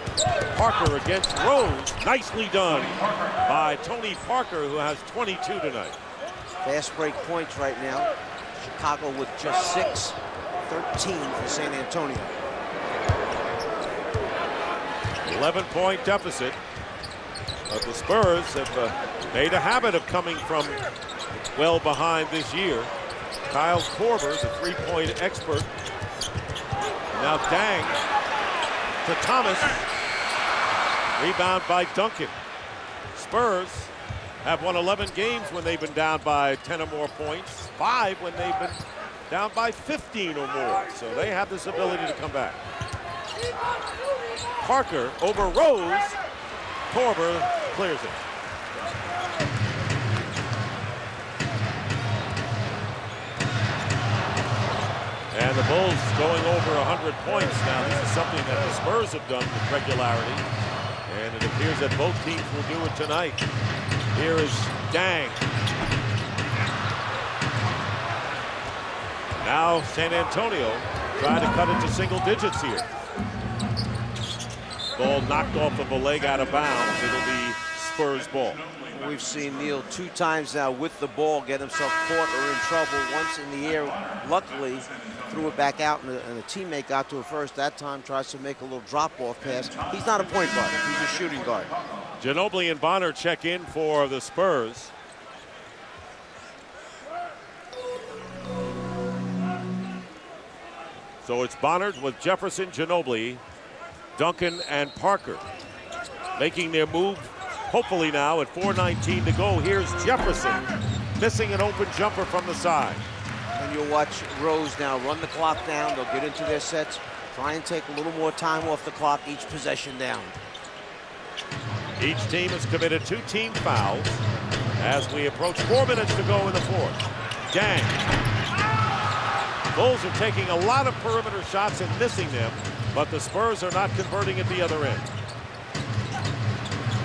Parker against Rose. Nicely done by Tony Parker, who has 22 tonight. Fast break points right now. Chicago with just 6, 13 for San Antonio. 11-point deficit. But the Spurs have made a habit of coming from well behind this year. Kyle Korver, the three-point expert. Now Dang to Thomas. Rebound by Duncan. Spurs have won 11 games when they've been down by 10 or more points. 5 when they've been down by 15 or more. So they have this ability to come back. Parker over Rose. Korver clears it. And the Bulls going over 100 points now. This is something that the Spurs have done with regularity. And it appears that both teams will do it tonight. Here is Dang. Now San Antonio trying to cut it to single digits here. Ball knocked off of a leg out of bounds. It'll be Spurs ball. We've seen Neal 2 times now with the ball get himself caught or in trouble. Once in the air, luckily, threw it back out, and a teammate got to it first. That time tries to make a little drop-off pass. He's not a point guard. He's a shooting guard. Ginobili and Bonner check in for the Spurs. So it's Bonner with Jefferson, Ginobili, Duncan, and Parker making their move. Hopefully now at 4:19 to go. Here's Jefferson missing an open jumper from the side. And you'll watch Rose now run the clock down. They'll get into their sets, try and take a little more time off the clock each possession down. Each team has committed 2 team fouls as we approach 4 minutes to go in the fourth. Dang. Bulls are taking a lot of perimeter shots and missing them, but the Spurs are not converting at the other end.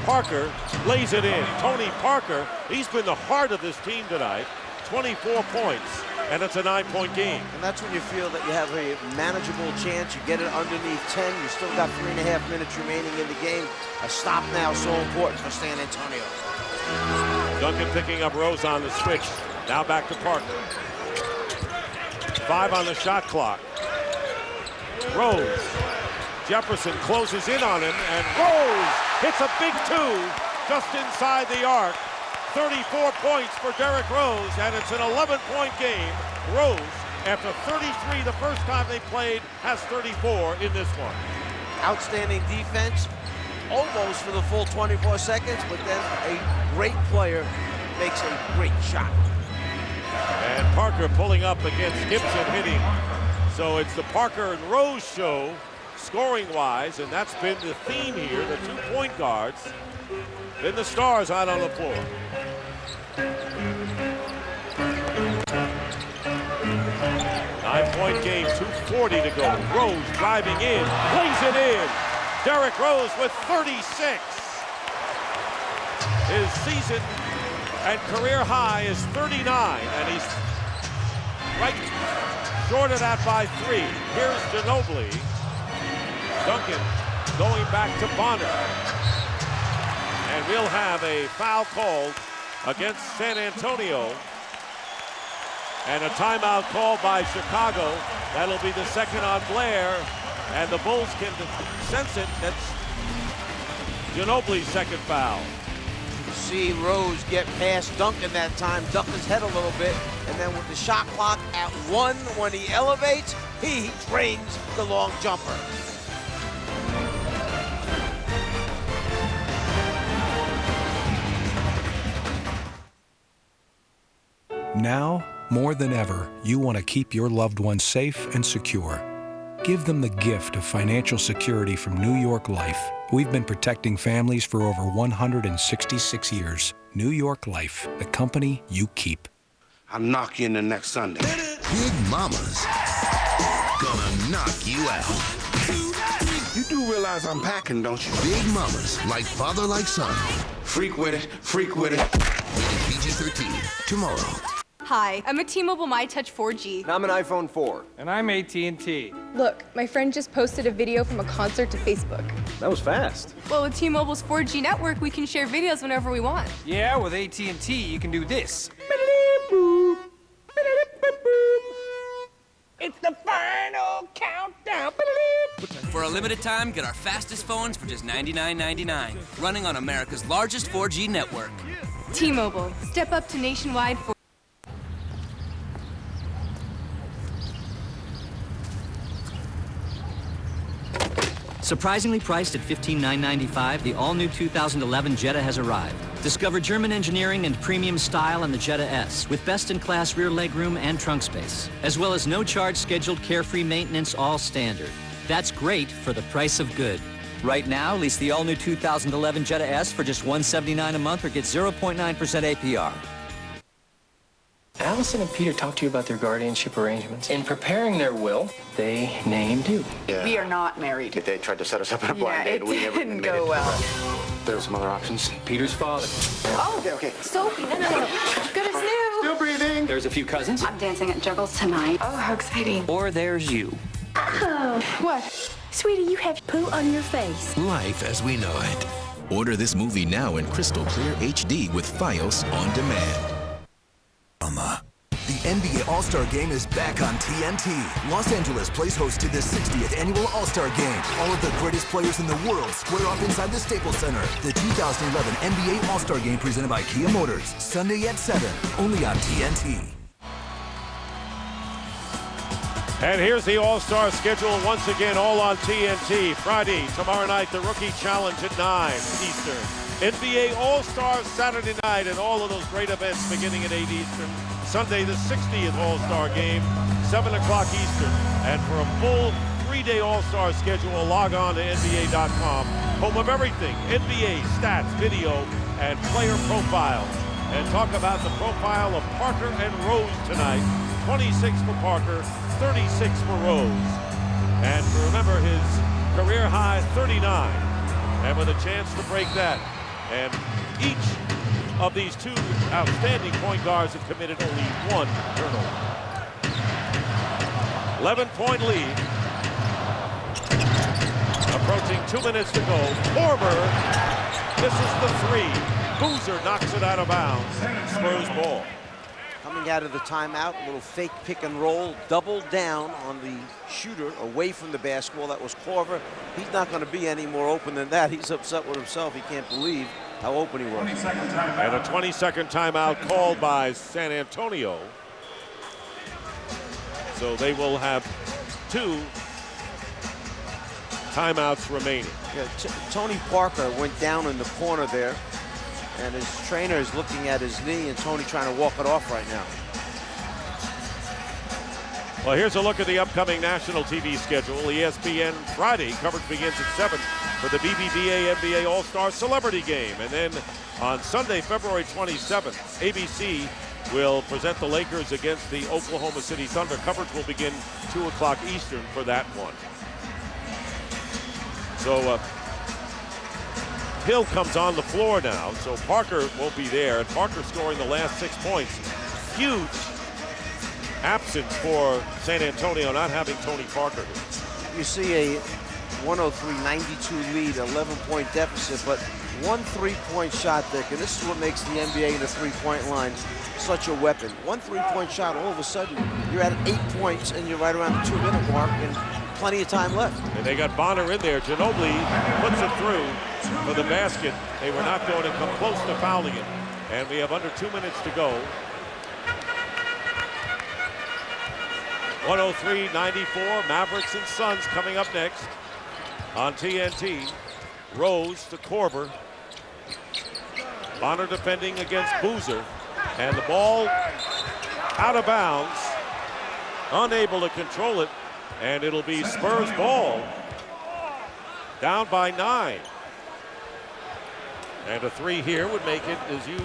Parker lays it in. Tony Parker, he's been the heart of this team tonight. 24 points, and it's a 9-point game. And that's when you feel that you have a manageable chance. You get it underneath 10. You still got 3.5 minutes remaining in the game. A stop now so important for San Antonio. Duncan picking up Rose on the switch. Now back to Parker. 5 on the shot clock. Rose. Jefferson closes in on him, and Rose hits a big 2 just inside the arc. 34 points for Derrick Rose, and it's an 11-point game. Rose, after 33 the first time they played, has 34 in this one. Outstanding defense, almost for the full 24 seconds, but then a great player makes a great shot. And Parker pulling up against Gibson hitting. So it's the Parker and Rose show, scoring-wise, and that's been the theme here. The 2 point guards been the stars out on the floor. Nine-point game, 2:40 to go. Rose driving in, plays it in. Derrick Rose with 36. His season and career high is 39, and he's right short of that by 3. Here's Ginobili. Duncan going back to Bonner. And we'll have a foul called against San Antonio. And a timeout called by Chicago. That'll be the second on Blair. And the Bulls can sense it. That's Ginobili's second foul. See Rose get past Duncan that time, duck his head a little bit, and then with the shot clock at 1, when he elevates, he drains the long jumper. Now, more than ever, you want to keep your loved ones safe and secure. Give them the gift of financial security from New York Life. We've been protecting families for over 166 years. New York Life, the company you keep. I'll knock you in the next Sunday. Big Mama's gonna knock you out. You do realize I'm packing, don't you? Big Mamas, like father, like son. Freak with it, freak with it. Rated PG-13, tomorrow. Hi, I'm a T-Mobile MyTouch 4G. And I'm an iPhone 4. And I'm AT&T. Look, my friend just posted a video from a concert to Facebook. That was fast. Well, with T-Mobile's 4G network, we can share videos whenever we want. Yeah, with AT&T, you can do this. It's the final countdown. For a limited time, get our fastest phones for just $99.99. Running on America's largest 4G network. T-Mobile, step up to nationwide 4G. Surprisingly priced at $15,995, the all-new 2011 Jetta has arrived. Discover German engineering and premium style on the Jetta S, with best-in-class rear legroom and trunk space, as well as no-charge scheduled carefree maintenance, all standard. That's great for the price of good. Right now, lease the all-new 2011 Jetta S for just $179 a month or get 0.9% APR. Allison and Peter talked to you about their guardianship arrangements. In preparing their will, they named you. Yeah. We are not married. They tried to set us up in a blind date. It didn't go well. There were some other options. Peter's father. Oh, okay. Sophie, no. Good as new. Still breathing. There's a few cousins. I'm dancing at Juggles tonight. Oh, how exciting. Or there's you. Oh, what? Sweetie, you have poo on your face. Life as we know it. Order this movie now in crystal clear HD with Fios on demand. The NBA All-Star Game is back on TNT. Los Angeles plays host to the 60th Annual All-Star Game. All of the greatest players in the world square off inside the Staples Center. The 2011 NBA All-Star Game presented by Kia Motors. Sunday at 7, only on TNT. And here's the All-Star schedule once again, all on TNT. Friday, tomorrow night, the Rookie Challenge at 9 Eastern. NBA All-Star Saturday night, and all of those great events beginning at 8 Eastern. Sunday, the 60th All-Star Game, 7 o'clock Eastern. And for a full 3-day All-Star schedule, log on to NBA.com. Home of everything, NBA stats, video, and player profiles. And talk about the profile of Parker and Rose tonight. 26 for Parker, 36 for Rose. And remember his career high, 39. And with a chance to break that. And each of these two outstanding point guards have committed only one turnover. 11-point lead. Approaching 2 minutes to go. Korver misses the three. Boozer knocks it out of bounds. Spurs ball. Coming out of the timeout, a little fake pick and roll, double down on the shooter away from the basketball. That was Korver. He's not going to be any more open than that. He's upset with himself. He can't believe how open he was. And a 20-second timeout called by San Antonio. So they will have 2 timeouts remaining. Yeah, Tony Parker went down in the corner there, and his trainer is looking at his knee, and Tony trying to walk it off right now. Well, here's a look at the upcoming national TV schedule. ESPN Friday coverage begins at 7 for the BBVA NBA All-Star Celebrity Game. And then on Sunday, February 27th, ABC will present the Lakers against the Oklahoma City Thunder. Coverage will begin 2 o'clock Eastern for that one. So Hill comes on the floor now, so Parker won't be there. And Parker scoring the last 6 points. Huge absence for San Antonio not having Tony Parker. You see a 103-92 lead, 11-point deficit, but 1 3-point shot, Dick, and this is what makes the NBA in the three-point line such a weapon. 1 3-point shot, all of a sudden, you're at 8 points, and you're right around the 2-minute mark, and plenty of time left. And they got Bonner in there. Ginobili puts it through for the basket. They were not going to come close to fouling it. And we have under 2 minutes to go. 103-94, Mavericks and Suns coming up next on TNT. Rose to Korver. Bonner defending against Boozer. And the ball out of bounds, unable to control it, and it'll be Spurs ball, down by 9. And a 3 here would make it, as you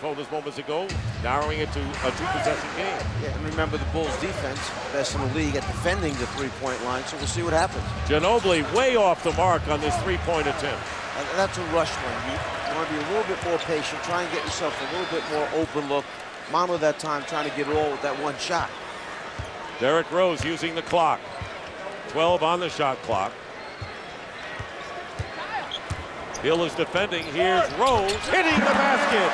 told us moments ago, narrowing it to a 2-possession game. Yeah, and remember the Bulls defense, best in the league at defending the three-point line, so we'll see what happens. Ginobili way off the mark on this three-point attempt. And that's a rush one. You want to be a little bit more patient, try and get yourself a little bit more open look. Mano that time trying to get it all with that one shot. Derrick Rose using the clock. 12 on the shot clock. Hill is defending. Here's Rose hitting the basket.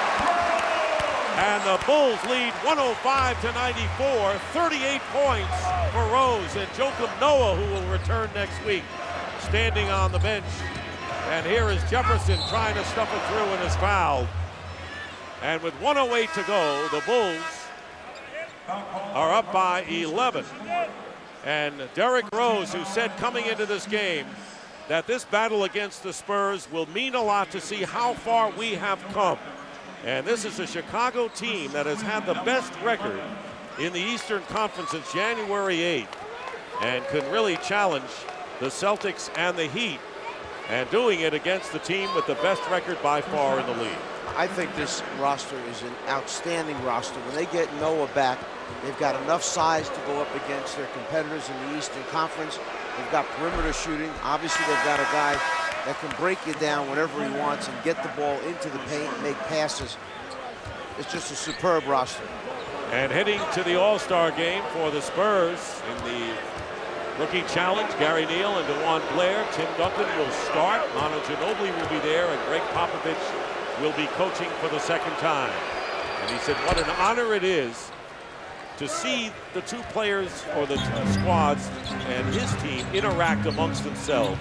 And the Bulls lead 105-94. 38 points for Rose. And Joakim Noah, who will return next week, standing on the bench. And here is Jefferson trying to stuff it through and is fouled. And with 1:08 to go, the Bulls are up by 11. And Derrick Rose, who said coming into this game that this battle against the Spurs will mean a lot to see how far we have come. And this is a Chicago team that has had the best record in the Eastern Conference since January 8th and can really challenge the Celtics and the Heat, and doing it against the team with the best record by far in the league. I think this roster is an outstanding roster. When they get Noah back, they've got enough size to go up against their competitors in the Eastern Conference. They've got perimeter shooting. Obviously, they've got a guy that can break you down whenever he wants and get the ball into the paint and make passes. It's just a superb roster. And heading to the All-Star game for the Spurs in the rookie challenge, Gary Neal and DeJuan Blair. Tim Duncan will start. Manu Ginobili will be there, and Greg Popovich will be coaching for the second time. And he said what an honor it is to see the two players or the squads and his team interact amongst themselves.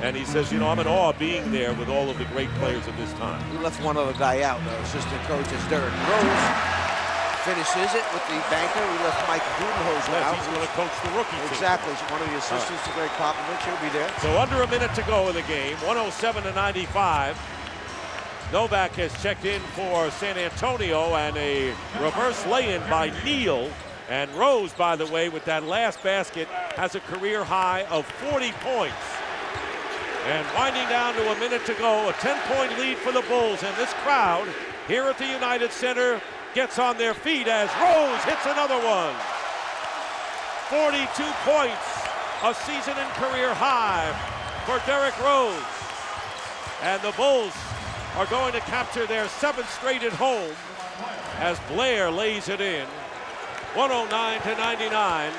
And he says, you know, I'm in awe being there with all of the great players at this time. We left one other guy out, though. Assistant coach is Derrick Rose. Finishes it with the banker. We left Mike Budenholzer out. He's going to coach the rookie team. Exactly. He's one of the assistants to Greg Popovich. He'll be there. So under a minute to go in the game, 107-95. Novak has checked in for San Antonio, and a reverse lay-in by Neal. And Rose, by the way, with that last basket, has a career high of 40 points. And winding down to a minute to go, a 10-point lead for the Bulls. And this crowd here at the United Center gets on their feet as Rose hits another one. 42 points, a season and career high for Derrick Rose. And the Bulls are going to capture their 7th straight at home as Blair lays it in. 109-99.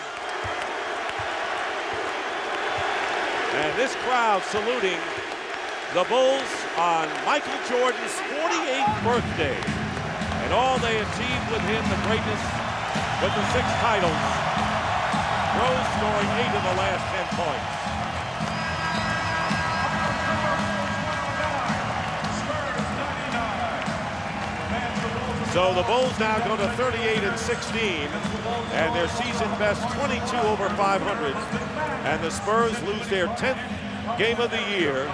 And this crowd saluting the Bulls on Michael Jordan's 48th birthday. And all they achieved with him, the greatness with the 6 titles. Rose scoring 8 of the last 10 points. So the Bulls now go to 38-16, and their season best 22 over 500. And the Spurs lose their 10th game of the year,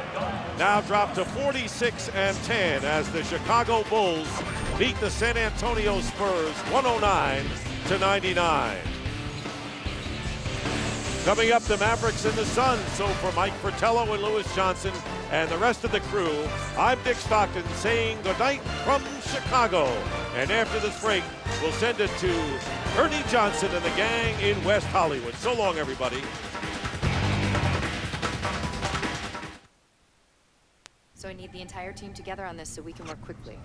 now drop to 46-10 as the Chicago Bulls beat the San Antonio Spurs 109-99. Coming up, the Mavericks and the Suns. So for Mike Fratello and Lewis Johnson and the rest of the crew, I'm Dick Stockton saying goodnight from Chicago. And after this break, we'll send it to Ernie Johnson and the gang in West Hollywood. So long, everybody. So I need the entire team together on this so we can work quickly.